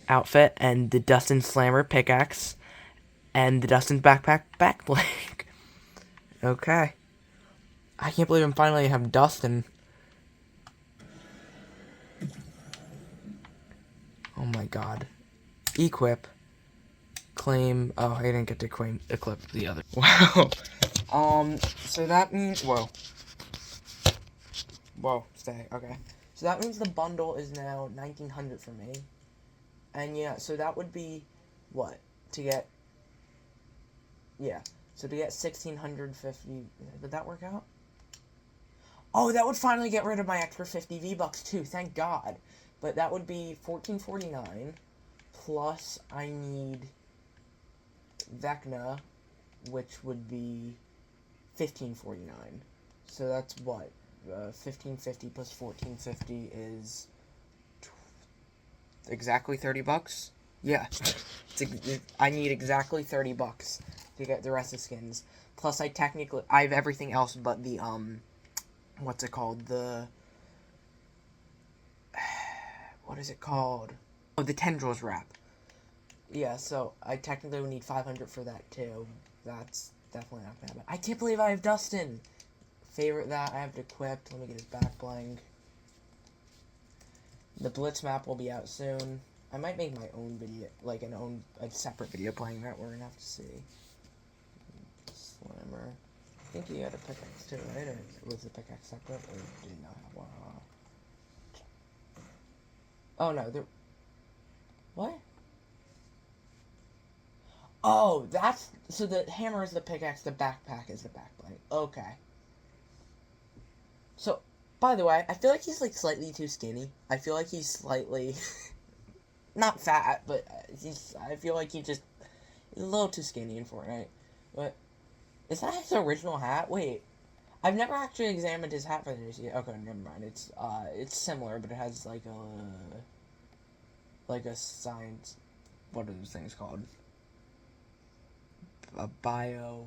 outfit, and the Dustin Slammer pickaxe, and the Dustin backpack backbling. Okay. I can't believe I'm finally have Dustin. Oh my god. Equip. Claim. Oh, I didn't get to equip the other. Wow. So that means. Whoa. Stay. Okay. So that means the bundle is now 1,900 for me. And yeah, so that would be. What? To get. Yeah. So to get 1,650. Did that work out? Oh, that would finally get rid of my extra 50 V-Bucks too. Thank God. But that would be $14.49. Plus, I need Vecna, which would be $15.49. So that's what? $15.50 plus $14.50 is exactly $30. Yeah, I need exactly $30 to get the rest of the skins. Plus, I have everything else but the what's it called? What is it called? Oh, the Tendrils wrap. Yeah, so I technically would need 500 for that too. That's definitely not gonna happen. I can't believe I have Dustin. Favorite that I have it equipped. Let me get his back bling. The Blitz map will be out soon. I might make my own video, like a separate video playing that. We're gonna have to see. Slimmer. I think he had a pickaxe too, right? Or was the pickaxe separate, or did he not have one? Oh no, there. What? Oh, that's so. The hammer is the pickaxe. The backpack is the backblade. Okay. So, by the way, I feel like he's like slightly too skinny. I feel like he's slightly not fat, but I feel like he's a little too skinny in Fortnite. But is that his original hat? Wait, I've never actually examined his hat for the new season. Okay, never mind. It's similar, but it has like a science. What are those things called? A bio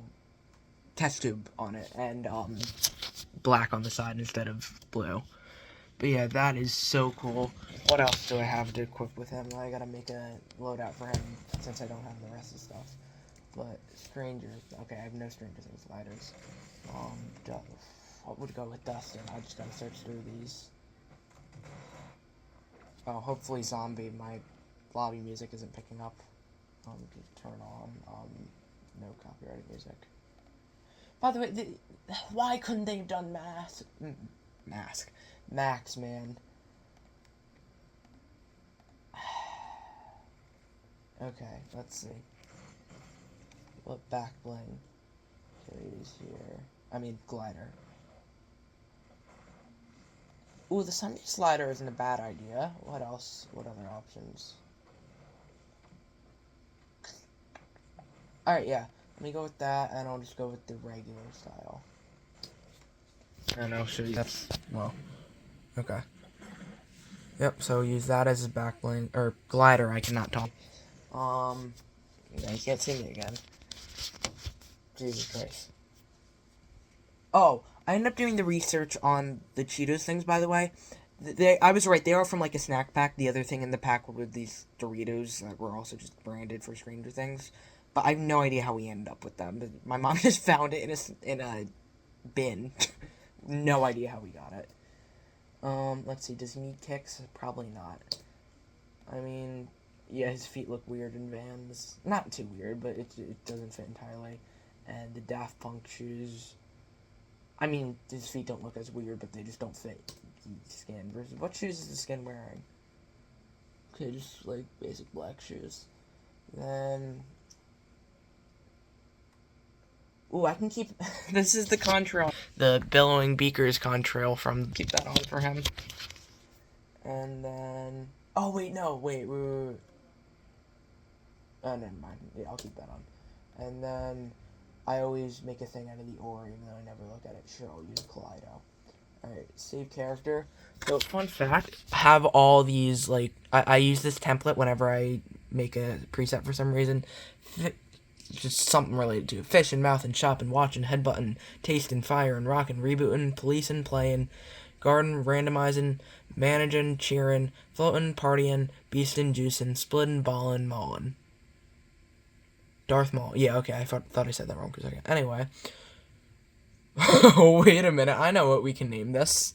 test tube on it, and black on the side instead of blue. But yeah, that is so cool. What else do I have to equip with him? I gotta make a loadout for him since I don't have the rest of the stuff. But Stranger, okay, I have no Stranger Things fighters. What would go with Dustin? I just gotta search through these. Oh, hopefully Zombie, my lobby music isn't picking up. Turn on, no copyrighted music. By the way, why couldn't they have done Max, man. Okay, let's see. What back bling? Carries here. I mean, glider. Ooh, the Sunday slider isn't a bad idea. What else? What other options? Alright, yeah. Let me go with that, and I'll just go with the regular style. And I'll show you. That's, well, okay. Yep, so use that as a back bling, or glider, I cannot talk. You can't see me again. Jesus Christ. Oh, I ended up doing the research on the Cheetos things, by the way. I was right, they are from like a snack pack. The other thing in the pack were these Doritos that were also just branded for Stranger Things. But I have no idea how we ended up with them. My mom just found it in a bin. No idea how we got it. Let's see, does he need kicks? Probably not. I mean, yeah, his feet look weird in Vans. Not too weird, but it doesn't fit entirely. And the Daft Punk shoes. I mean, his feet don't look as weird, but they just don't fit the skin. Versus, what shoes is the skin wearing? Okay, just like basic black shoes. Then, ooh, I can keep. This is the contrail. The billowing beakers contrail from. Keep that on for him. And then, oh wait, no, wait. Oh, never mind. Yeah, I'll keep that on. And then, I always make a thing out of the ore, even though I never look at it. Sure, I'll use Kaleido. Alright, save character. So, fun fact, have all these, like, I use this template whenever I make a preset for some reason. Just something related to it. Fish and mouth and shop and watch and headbutt and taste and fire and rock and rebooting, police and playing, garden randomizing, managing, cheering, floating, partying, beastin', juicing, splitting, ballin', maulin'. Darth Maul. Yeah, okay, I thought I said that wrong for a second. Anyway. Oh, wait a minute. I know what we can name this.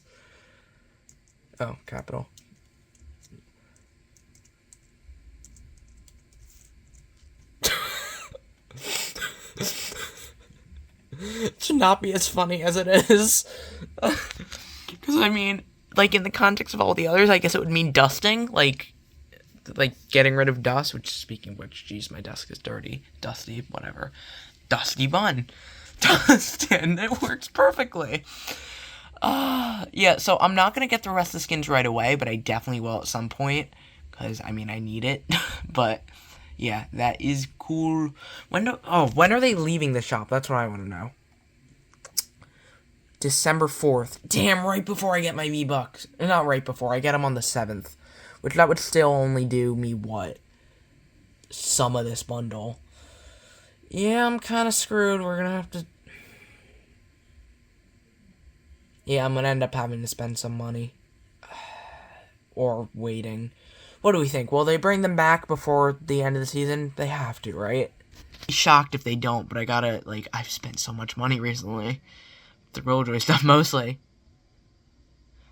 Oh, capital. It should not be as funny as it is. Because, I mean, like, in the context of all the others, I guess it would mean dusting. Like getting rid of dust, which, speaking of which, geez, my desk is dirty. Dusty, whatever. Dusty bun. Dustin, it works perfectly. Yeah, so I'm not going to get the rest of the skins right away, but I definitely will at some point, because, I mean, I need it. But, yeah, that is cool. When are they leaving the shop? That's what I want to know. December 4th. Damn, right before I get my V-Bucks. Not right before, I get them on the 7th. Which that would still only do me, what? Some of this bundle. Yeah, I'm kind of screwed. We're going to have to... Yeah, I'm going to end up having to spend some money. Or waiting. What do we think? Will they bring them back before the end of the season? They have to, right? Shocked if they don't, but I gotta, like, I've spent so much money recently. The Rolljoy stuff mostly.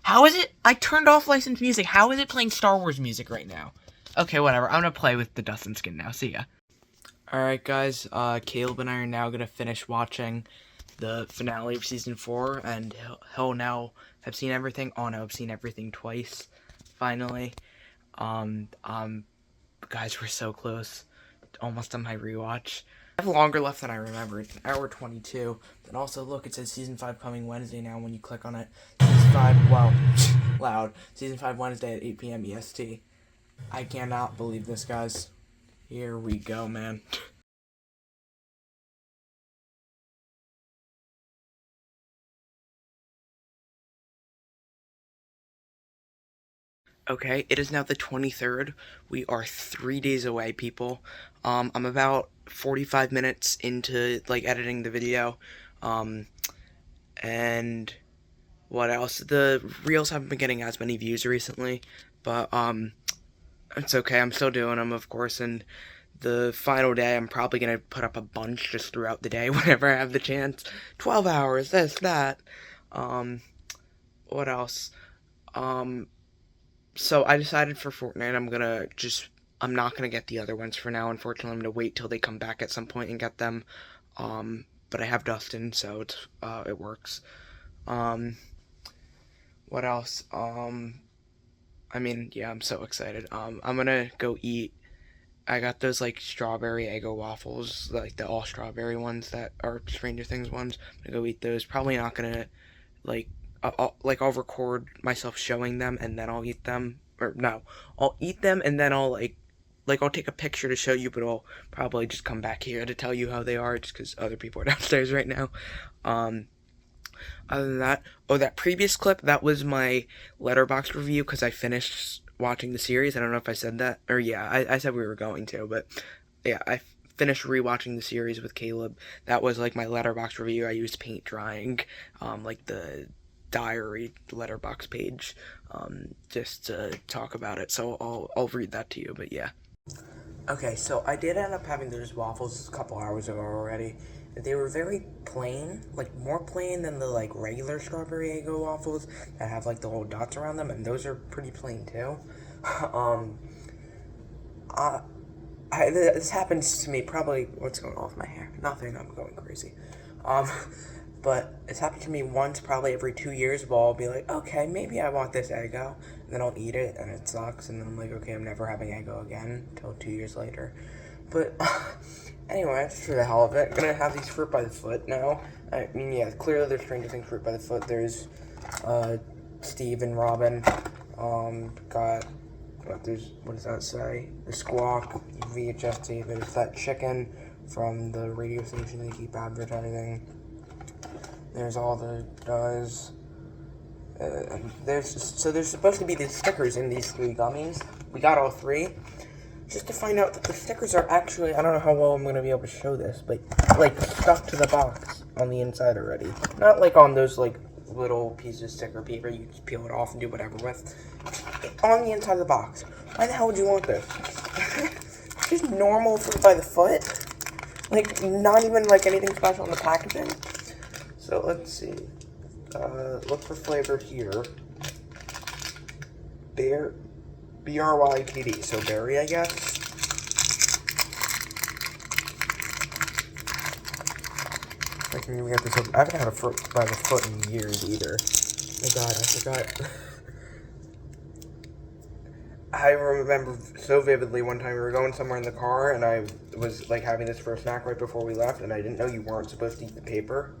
How is it? I turned off licensed music. How is it playing Star Wars music right now? Okay, whatever. I'm gonna play with the Dustin skin now. See ya. Alright, guys. Caleb and I are now gonna finish watching the finale of season 4, and he'll now have seen everything. Oh no, I've seen everything twice. Finally. Um, um, guys, we're so close. Almost on my rewatch. I have longer left than I remembered. Hour 22. And also, look, it says Season 5 coming Wednesday now when you click on it. Season 5, wow, loud. Season 5 Wednesday at 8 p.m. EST. I cannot believe this, guys. Here we go, man. Okay, it is now the 23rd. We are 3 days away, people. I'm about 45 minutes into, like, editing the video. And what else? The reels haven't been getting as many views recently, but, it's okay. I'm still doing them, of course, and the final day, I'm probably going to put up a bunch just throughout the day whenever I have the chance. 12 hours, this, that. What else? So I decided for Fortnite, I'm not gonna get the other ones for now. Unfortunately, I'm gonna wait till they come back at some point and get them. But I have Dustin, so it works. Um, what else? I mean, yeah, I'm so excited. I'm gonna go eat. I got those like strawberry Eggo waffles, like the all strawberry ones that are Stranger Things ones. I'm gonna go eat those. Probably not gonna like I'll record myself showing them and then I'll eat them. Or no, I'll eat them and then I'll I'll take a picture to show you, but I'll probably just come back here to tell you how they are, just because other people are downstairs right now. Um, Other than that, that previous clip, that was my Letterboxd review, because I finished watching the series. I don't know if I said that, or yeah, I said we were going to, but yeah, I finished rewatching the series with Caleb. That was like my Letterboxd review. I used paint drying, like the diary letterbox page, just to talk about it. So I'll read that to you. But yeah. Okay, so I did end up having those waffles a couple hours ago already. They were very plain, like more plain than the like regular strawberry Eggo waffles that have like the little dots around them, and those are pretty plain too. um, this happens to me probably. What's going on with my hair? Nothing. I'm going crazy. Um, but it's happened to me once, probably every 2 years. Where I'll be like, okay, maybe I want this Eggo, and then I'll eat it, and it sucks, and then I'm like, okay, I'm never having Eggo again until 2 years later. But anyway, just for the hell of it, gonna have these fruit by the foot now. I mean, yeah, clearly there's Stranger Things fruit by the foot. There's Steve and Robin. Got what does that say? The Squawk VHS tape. There's that chicken from the radio station they keep advertising. There's all the does. There's supposed to be these stickers in these 3 gummies. We got all 3. Just to find out that the stickers are actually, I don't know how well I'm going to be able to show this, but like stuck to the box on the inside already. Not like on those like little pieces of sticker paper you just peel it off and do whatever with. On the inside of the box. Why the hell would you want this? Just normal fruit by the foot? Like not even like anything special in the packaging? So let's see. Look for flavor here. BRYTD, so berry, I guess. I can even get this up. I haven't had a fruit by the foot in years either. Oh god, I forgot. I remember so vividly one time we were going somewhere in the car and I was like having this for a snack right before we left and I didn't know you weren't supposed to eat the paper.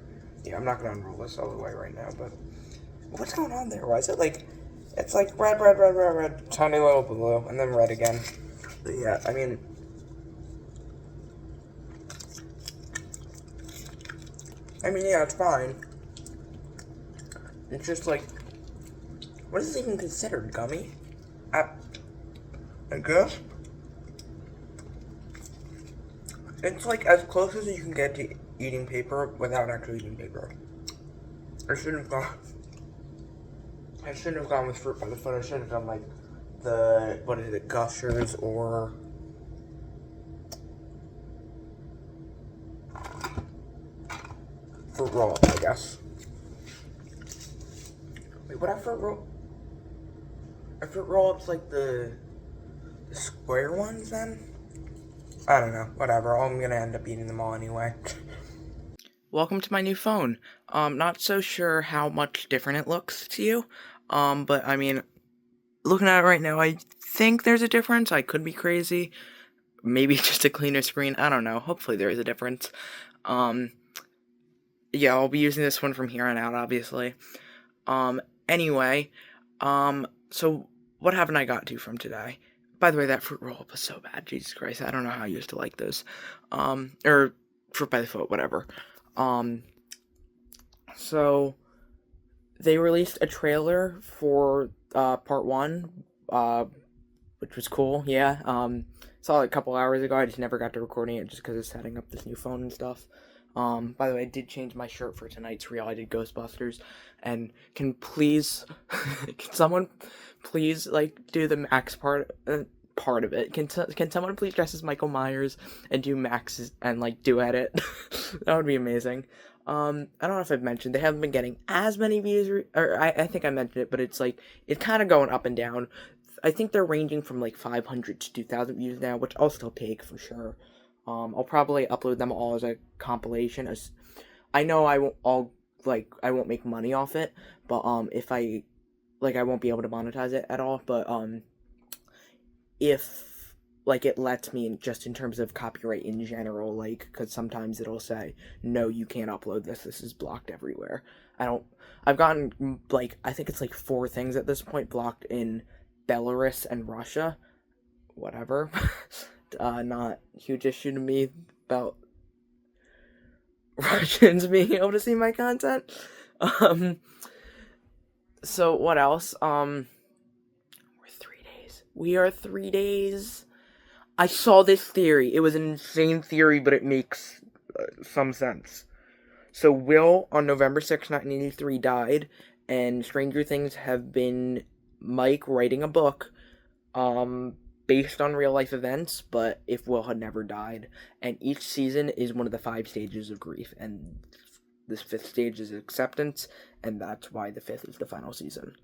Yeah, I'm not gonna unroll this all the way right now, but what's going on there? Why is it like it's like red, tiny little blue, and then red again. But yeah, I mean, yeah, it's fine. It's just like, what is this even considered, gummy? I guess it's like as close as you can get to eating paper without actually eating paper. I shouldn't have gone with fruit by the foot. I should have done like the Gushers or fruit roll up, I guess. Wait, what are fruit roll? Are fruit roll ups like the square ones then? I don't know. Whatever. I'm gonna end up eating them all anyway. Welcome to my new phone. Not so sure how much different it looks to you. But I mean, looking at it right now, I think there's a difference. I could be crazy. Maybe just a cleaner screen. I don't know. Hopefully there is a difference. Yeah, I'll be using this one from here on out, obviously. Anyway, so what haven't I got to from today? By the way, that fruit roll-up was so bad. Jesus Christ, I don't know how I used to like those. Or fruit by the foot, whatever. So they released a trailer for part one, which was cool. Yeah. Saw it a couple hours ago. I just never got to recording it just because of setting up this new phone and stuff. By the way, I did change my shirt for tonight's reel. I did Ghostbusters, and can someone please do the Max part of it? Can someone please dress as Michael Myers and do Max and duet it? That would be amazing. I don't know if I've mentioned they haven't been getting as many views, or I think I mentioned it, but it's kind of going up and down. I think they're ranging from 500 to 2,000 views now, which I'll still take for sure. I'll probably upload them all as a compilation. As I know I won't make money off it, but if I won't be able to monetize it at all. But if it lets me in terms of copyright in general, because sometimes it'll say no, you can't upload this. This is blocked everywhere. I've gotten I think it's 4 things at this point blocked in Belarus and Russia. Whatever. Not huge issue to me about Russians being able to see my content. So what else? We're 3 days. We are 3 days. I saw this theory. It was an insane theory, but it makes some sense. So Will, on November 6, 1983, died, and Stranger Things have been Mike writing a book, based on real-life events, but if Will had never died. And each season is one of the 5 stages of grief, and this 5th stage is acceptance, and that's why the 5th is the final season.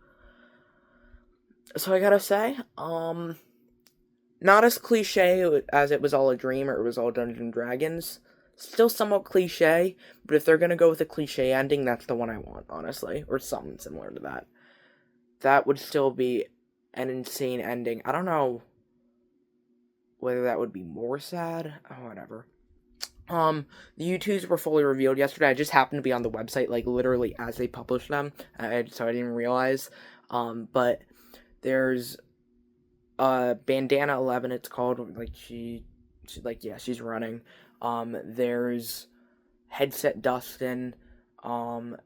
So I gotta say, not as cliche as it was all a dream or it was all Dungeons and Dragons. Still somewhat cliche, but if they're gonna go with a cliche ending, that's the one I want, honestly. Or something similar to that. That would still be an insane ending. I don't know whether that would be more sad. Oh, whatever. The U2s were fully revealed yesterday. I just happened to be on the website, literally as they published them. So I didn't even realize. But there's Bandana 11, it's called. She's running. There's Headset Dustin.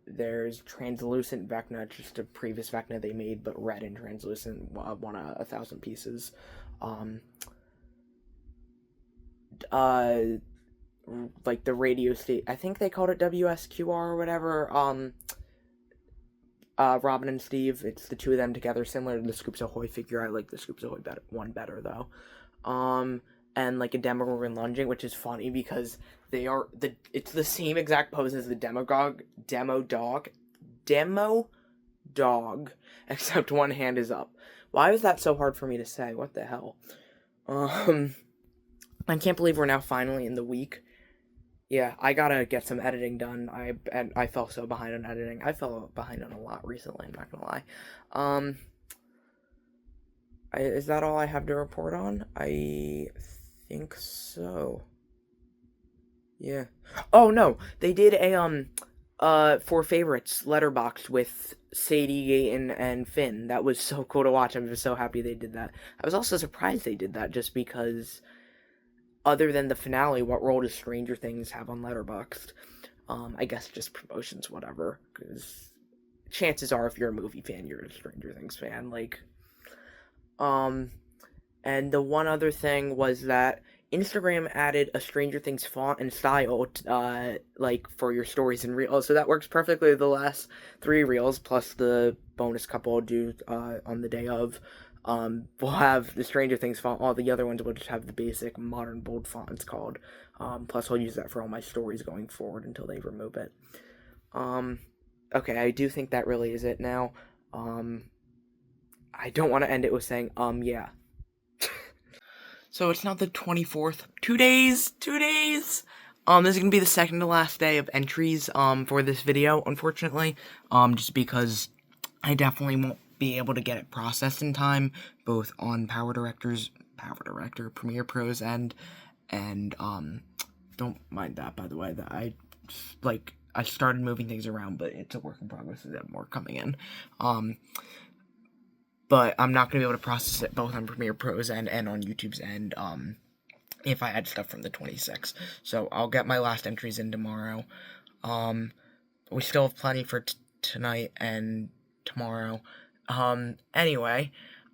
There's Translucent Vecna, just a previous Vecna they made, but red and translucent, won 1,000 pieces. The radio state, I think they called it WSQR or whatever. Robin and Steve, it's the 2 of them together, similar to the Scoops Ahoy figure. I like the Scoops Ahoy one better though. And a Demogorgon lunging, which is funny because it's the same exact pose as the demo dog, except one hand is up. Why was that so hard for me to say? What the hell? I can't believe we're now finally in the week. Yeah, I gotta get some editing done. I fell so behind on editing. I fell behind on a lot recently, I'm not gonna lie. Is that all I have to report on? I think so. Yeah. Oh, no, they did a, for favorites letterbox with Sadie, Gaten, and Finn. That was so cool to watch. I'm just so happy they did that. I was also surprised they did that just because, other than the finale, what role does Stranger Things have on Letterboxd? I guess just promotions, whatever. Because chances are, if you're a movie fan, you're a Stranger Things fan. And the one other thing was that Instagram added a Stranger Things font and style, for your stories and reels. So that works perfectly. The last 3 reels, plus the bonus couple I'll do on the day of, will have the Stranger Things font. All the other ones will just have the basic modern bold font, it's called. Plus I'll use that for all my stories going forward until they remove it. Um, okay, I do think that really is it now. Um, I don't want to end it with saying, yeah. So it's now the 24th. 2 days! 2 days! This is gonna be the second to last day of entries, for this video, unfortunately. Just because I definitely won't be able to get it processed in time, both on Power Director, Premiere Pro's end, and, don't mind that, by the way, that I started moving things around, but it's a work in progress, there's more coming in. But I'm not going to be able to process it both on Premiere Pro's end and on YouTube's end, if I add stuff from the 26th. So I'll get my last entries in tomorrow. We still have plenty for tonight and tomorrow. Anyway,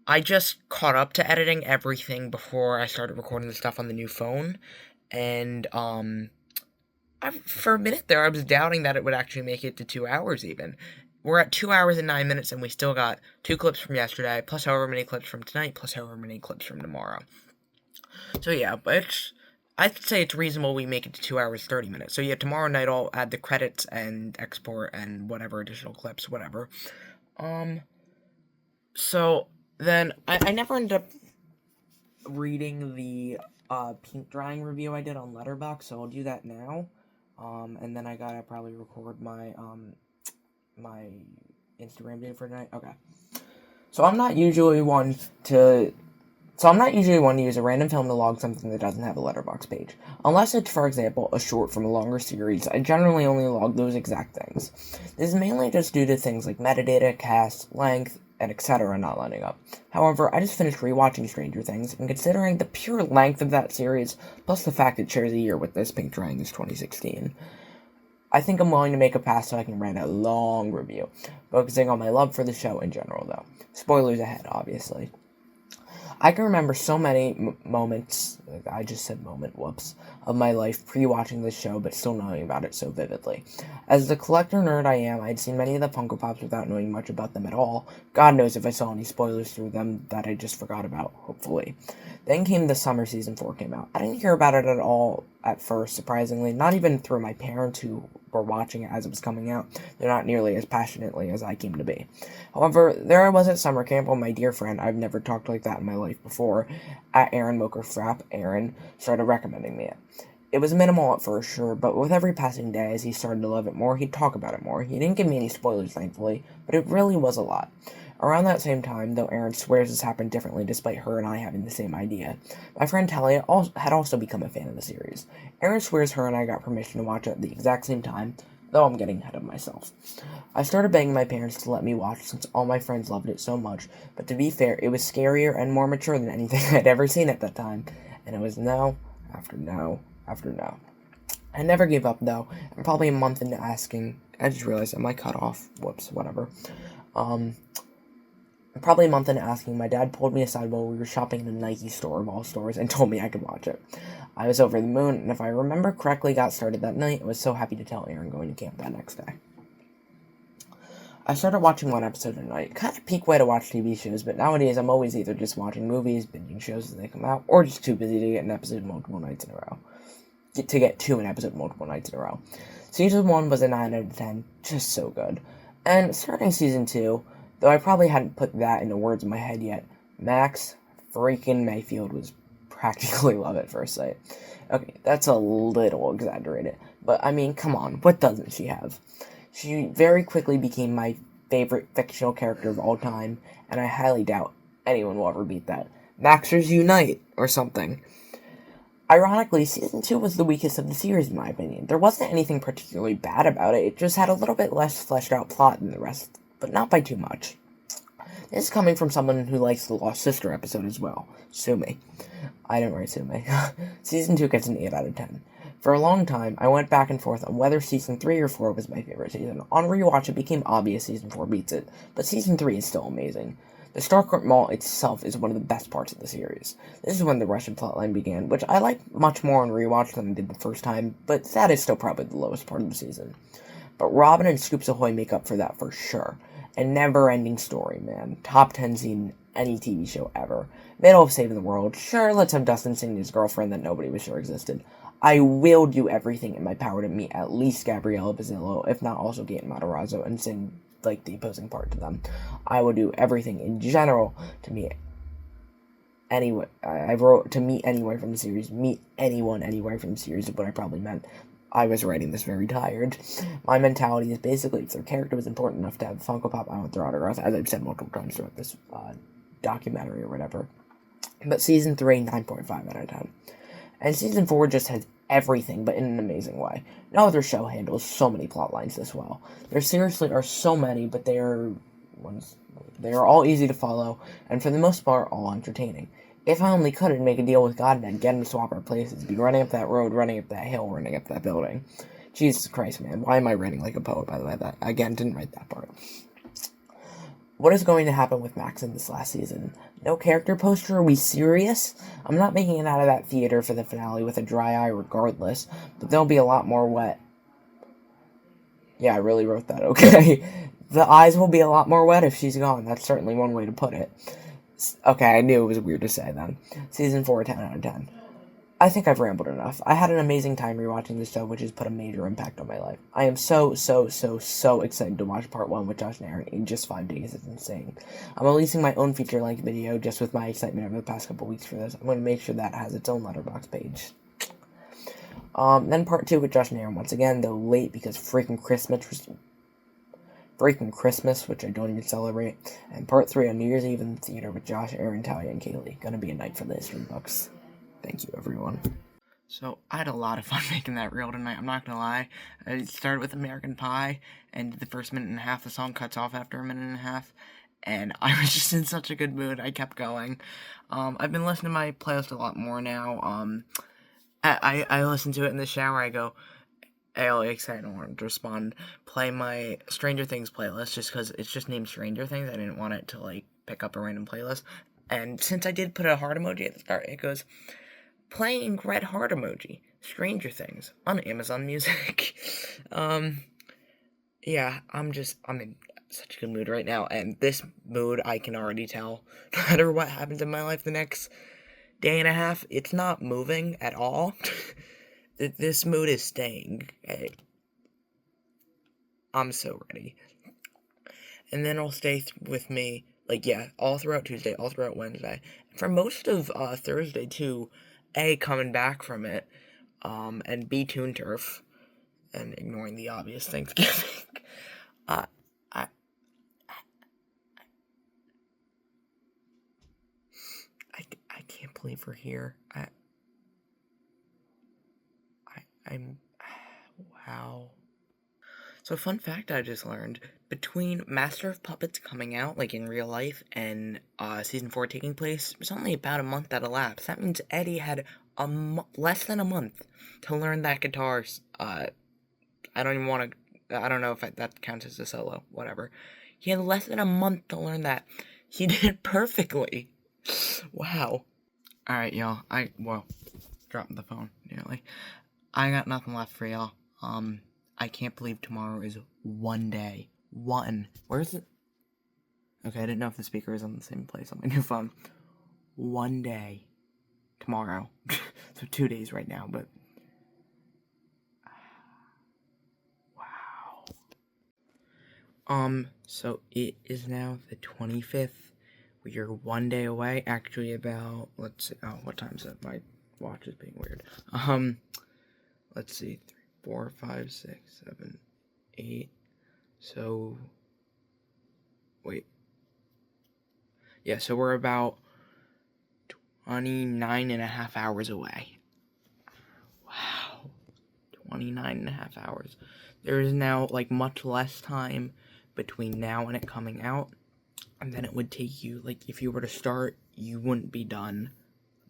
I just caught up to editing everything before I started recording the stuff on the new phone, and, for a minute there, I was doubting that it would actually make it to 2 hours even. We're at 2 hours and 9 minutes, and we still got 2 clips from yesterday, plus however many clips from tonight, plus however many clips from tomorrow. So yeah, but I'd say it's reasonable we make it to 2 hours 30 minutes. So yeah, tomorrow night I'll add the credits and export and whatever additional clips, whatever. So then I never ended up reading the paint drying review I did on Letterboxd, so I'll do that now. And then I gotta probably record my my Instagram video for tonight. Okay. So I'm not usually one to use a random film to log something that doesn't have a Letterboxd page. Unless it's, for example, a short from a longer series, I generally only log those exact things. This is mainly just due to things like metadata, cast, length, and etc. not lining up. However, I just finished rewatching Stranger Things, and considering the pure length of that series, plus the fact it shares a year with this Pink Drying is 2016, I think I'm willing to make a pass so I can write a long review, focusing on my love for the show in general, though. Spoilers ahead, obviously. I can remember so many moments, I just said moment, whoops, of my life pre-watching this show, but still knowing about it so vividly. As the collector nerd I am, I'd seen many of the Funko Pops without knowing much about them at all. God knows if I saw any spoilers through them that I just forgot about, hopefully. Then came the summer season 4 came out. I didn't hear about it at all at first, surprisingly, not even through my parents who were watching it as it was coming out. They're not nearly as passionately as I came to be. However, there I was at summer camp when my dear friend, I've never talked like that in my life before, at Aaron Moker Frapp, Aaron, started recommending me it. It was minimal at first, sure, but with every passing day as he started to love it more, he'd talk about it more. He didn't give me any spoilers, thankfully, but it really was a lot. Around that same time, though Aaron swears this happened differently despite her and I having the same idea, my friend Talia had also become a fan of the series. Aaron swears her and I got permission to watch it at the exact same time, though I'm getting ahead of myself. I started begging my parents to let me watch since all my friends loved it so much, but to be fair, it was scarier and more mature than anything I'd ever seen at that time, and it was no, after no, after no. I never gave up, though, and probably a month into asking, I just realized I might cut off, whoops, whatever, probably a month into asking, my dad pulled me aside while we were shopping in a Nike store of all stores and told me I could watch it. I was over the moon, and if I remember correctly, got started that night and was so happy to tell Aaron going to camp that next day. I started watching one episode a night. Kind of peak way to watch TV shows, but nowadays I'm always either just watching movies, binging shows as they come out, or just too busy to get an episode multiple nights in a row. Season 1 was a 9 out of 10, just so good. And starting Season 2, though I probably hadn't put that into words in my head yet, Max freaking Mayfield was practically love at first sight. Okay, that's a little exaggerated, but I mean, come on, what doesn't she have? She very quickly became my favorite fictional character of all time, and I highly doubt anyone will ever beat that. Maxers Unite, or something. Ironically, Season 2 was the weakest of the series in my opinion. There wasn't anything particularly bad about it, it just had a little bit less fleshed out plot than the rest, but not by too much. This is coming from someone who likes the Lost Sister episode as well. Sue me. I didn't write Sue me. Season 2 gets an 8 out of 10. For a long time, I went back and forth on whether Season 3 or 4 was my favorite season. On rewatch, it became obvious Season 4 beats it, but Season 3 is still amazing. The Starcourt Mall itself is one of the best parts of the series. This is when the Russian plotline began, which I liked much more on rewatch than I did the first time, but that is still probably the lowest part of the season. But Robin and Scoops Ahoy make up for that for sure. A never-ending story, man. Top 10 scene any TV show ever. Middle of Saving the World. Sure, let's have Dustin sing his girlfriend that nobody was sure existed. I will do everything in my power to meet at least Gabriella Basilio, if not also Gaten Matarazzo, and sing, like, the opposing part to them. I will do everything in general to meet anyone. I wrote to meet anyone from the series. Meet anyone anywhere from the series is what I probably meant. I was writing this very tired. My mentality is basically, if their character was important enough to have Funko Pop, I want their autograph, as I've said multiple times throughout this documentary or whatever. But Season 3, 9.5 out of 10. And Season 4 just has everything, but in an amazing way. No other show handles so many plot lines this well. There seriously are so many, but they are all easy to follow, and for the most part, all entertaining. If I only could make a deal with God and get him to swap our places, be running up that road, running up that hill, running up that building. Jesus Christ, man. Why am I writing like a poet, by the way? That, again, didn't write that part. What is going to happen with Max in this last season? No character poster? Are we serious? I'm not making it out of that theater for the finale with a dry eye regardless, but there'll be a lot more wet. Yeah, I really wrote that, okay. The eyes will be a lot more wet if she's gone. That's certainly one way to put it. Okay, I knew it was weird to say then. Season 4, 10 out of 10. I think I've rambled enough. I had an amazing time rewatching this show, which has put a major impact on my life. I am so excited to watch part 1 with Josh and Aaron in just 5 days. It's insane. I'm releasing my own feature-length video just with my excitement over the past couple weeks for this. I'm going to make sure that has its own letterbox page. Then part 2 with Josh and Aaron once again, though late because freaking Christmas, which I don't even celebrate, and part 3 on New Year's Eve in the theater with Josh, Aaron, Talia, and Kaley. Gonna be a night for the history books. Thank you, everyone. So, I had a lot of fun making that reel tonight, I'm not gonna lie. I started with American Pie, and the first minute and a half, the song cuts off after a minute and a half, and I was just in such a good mood, I kept going. I've been listening to my playlist a lot more now. I listen to it in the shower, I go, Alex, I don't want to respond, play my Stranger Things playlist, just because it's just named Stranger Things, I didn't want it to, like, pick up a random playlist, and since I did put a heart emoji at the start, it goes, playing red heart emoji, Stranger Things, on Amazon Music. Yeah, I'm in such a good mood right now, and this mood, I can already tell, no matter what happens in my life the next day and a half, it's not moving at all. This mood is staying. I'm so ready. And then it'll stay with me, like, yeah, all throughout Tuesday, all throughout Wednesday. For most of Thursday, too, A, coming back from it, and B, Toon Turf, and ignoring the obvious Thanksgiving. I can't believe we're here. I'm wow. So, fun fact I just learned, between Master of Puppets coming out, like in real life, and Season 4 taking place, there's only about a month that elapsed. That means Eddie had less than a month to learn that guitar. I don't even want to, I don't know if that counts as a solo, whatever. He had less than a month to learn that. He did it perfectly. Wow. Alright, y'all, dropped the phone, nearly. I got nothing left for y'all. I can't believe tomorrow is one day. One. Where is it? Okay, I didn't know if the speaker is on the same place on my new phone. One day. Tomorrow. So 2 days right now, but... Wow. So it is now the 25th. We are 1 day away. Actually about, let's see, oh, what time is it? My watch is being weird. Let's see, 3, 4, 5, 6, 7, 8. So, wait. Yeah, so we're about 29 and a half hours away. Wow. 29 and a half hours. There is now, like, much less time between now and it coming out. And then it would take you, like, if you were to start, you wouldn't be done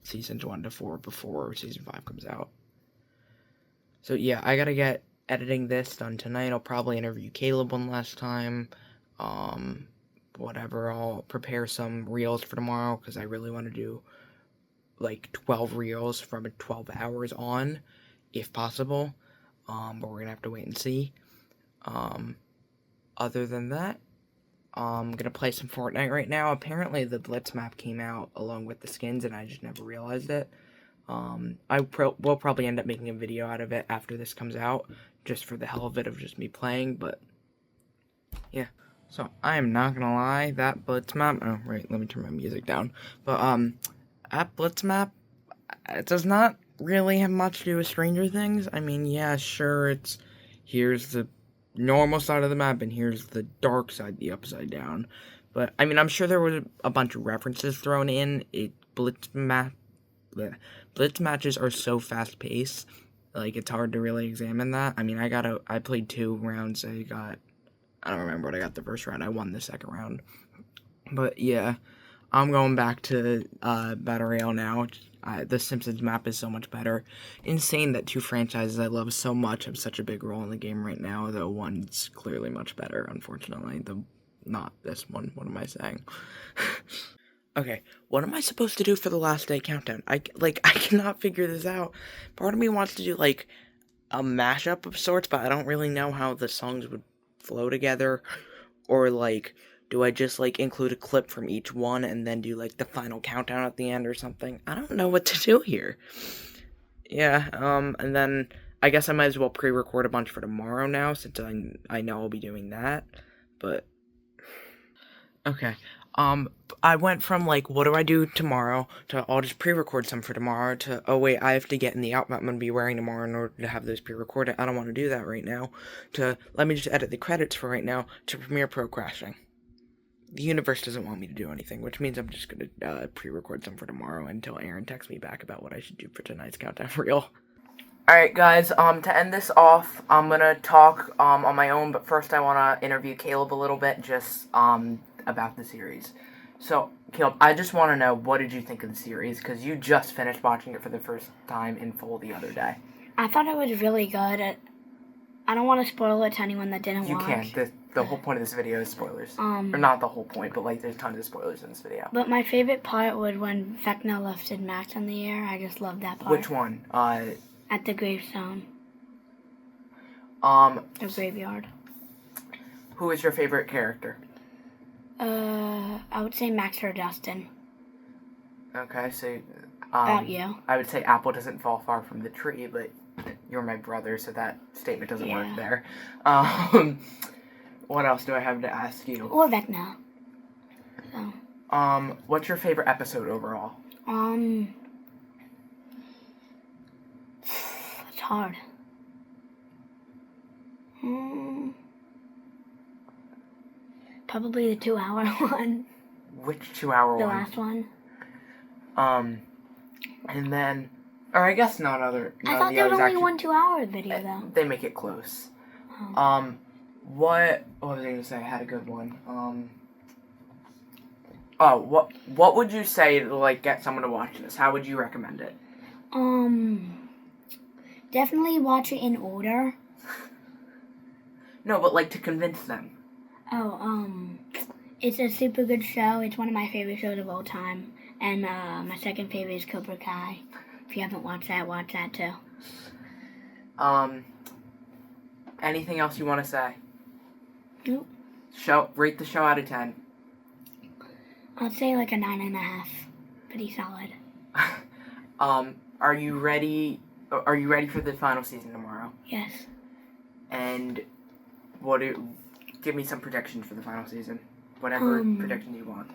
seasons 1 to 4 before season 5 comes out. So, yeah, I gotta get editing this done tonight. I'll probably interview Caleb one last time. Whatever, I'll prepare some reels for tomorrow, because I really want to do, like, 12 reels from 12 hours on, if possible. But we're gonna have to wait and see. Other than that, Gonna play some Fortnite right now. Apparently the Blitz map came out along with the skins, and I just never realized it. Will probably end up making a video out of it after this comes out, just for the hell of it of just me playing, but yeah. So, I am not gonna lie, that Blitz map, oh, right, let me turn my music down, but, that Blitz map, it does not really have much to do with Stranger Things. I mean, yeah, sure, here's the normal side of the map, and here's the dark side, the upside down, but, I mean, I'm sure there were a bunch of references thrown in. Blitz matches are so fast-paced, like, it's hard to really examine that. I mean, I played 2 rounds, I don't remember what I got the first round. I won the second round. But yeah, I'm going back to Battle Royale now. The Simpsons map is so much better. Insane that 2 franchises I love so much have such a big role in the game right now, though one's clearly much better, unfortunately. Not this one. What am I saying? Okay, what am I supposed to do for the last day countdown? I cannot figure this out. Part of me wants to do, like, a mashup of sorts, but I don't really know how the songs would flow together, or like, do I just like include a clip from each one and then do like the final countdown at the end or something? I don't know what to do here. Yeah, and then I guess I might as well pre-record a bunch for tomorrow now, since I know I'll be doing that. But okay. I went from, like, what do I do tomorrow, to I'll just pre-record some for tomorrow, to, oh wait, I have to get in the outfit I'm going to be wearing tomorrow in order to have those pre-recorded. I don't want to do that right now, to, let me just edit the credits for right now, to Premiere Pro crashing. The universe doesn't want me to do anything, which means I'm just going to pre-record some for tomorrow until Aaron texts me back about what I should do for tonight's countdown reel. Alright guys, to end this off, I'm gonna talk, on my own, but first I wanna interview Caleb a little bit, just, about the series. So, Caleb, I just wanna know, what did you think of the series? Because you just finished watching it for the first time in full the other day. I thought it was really good. I don't want to spoil it to anyone that didn't You watch. can. The whole point of this video is spoilers. Or not the whole point, but, like, there's tons of spoilers in this video. But my favorite part was when Vecna lifted Max in the air. I just loved that part. Which one? At the gravestone. The graveyard. Who is your favorite character? I would say Max or Dustin. Okay, so, About you? I would say apple doesn't fall far from the tree, but you're my brother, so that statement doesn't work there. What else do I have to ask you? Or Vecna. So. What's your favorite episode overall? It's hard. Probably the 2-hour one. Which 2-hour one? The last one. And then, or I guess not other. I thought there was only one 2-hour video though. They make it close. What was I gonna say? I had a good one. What would you say to, like, get someone to watch this? How would you recommend it? Definitely watch it in order. No, but, like, to convince them. It's a super good show. It's one of my favorite shows of all time. And, my second favorite is Cobra Kai. If you haven't watch that too. Anything else you want to say? Nope. Rate the show out of 10. I'd say like a 9.5. Pretty solid. Are you ready? Are you ready for the final season tomorrow? Yes. And give me some predictions for the final season. Whatever predictions you want.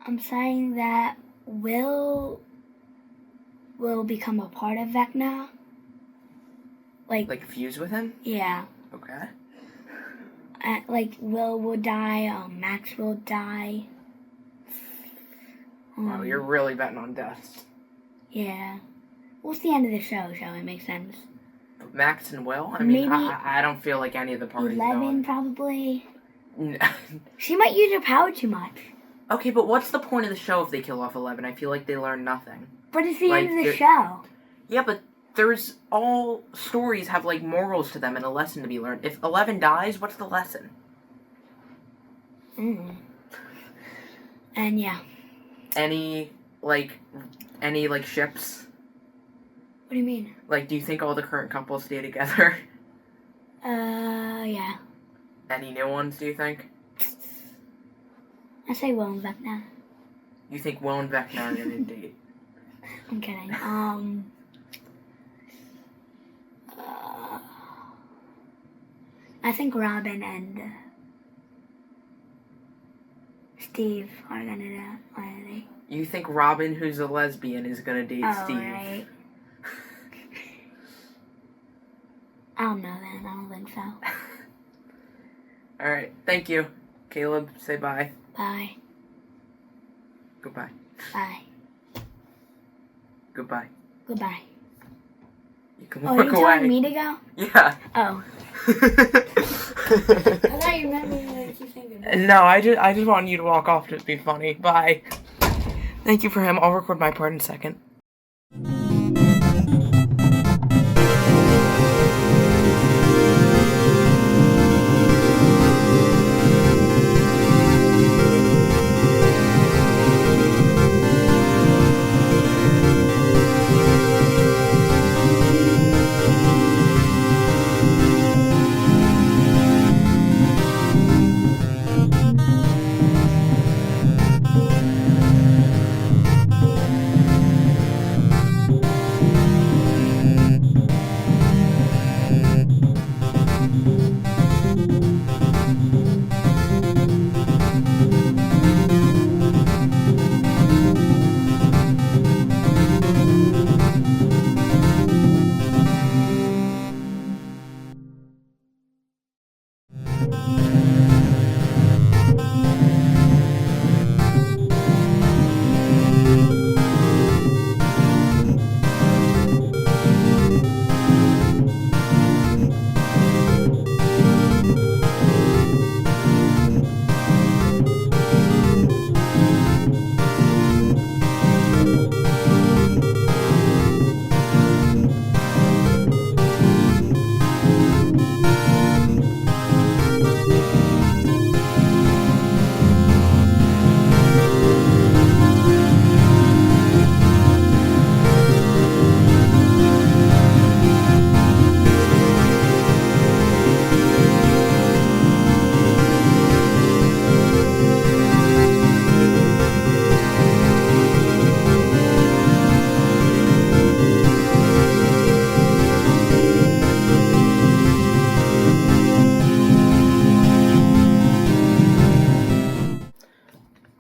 I'm saying that Will become a part of Vecna. Like fuse with him? Yeah. Okay. Like Will will die. Max will die. Wow, you're really betting on deaths. Yeah. What's the end of the show? It makes sense. Max and Will? I mean, Maybe I don't feel like any of the parties 11 probably. She might use her power too much. Okay, but what's the point of the show if they kill off 11? I feel like they learn nothing. But it's the end of the show. Yeah, but all stories have, like, morals to them and a lesson to be learned. If 11 dies, what's the lesson? And yeah. Any ships? What do you mean? Like, do you think all the current couples stay together? Yeah. Any new ones, do you think? I say Will and Vecna. You think Will and Vecna are gonna date? I'm kidding. I think Robin and Steve are gonna do. Are they? You think Robin, who's a lesbian, is gonna date Steve? Right. I don't know then. I don't think so. Alright, thank you. Caleb, say bye. Bye. Goodbye. Bye. Goodbye. Goodbye. You can Oh, walk you away. telling me to go? Yeah. Oh. I thought you meant me to keep saying goodbye. No, I just want you to walk off to be funny. Bye. Thank you for him. I'll record my part in a second.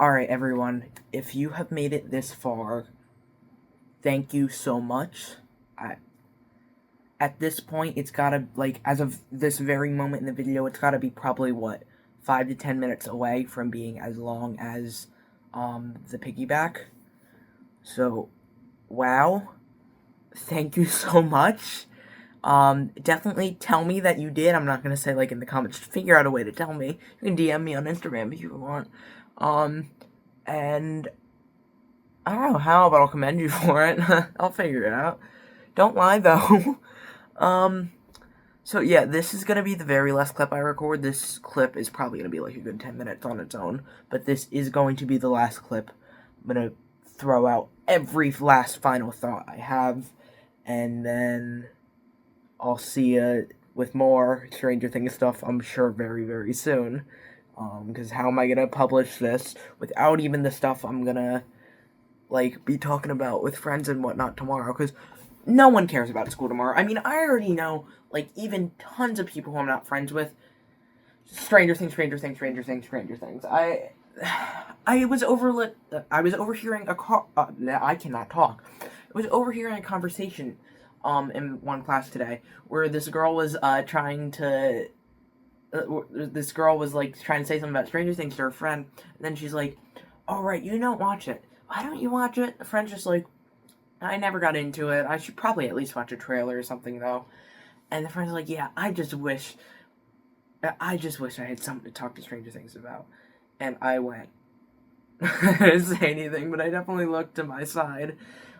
Alright, everyone, if you have made it this far, thank you so much. At this point, it's gotta, like, as of this very moment in the video, it's gotta be probably, 5 to 10 minutes away from being as long as, the piggyback. So, wow. Thank you so much. Definitely tell me that you did. I'm not gonna say, like, in the comments. Just figure out a way to tell me. You can DM me on Instagram if you want. And I don't know how, but I'll commend you for it. I'll figure it out. Don't lie, though. So yeah, this is gonna be the very last clip I record. This clip is probably gonna be like a good 10 minutes on its own, but this is going to be the last clip. I'm gonna throw out every last final thought I have, and then I'll see you with more Stranger Things stuff, I'm sure, very, very soon. Because how am I gonna publish this without even the stuff I'm gonna, like, be talking about with friends and whatnot tomorrow? Because no one cares about school tomorrow. I mean, I already know, like, even tons of people who I'm not friends with. Stranger Things, Stranger Things, Stranger Things, Stranger Things. I was overhearing a I cannot talk. I was overhearing a conversation, in one class today, where this girl was, trying to say something about Stranger Things to her friend, and then she's like, alright, you don't watch it. Why don't you watch it? The friend's just like, I never got into it. I should probably at least watch a trailer or something, though. And the friend's like, yeah, I just wish I had something to talk to Stranger Things about. And I went. I didn't say anything, but I definitely looked to my side.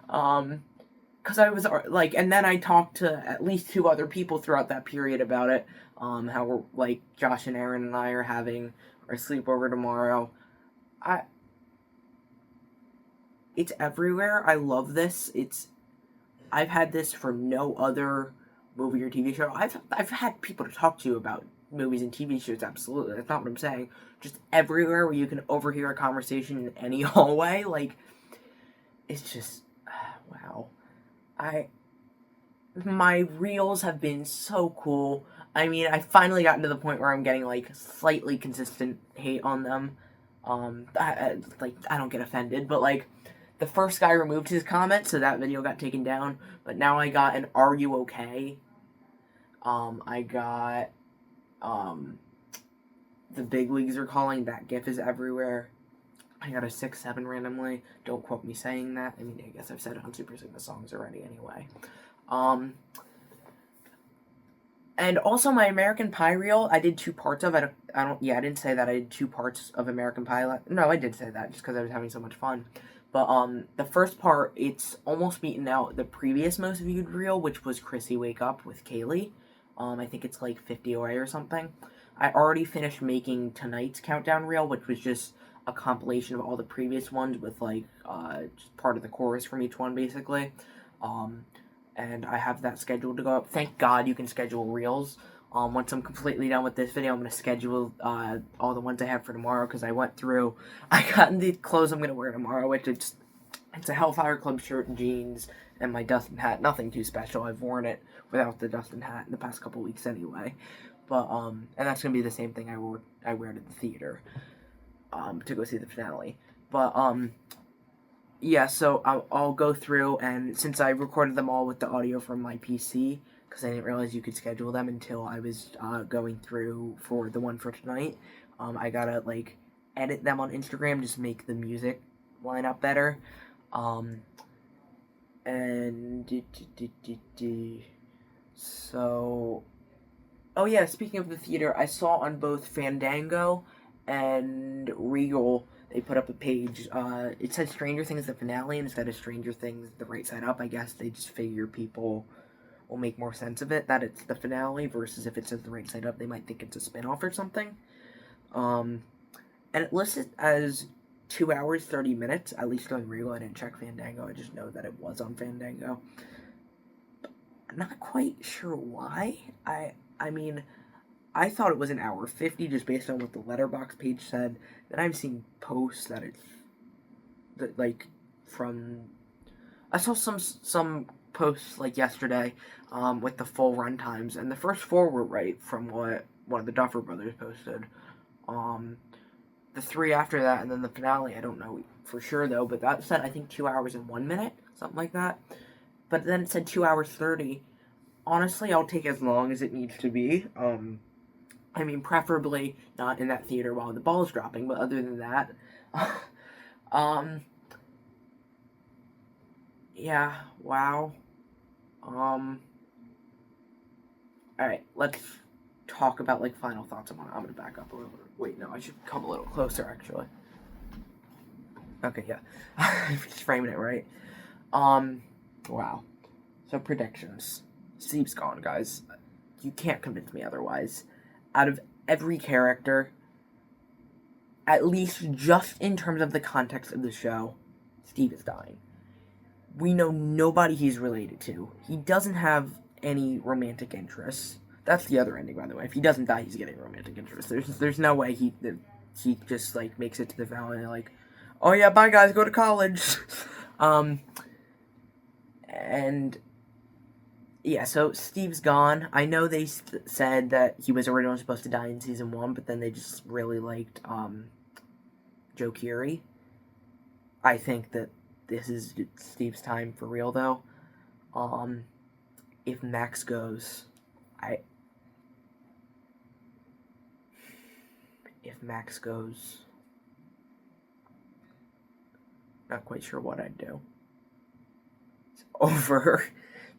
Because I was, like, and then I talked to at least 2 other people throughout that period about it. How we're, like, Josh and Aaron and I are having our sleepover tomorrow. It's everywhere. I love this. I've had this for no other movie or TV show. I've had people to talk to about movies and TV shows, absolutely. That's not what I'm saying. Just everywhere where you can overhear a conversation in any hallway, like, it's just, wow. My reels have been so cool. I mean, I finally gotten to the point where I'm getting, like, slightly consistent hate on them. I don't get offended, but, like, the first guy removed his comment, so that video got taken down, but now I got an "Are you okay?" I got, the big leagues are calling, that gif is everywhere. I got a 6-7 randomly. Don't quote me saying that. I mean, I guess I've said it on Super Sigma songs already anyway. And also my American Pie reel, I did 2 parts of. I didn't say that I did 2 parts of American Pie. No, I did say that just because I was having so much fun. But the first part, it's almost beaten out the previous most viewed reel, which was Chrissy Wake Up with Kaley. I think it's like 50 away or something. I already finished making tonight's countdown reel, which was just a compilation of all the previous ones with like just part of the chorus from each one, basically. And I have that scheduled to go up. Thank God you can schedule reels. Once I'm completely done with this video, I'm going to schedule all the ones I have for tomorrow, because I went through, I got the clothes I'm going to wear tomorrow, which it's a Hellfire Club shirt and jeans and my Dustin hat. Nothing too special. I've worn it without the Dustin hat in the past couple weeks anyway. But, and that's going to be the same thing I wear to the theater to go see the finale. But, yeah, so I'll go through, and since I recorded them all with the audio from my PC, because I didn't realize you could schedule them until I was going through for the one for tonight, I gotta, like, edit them on Instagram, just make the music line up better. So, oh yeah, speaking of the theater, I saw on both Fandango and Regal, they put up a page. It said Stranger Things the finale instead of Stranger Things the right side up. I guess they just figure people will make more sense of it, that it's the finale, versus if it says the right side up, they might think it's a spin-off or something. And it listed as 2 hours, 30 minutes, at least on Regal. I didn't check Fandango, I just know that it was on Fandango. I'm not quite sure why. I mean, I thought it was an hour 50 just based on what the letterbox page said. Then I've seen posts that it's like from. I saw some posts like yesterday with the full run times, and the first 4 were right from what one of the Duffer Brothers posted. The 3 after that, and then the finale, I don't know for sure though, but that said I think 2 hours and 1 minute, something like that. But then it said 2 hours 30. Honestly, I'll take as long as it needs to be. I mean, preferably not in that theater while the ball's dropping, but other than that, yeah, wow. Alright, let's talk about, like, final thoughts. I'm gonna back up a little bit. Wait, no, I should come a little closer, actually. Okay, yeah. Just framing it right. Wow. So, predictions. Steve's gone, guys. You can't convince me otherwise. Out of every character, at least just in terms of the context of the show, Steve is dying. We know nobody he's related to. He doesn't have any romantic interests. That's the other ending, by the way. If he doesn't die, he's getting romantic interest. There's no way he just, like, makes it to the finale and, like, oh yeah, bye guys, go to college. And yeah, so Steve's gone. I know they said that he was originally supposed to die in season 1, but then they just really liked Joe Keery. I think that this is Steve's time for real, though. If Max goes, not quite sure what I'd do. It's over.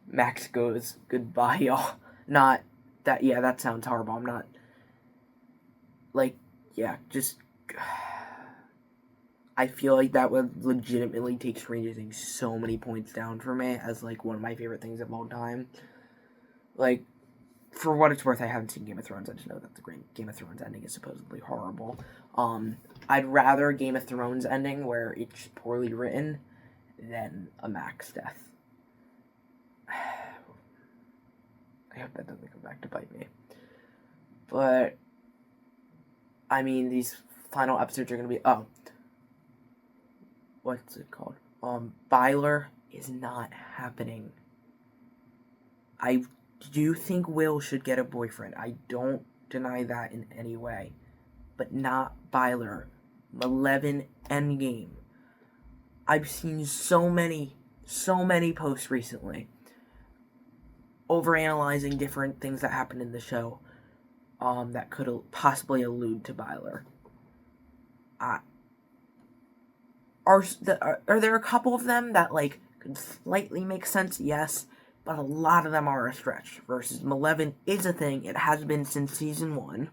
Max goes, goodbye, y'all. Not that, yeah, that sounds horrible. I'm not, like, yeah, just, I feel like that would legitimately take Stranger Things so many points down for me as, like, one of my favorite things of all time. Like, for what it's worth, I haven't seen Game of Thrones. I just know that the Game of Thrones ending is supposedly horrible. I'd rather Game of Thrones ending where it's poorly written than a Max death. I hope that doesn't come back to bite me. But, I mean, these final episodes are going to be, what's it called? Byler is not happening. I do think Will should get a boyfriend. I don't deny that in any way. But not Byler. 11 Endgame. I've seen so many posts recently overanalyzing different things that happened in the show that could possibly allude to Byler. Are there a couple of them that, like, could slightly make sense? Yes, but a lot of them are a stretch. Versus Malevolent is a thing. It has been since season 1.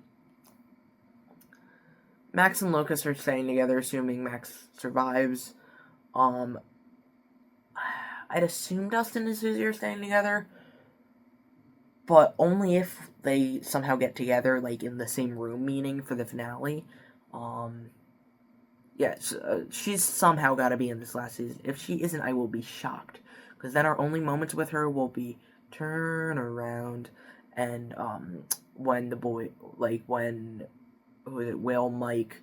Max and Locust are staying together, assuming Max survives. I'd assume Dustin and Susie are staying together, but only if they somehow get together, like, in the same room, meaning for the finale. Yes, she's somehow got to be in this last season. If she isn't, I will be shocked. Because then our only moments with her will be turn around and, when the boy, like, when, who is it, Will, Mike,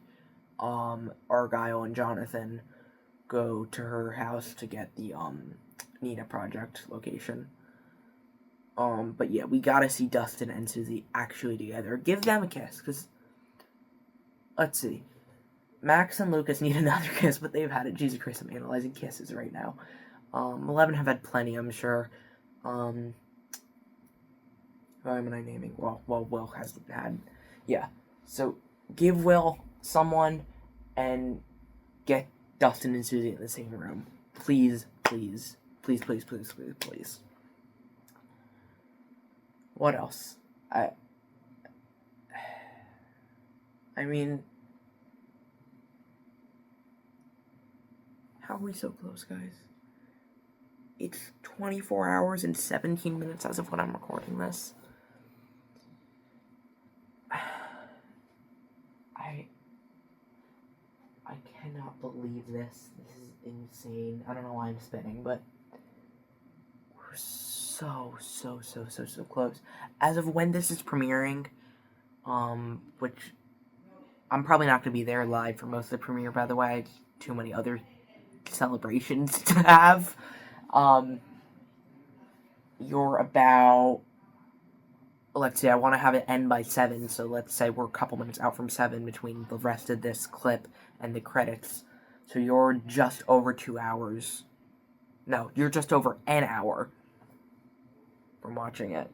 Argyle, and Jonathan go to her house to get the, Nina Project location. But yeah, we gotta see Dustin and Susie actually together. Give them a kiss, because, let's see. Max and Lucas need another kiss, but they've had it. Jesus Christ, I'm analyzing kisses right now. 11 have had plenty, I'm sure. Who am I naming? Well, Will has had. Yeah. So, give Will someone and get Dustin and Susie in the same room. Please, please. Please, please, please, please, please. What else? I mean, how are we so close, guys? It's 24 hours and 17 minutes as of when I'm recording this. I cannot believe this. This is insane. I don't know why I'm spinning, but we're so close. As of when this is premiering, which I'm probably not going to be there live for most of the premiere, by the way. Too many other celebrations to have. You're about, let's see, I want to have it end by 7, so let's say we're a couple minutes out from 7 between the rest of this clip and the credits. So you're just over 2 hours. No, you're just over an hour from watching it.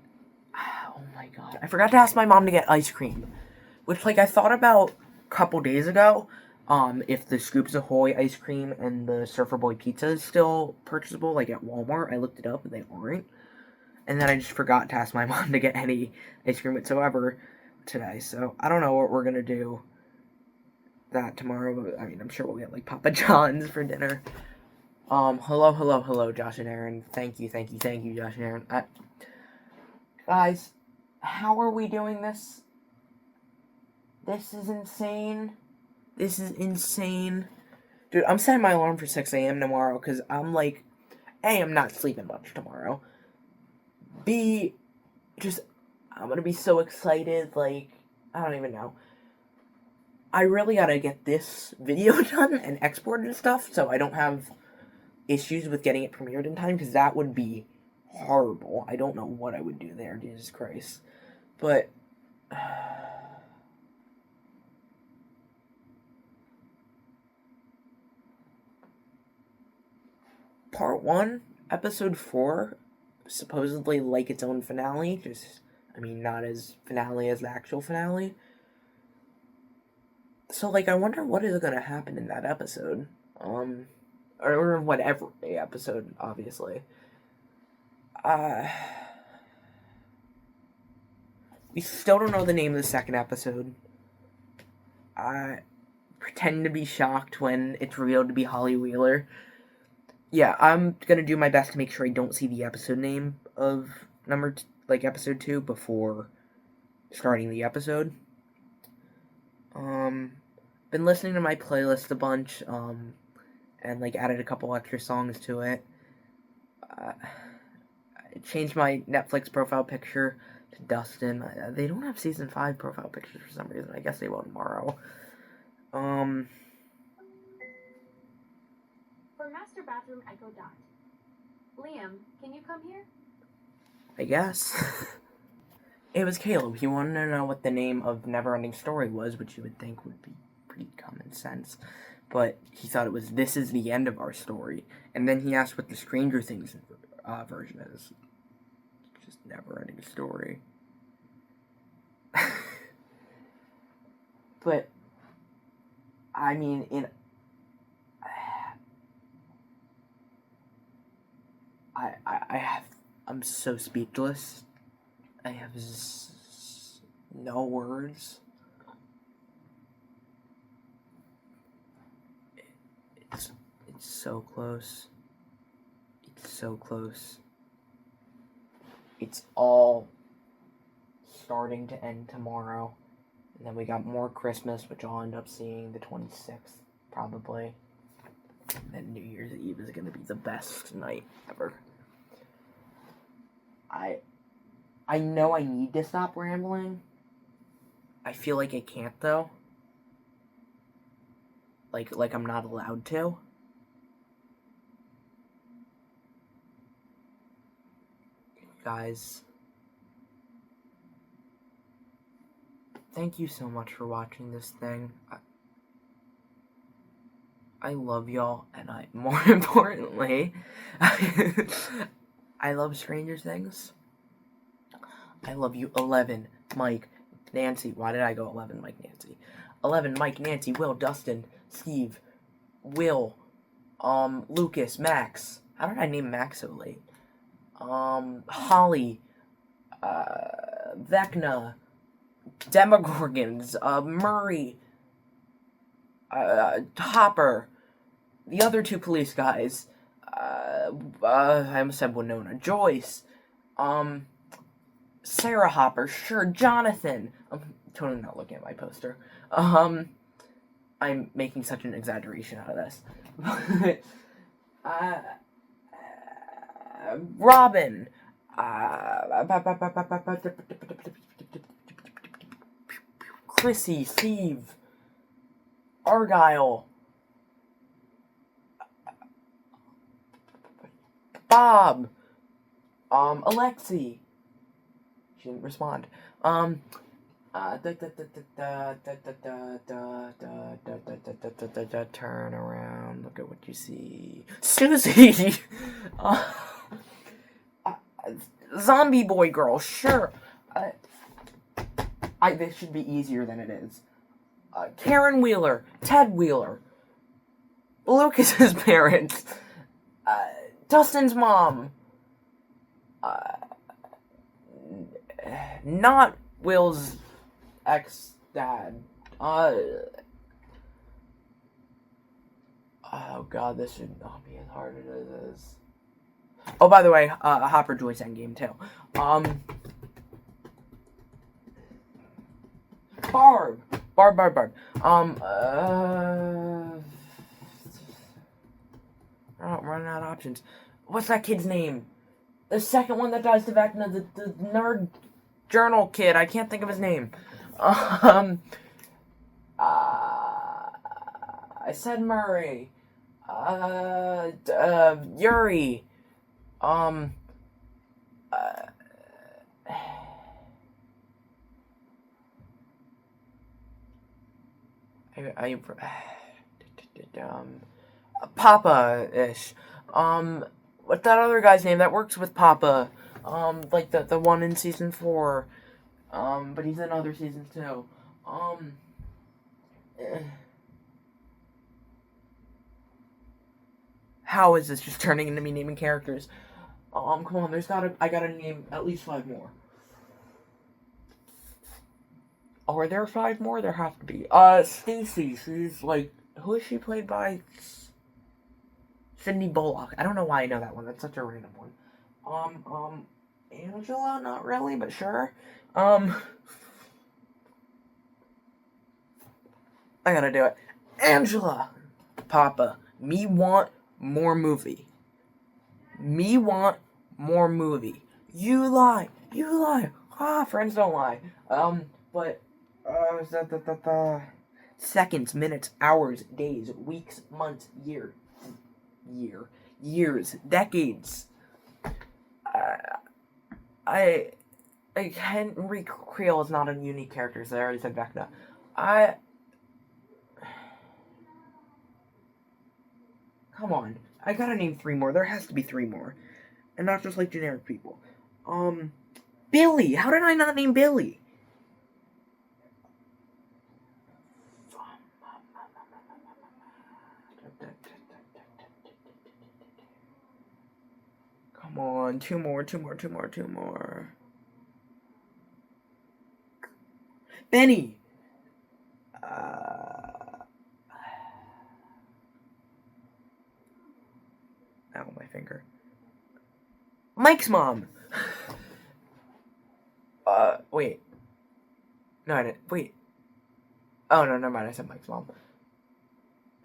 Oh my god. I forgot to ask my mom to get ice cream. Which, like, I thought about a couple days ago, if the Scoops Ahoy ice cream and the Surfer Boy pizza is still purchasable, like, at Walmart. I looked it up and they aren't. And then I just forgot to ask my mom to get any ice cream whatsoever today. So, I don't know what we're gonna do that tomorrow, but, I mean, I'm sure we'll get, like, Papa John's for dinner. Hello, Josh and Aaron. Thank you, Josh and Aaron. Guys, how are we doing this? This is insane. Dude, I'm setting my alarm for 6 a.m. tomorrow, because I'm like, A, I'm not sleeping much tomorrow. B, I'm gonna be so excited, like, I don't even know. I really gotta get this video done and exported and stuff, so I don't have issues with getting it premiered in time, because that would be horrible. I don't know what I would do there, Jesus Christ. But, Part 1, Episode 4, supposedly like its own finale, not as finale as the actual finale. So, like, I wonder what is gonna happen in that episode. Or whatever the episode, obviously. We still don't know the name of the second episode. I pretend to be shocked when it's revealed to be Holly Wheeler. Yeah, I'm gonna do my best to make sure I don't see the episode name of episode 2 before starting the episode. Been listening to my playlist a bunch, and, like, added a couple extra songs to it. I changed my Netflix profile picture to Dustin. They don't have season 5 profile pictures for some reason. I guess they will tomorrow. For master bathroom echo dot. Liam, can you come here? I guess. It was Caleb. He wanted to know what the name of Neverending Story was, which you would think would be pretty common sense. But he thought it was This Is the End of Our Story. And then he asked what the Stranger Things version is. Just Neverending Story. But, I mean, I'm so speechless. I have no words. It's so close. It's so close. It's all starting to end tomorrow. And then we got more Christmas, which I'll end up seeing the 26th, probably. And then New Year's Eve is going to be the best night ever. I know I need to stop rambling. I feel like I can't, though. Like I'm not allowed to. Guys, thank you so much for watching this thing. I love y'all, and more importantly, I love Stranger Things. I love you, 11, Mike, Nancy. Why did I go 11, Mike, Nancy? 11, Mike, Nancy, Will, Dustin, Steve, Will, Lucas, Max. How did I name Max so late? Holly, Vecna, Demogorgons, Murray, Hopper, the other 2 police guys, I almost said Winona, Joyce, Sarah Hopper, sure, Jonathan. I'm totally not looking at my poster. I'm making such an exaggeration out of this. Robin, Chrissy, Steve, Argyle, Bob, Alexi. She didn't respond. Turn around, look at what you see. Susie! Zombie boy girl, sure. This should be easier than it is. Karen Wheeler, Ted Wheeler, Lucas's parents, Dustin's mom, not Will's ex-dad. Oh god, this should not be as hard as it is. Oh, by the way, Hopper Joyce Endgame too. Barb. I'm running out of options. What's that kid's name? The second one that dies to Vecna, the nerd journal kid. I can't think of his name. I said Murray. Yuri. Papa-ish. What's that other guy's name that works with Papa? Like the one in season 4. But he's in other seasons too. How is this just turning into me naming characters? Come on, I gotta name at least 5 more. Are there 5 more? There have to be. Stacy, she's like, who is she played by? Sydney Bullock. I don't know why I know that one. That's such a random one. Angela? Not really, but sure. I gotta do it. Angela! Papa, me want more movie. Me want more movie. You lie. Friends don't lie. But, seconds, minutes, hours, days, weeks, months, years, decades. I Henry Creel is not a unique character, so I already said Vecna. Come on. I gotta name 3 more. There has to be 3 more. And not just like generic people. Billy! How did I not name Billy? Come on, 2 more. Benny! Ow, my finger. Mike's mom! Wait. No, I didn't. Wait. Oh, no, never mind. I said Mike's mom.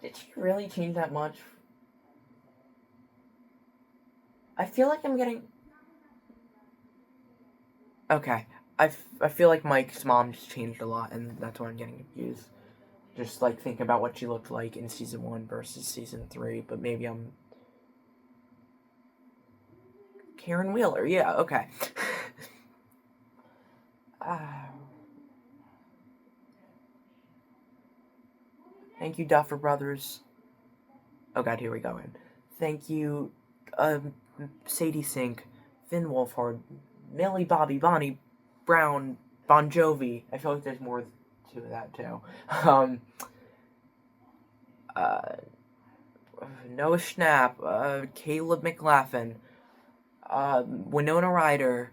Did she really change that much? I feel like I'm getting... Okay. I feel like Mike's mom just changed a lot, and that's why I'm getting confused. Just, like, think about what she looked like in Season 1 versus Season 3, but maybe I'm... Karen Wheeler, yeah, okay. Thank you, Duffer Brothers. Oh god, here we go in. Thank you, Sadie Sink, Finn Wolfhard, Millie Bobby, Bonnie Brown, Bon Jovi. I feel like there's more to that too. Noah Schnapp, Caleb McLaughlin, Winona Ryder,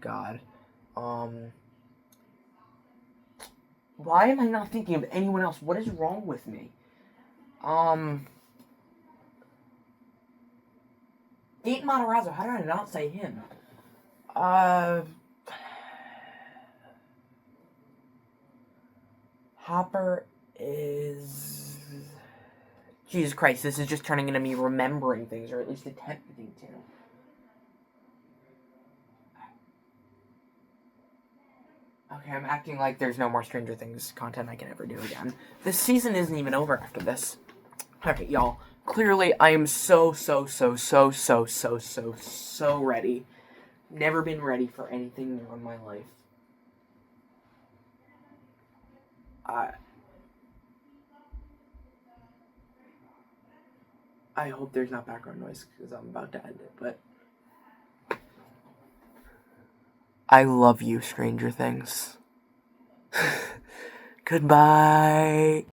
God. Why am I not thinking of anyone else? What is wrong with me? Dayton Matarazzo, how did I not say him? Hopper is... Jesus Christ, this is just turning into me remembering things, or at least attempting to. Okay, I'm acting like there's no more Stranger Things content I can ever do again. This season isn't even over after this. Okay, y'all. Clearly, I am so ready. Never been ready for anything more in my life. I hope there's not background noise, because I'm about to end it, but... I love you, Stranger Things. Goodbye.